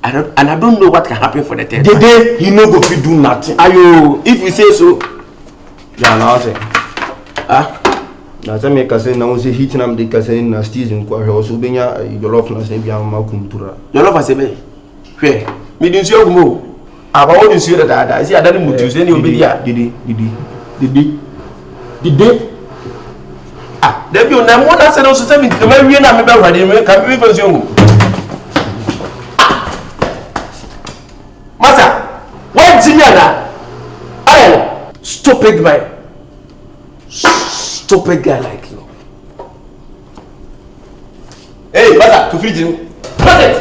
[SPEAKER 4] I don't know what can happen for the third. The day he no go fit do nothing. Ayo, if you say so.
[SPEAKER 12] Yeah, now say. Na say me ka say na we say hit na me ka say na season kwa he also benya jollof na say bia ma kumtura.
[SPEAKER 4] Jollof ase be. Hwe, me din so gumo. Aba wo din so da. See adani mutu say ni obi dia. Dede. Debi o na mo na se no so 70 ka ma wie na me be hwade me ka me fa so ngo. Masa, what do you mean? Stupid man. Stupid guy like you. Hey, Masa, to feed you. What's it?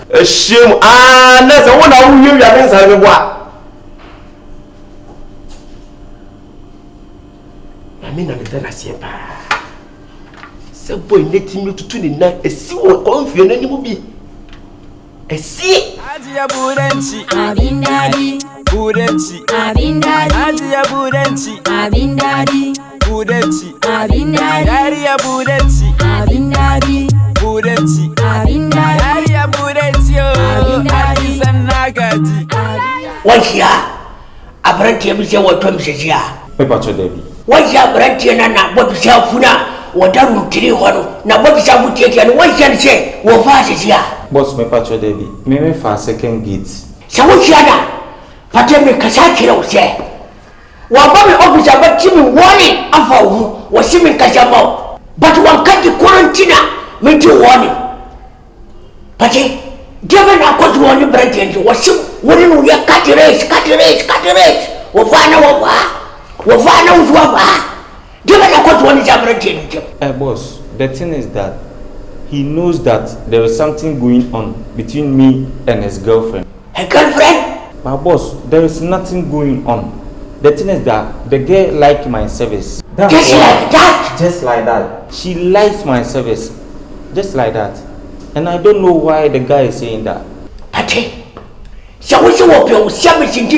[SPEAKER 4] A shame. Ah, that's the one I will hear against her. I mean, I'm telling you, so boy, letting me to the night. A see what confident any will be. A see.
[SPEAKER 1] Adia Burenchi,
[SPEAKER 13] Abindadi,
[SPEAKER 1] Burenchi,
[SPEAKER 13] Abindadi,
[SPEAKER 1] Adia Burenchi,
[SPEAKER 13] Abindadi,
[SPEAKER 1] Burenchi,
[SPEAKER 13] Abindadi,
[SPEAKER 1] Daria Burenchi,
[SPEAKER 13] Abindadi,
[SPEAKER 1] Burenchi,
[SPEAKER 13] Abindadi,
[SPEAKER 1] Daria Burenchi, Adi Sanagaji.
[SPEAKER 5] What's here? A brand here, Mr. What comes here?
[SPEAKER 3] Paper to Debbie.
[SPEAKER 5] What's your brand here, Nana? What is your funa? What are you doing? Now, what is your take and what can say? What fast is here?
[SPEAKER 3] Boss, my patcho Debbie. Maybe for second gate.
[SPEAKER 5] So what's here? Partey Kasakiro say. Wabami officer but Timmy warning Afo was Simon Kasamo. But one cut the quarantine, made you warning. Partey, given a court warning brand was sim wouldn't we cut the race. Wafana Wafana. Given a court warning brand.
[SPEAKER 3] Boss, the thing is that he knows that there is something going on between me and his girlfriend.
[SPEAKER 5] Her girlfriend?
[SPEAKER 3] My boss, there is nothing going on. The thing is that the girl liked my service.
[SPEAKER 5] Just like that?
[SPEAKER 3] Just like that. She likes my service. Just like that. And I don't know why the guy is saying that.
[SPEAKER 5] Partey, so we should open service in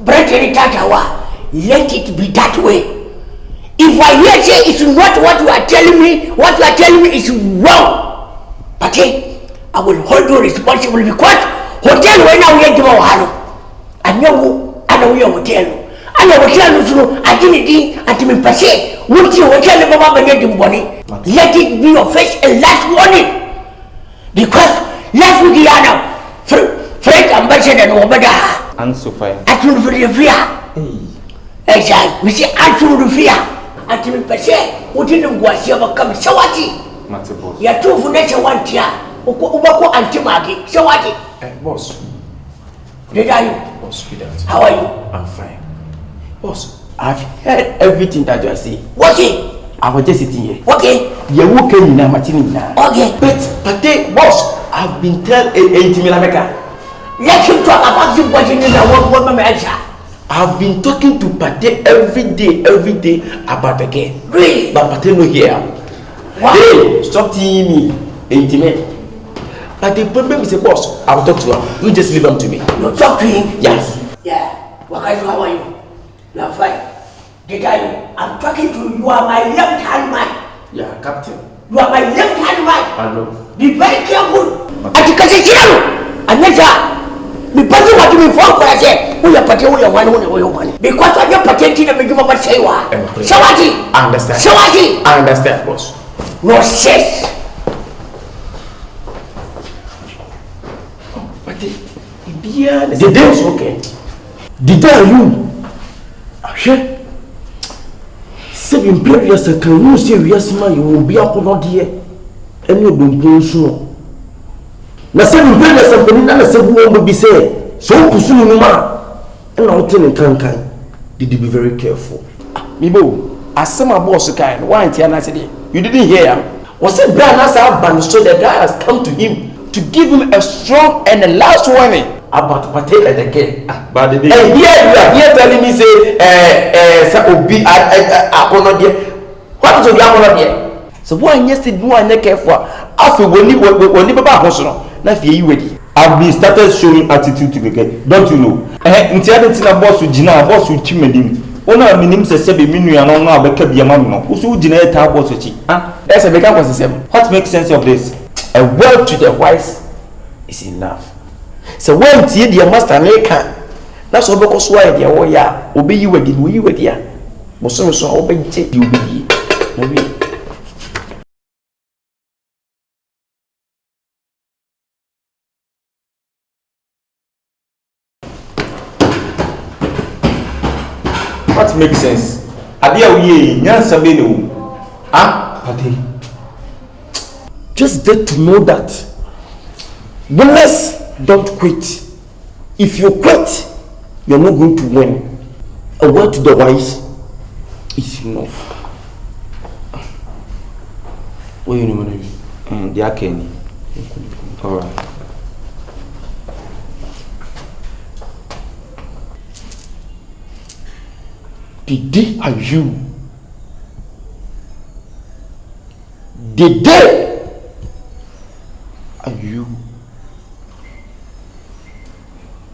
[SPEAKER 5] Britain Tatawa. Let it be that way. If I hear say it's not what you are telling me is wrong. Partey, I will hold you responsible because hotel when I get to Ohio. I know we are hotel. I know hotel no I didn't until me passe. Would you hotel Baba get the money? Let it be your first and last warning. Because last week Yana Fred ambassador no bada.
[SPEAKER 3] And Sophia.
[SPEAKER 5] Atul Fria. Exactly. Me say Atul Fria. Until me passe. Would you know what you have come Sawati?
[SPEAKER 3] Matter boss.
[SPEAKER 5] Ya two for next one tia. Ubako antimagi. Sawati.
[SPEAKER 4] Boss.
[SPEAKER 5] Did are you?
[SPEAKER 4] Boss, sweetheart.
[SPEAKER 5] How are you?
[SPEAKER 4] I'm fine. Boss, I've heard everything that you are saying.
[SPEAKER 5] Okay.
[SPEAKER 4] I was just sitting here.
[SPEAKER 5] Okay.
[SPEAKER 4] You walk in now, Martini now.
[SPEAKER 5] Okay.
[SPEAKER 4] But boss, I've been telling Intimilamica.
[SPEAKER 5] Let him talk about you watching in the what my answer.
[SPEAKER 4] I've been talking to Partey every day about the game.
[SPEAKER 5] Really?
[SPEAKER 4] But Partey no here.
[SPEAKER 5] What?
[SPEAKER 4] Hey, stop teasing me, Intimate. But the problem is, boss, I will talk to him. You just leave him to me.
[SPEAKER 5] You talk to him?
[SPEAKER 4] Yes.
[SPEAKER 5] Yeah. Wakazu, how are you? You are fine. Did I'm talking to you. You are my left hand man.
[SPEAKER 4] Yeah, Captain.
[SPEAKER 5] You are my left hand man.
[SPEAKER 4] I know.
[SPEAKER 5] Be very careful. Atikasechiramu. Anesa. Be person what you inform for say. Who you Partey, who you one. Because I get Partey to me give up a say what. Sawati.
[SPEAKER 4] I understand.
[SPEAKER 5] Sawati.
[SPEAKER 4] I understand, boss.
[SPEAKER 5] No sense.
[SPEAKER 4] The day was okay. The day you Ashe seven previous can you say yes man you will be up on here any of them so na seven previous and na seven will be say so pursue no man and now telling can did be very careful Mibo as my boss kind why and said you didn't hear was it brand as our so the guy has come to him to give him a strong and a last warning about Partey and again.
[SPEAKER 3] But the
[SPEAKER 4] and here you are here telling me say Obi what is Obi here? So why yesterday no one careful after when you baba hoso na fie you ready.
[SPEAKER 3] I've been started showing attitude to the girl. Don't you know? Nti ade tina boss gina boss chimedim. Ona minim se be minua no na abeka biama no. Usu gina eta boss chi.
[SPEAKER 4] That's a bigger question.
[SPEAKER 3] What makes sense of this?
[SPEAKER 4] A word to the wise is enough. So when the master maker that's all because why they are ya obey you again we you with ya but so obey you be maybe
[SPEAKER 3] what makes sense abia we nyansa be no
[SPEAKER 4] Partey just get to know that winners don't quit. If you quit, you're not going to win. A word to the wise is enough.
[SPEAKER 3] What you know, they are Kenny. All right.
[SPEAKER 6] Dede, are you? Dede, are you?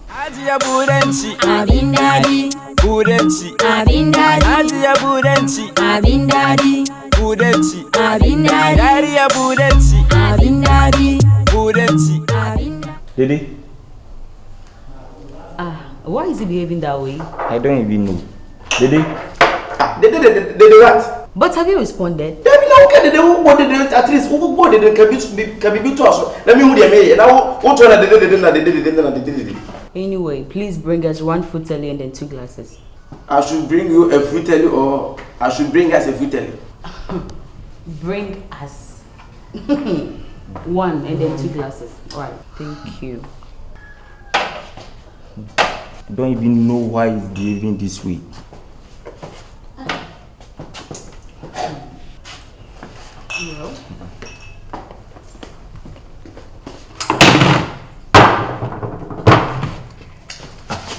[SPEAKER 1] Adia Burenchi,
[SPEAKER 13] Abindadi,
[SPEAKER 1] Burenchi,
[SPEAKER 13] Abindadi,
[SPEAKER 1] Adia Burenchi,
[SPEAKER 13] Abindadi,
[SPEAKER 1] Burenchi,
[SPEAKER 13] Abindadi,
[SPEAKER 1] Daria Burenchi,
[SPEAKER 13] Abindadi,
[SPEAKER 1] Burenchi.
[SPEAKER 3] Dede?
[SPEAKER 8] Why is he behaving that way?
[SPEAKER 3] I don't even know. Dede?
[SPEAKER 12] Dede what?
[SPEAKER 8] But have you responded?
[SPEAKER 12] Let me know. Okay, Dede, at least who Dede can be to us. Let me who they may. Now, what one Dede?
[SPEAKER 8] Anyway, please bring us 1 fruitelli and then 2 glasses.
[SPEAKER 12] I should bring you a fruitelli, or I should bring us a fruitelli.
[SPEAKER 8] Bring us 1 and then 2 glasses. Alright, thank you.
[SPEAKER 3] I don't even know why he's behaving this way.
[SPEAKER 8] No.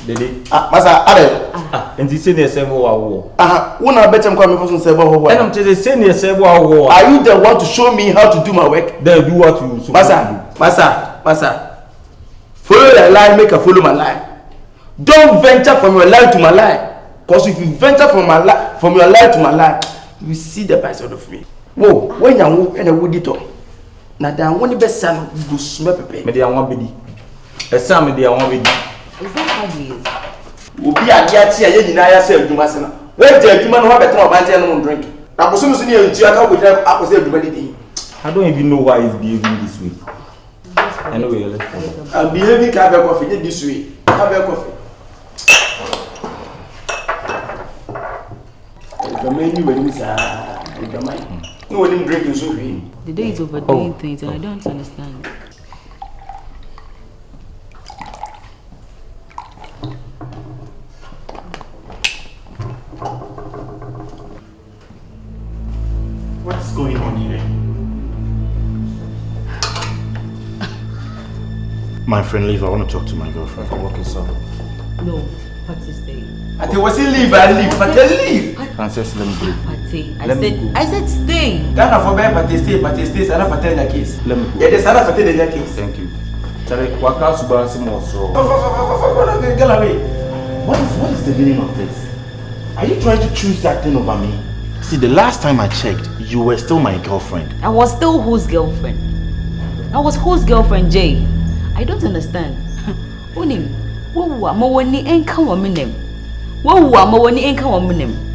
[SPEAKER 3] Dede?
[SPEAKER 12] Masa, Are.
[SPEAKER 3] And you say the same war.
[SPEAKER 12] When I bet I'm coming for some several.
[SPEAKER 3] And I'm just saying the same war.
[SPEAKER 12] Are you the one to show me how to do my work?
[SPEAKER 3] Then do what you supposed to do.
[SPEAKER 12] Masa. Follow your line, make a follow my line. Don't venture from your line to my line. Because if you venture from your line to my line, you see the backside of me. Whoa, when you walk and a woody talk. Now, there are one best son who smell pepe.
[SPEAKER 3] Maybe I want biddy. A son, maybe I want biddy.
[SPEAKER 8] Is that how he is?
[SPEAKER 12] Will be a dear tea, and I say, you must know. Where the human who have a trouble and drink. Now, as soon as you are with them, I was there to medicine.
[SPEAKER 3] I don't even know why he's behaving this way. Anyway,
[SPEAKER 12] I'm behaving have a coffee this way. Have a coffee. The menu when it's the mind. No one drinking so green.
[SPEAKER 8] The day is overdoing things and I don't understand.
[SPEAKER 6] What's going on here? My friend, leave. I want to talk to my girlfriend.
[SPEAKER 3] Okay, sir.
[SPEAKER 8] No, Partey stay.
[SPEAKER 12] I was leave, Partey leave.
[SPEAKER 3] Francis, let me go.
[SPEAKER 8] Partey, I said stay.
[SPEAKER 12] Ghana for Partey stay, and Partey in the case.
[SPEAKER 3] Let me go.
[SPEAKER 12] Yeah, there's another Partey in the case.
[SPEAKER 3] Thank you. Charlie, what else you balance more so?
[SPEAKER 12] Get away.
[SPEAKER 6] What is the meaning of this? Are you trying to choose that thing over me? See, the last time I checked, you were still my girlfriend.
[SPEAKER 8] I was still whose girlfriend? I was whose girlfriend, Jay? I don't understand. Unim,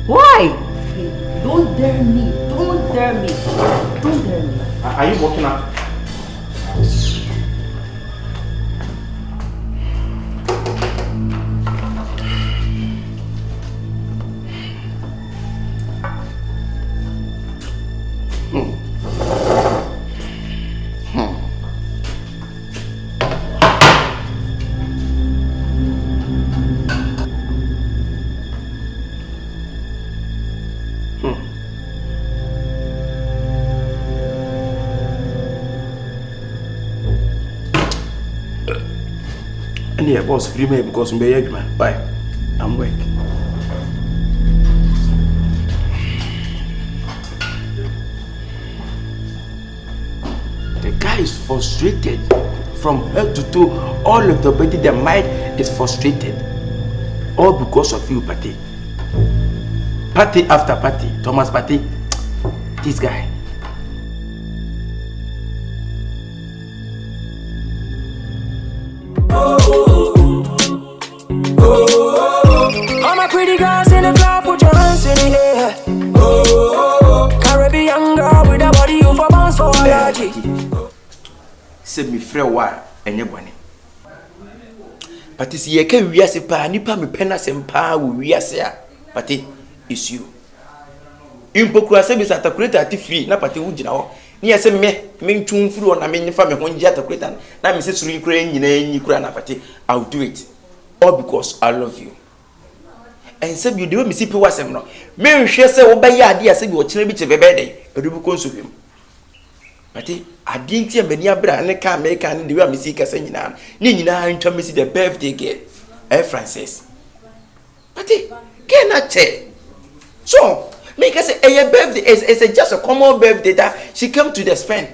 [SPEAKER 8] why? Don't dare me. Don't dare me. Don't dare me.
[SPEAKER 6] Are you walking up?
[SPEAKER 12] Yeah, boss, free me because I'm very man. Bye. I'm work. The guy is frustrated from head to toe. All of the body, the mind is frustrated. All because of you, Partey. Partey after Partey. Thomas Partey. This guy.
[SPEAKER 9] All my pretty girls in the club, put your hands in the air. Caribbean girl with a body you for bounce for allergy.
[SPEAKER 12] Say me free wa enye bone. But see ye ka wiase pa nipa me pena sempa wo wiase a. Partey is you. Impokura se bi satakuleta ati free na Partey wo gina ho. Ni ye se me ntwum furu o na me nfa me ho ngi atakuleta na me se suru nkura nyina nyi kura na Partey. I'll do it. All because I love you. And say you the way me see pe wasem no. Me nhwe se wo baye ade ase bi o kire bi che bebede. Edu ko nso hwem. Partey ade nti e mani abra ne ka America ne the way me see kasa nyina. Ni nyina ntwa me see the birthday girl. Francis. Partey ke na che. So, make us say a birthday is just a common birthday that she came to the spend.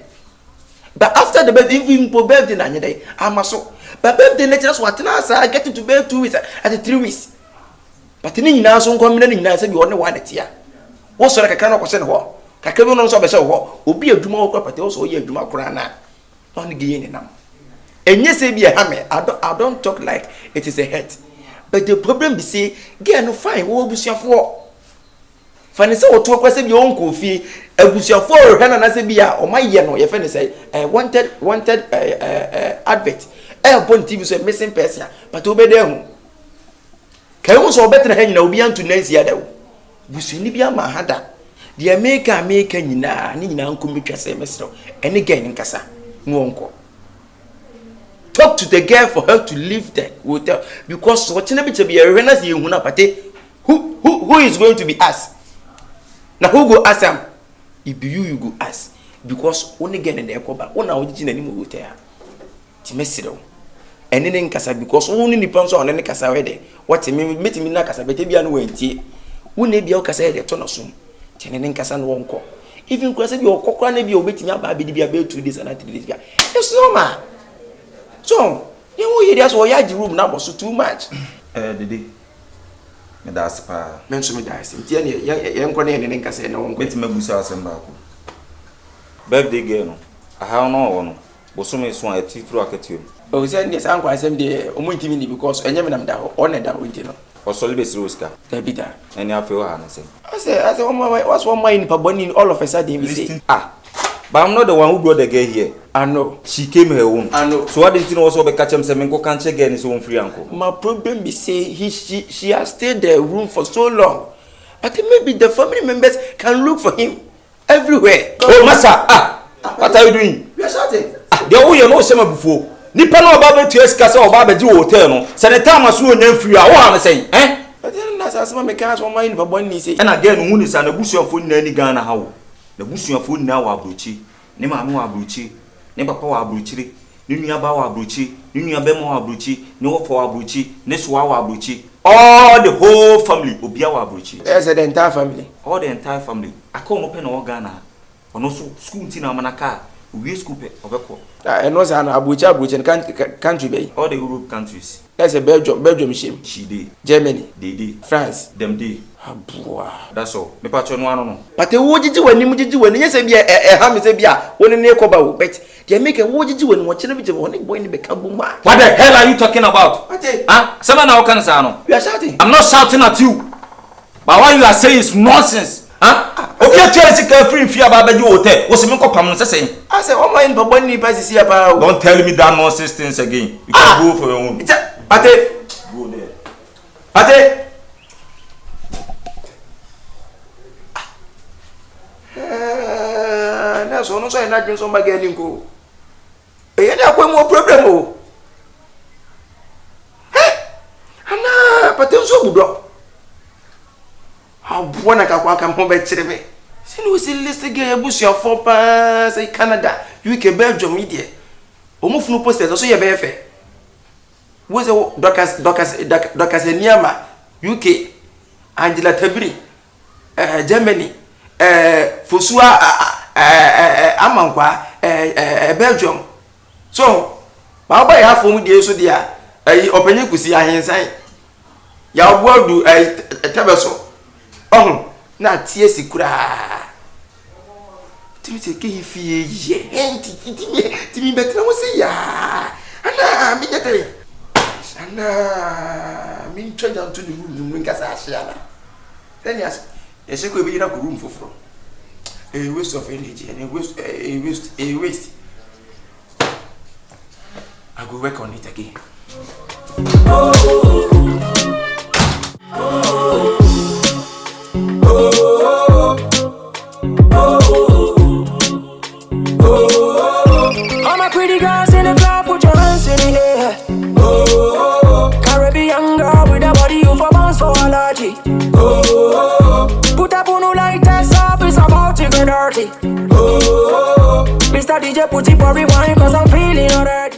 [SPEAKER 12] But after the birthday, even for birthday, I'm also. But birthday, just what I get into bed 2 weeks at 3 weeks. But in now, so come in and say you only want it here. What's like a kind of question? I can't know so better. Will be a Juma property also here, Juma Kurana. Only gain them. And yes, be a hammer. I don't talk like it is a head. But the problem is, say, get no fine, what will be your for? Fanny so to question your uncle fee, a bushel for Hannah Nasibia or my yano, your friend say, wanted advert. Upon TV say missing person, but obey them. Can also better hang no beyond to Nancy Addo. Businibia Mahada. The American Nina, Uncle Mika say, Mr. And again in Casa, no uncle. Talk to the girl for her to leave the hotel because what's never to be a renus you will not pay. Who is going to be asked? Now who go ask them? If you go ask because only again in the Ecoba, one hour in any hotel. Timesido. And then Casa because only the pounds on any Casa ready. What a mean meeting in Casa, but be unway tea. Who may be your Casa de Tonosum? Tenin Cassan won't call. Even crossing your cockra may be waiting up, I'll be able to this and that. It's no man. So, you that's why the room now was so too much.
[SPEAKER 3] Dede. Me that's pa.
[SPEAKER 12] Mention me that's it. Young Cornell and Casa no one.
[SPEAKER 3] Met me busa semba. Birthday girl no. I have no one. Bosume so a tea through a kettle.
[SPEAKER 12] Oh, send this uncle I send the Omuntimini because I never am down on a down with you.
[SPEAKER 3] Or Solibes Ruska.
[SPEAKER 12] The bitter.
[SPEAKER 3] And I feel I say.
[SPEAKER 12] I said, what's one mind Paboni all of a sudden? We say,
[SPEAKER 3] but I'm not the one who brought the girl here.
[SPEAKER 12] I know.
[SPEAKER 3] She came her own.
[SPEAKER 12] I know.
[SPEAKER 3] So I didn't also be catch him saying, go can't check his own free uncle.
[SPEAKER 12] My problem is say she has stayed the room for so long. But maybe the family members can look for him everywhere.
[SPEAKER 3] Oh, Massa, what are you doing?
[SPEAKER 12] We are shouting.
[SPEAKER 3] The way you know some before. Nipa no baba to escasa or baba di hotel no. Say the time asu onye free a what am saying?
[SPEAKER 12] But then that's my mechanics one mind for Bonnie say.
[SPEAKER 3] And again, who is an abusuafo na ni Ghana how? The abusuafo na wa abrochi. Ne maame wa abrochi. Ne papa wa abrochi. Ne nuaba wa abrochi. Ne nuaba wa abrochi. Ne wofo wa abrochi. Ne soa wa abrochi. All the whole family obia wa abrochi.
[SPEAKER 12] Yes, the entire family.
[SPEAKER 3] All the entire family. I come open all Ghana. Ono so school tin na manaka. We school pe obeko.
[SPEAKER 12] And was an Abuja country bay.
[SPEAKER 3] All the Europe countries.
[SPEAKER 12] That's a Belgium shame.
[SPEAKER 3] She did.
[SPEAKER 12] Germany.
[SPEAKER 3] Dede.
[SPEAKER 12] France.
[SPEAKER 3] Them did. That's all. Me patch on one.
[SPEAKER 12] But the what did you when you say be a ham say be a one in Nekoba, but they make a what did you when watching a bit of one boy in the Kabuma.
[SPEAKER 3] What the hell are you talking about? Someone now can say
[SPEAKER 12] you are shouting.
[SPEAKER 3] I'm not shouting at you. But what you are saying is nonsense. Okay, Chelsea free fear about the hotel. What's the make up saying? I said, oh, my Baboni passes here about. Don't tell me that nonsense things again. You can go for your own.
[SPEAKER 12] Partey.
[SPEAKER 3] Go there.
[SPEAKER 12] Partey. That's one also not doing some again. Go. You have more problem. Anna, Partey so good. How one I can come back to me. See, we see list again. Bush your 4 pounds. Say Canada, UK, Belgium, media. Almost no posters. Also, your BFA. What's the Docas Niama, UK, Angela Tabri, Germany, Fusua, Amankwa, Belgium. So, my boy, half from the so dear. Open you could see I inside. Your word do a tabaso. Oh, na tiesi kura. Timite ke fie ye. Timi betra mo se ya. Ana mi nyatere. Ana mi ntwa down to the room mi nkasa ahia na. Then yes, yes ko be na ko room foforo. A waste of energy and a waste. I go work on it again.
[SPEAKER 9] All my pretty girls in the club, put your hands in the air. Caribbean girl with a body you for bounce for allergy. Put up on no like that up, it's about to get dirty. Mr. DJ put it for rewind cause I'm feeling already.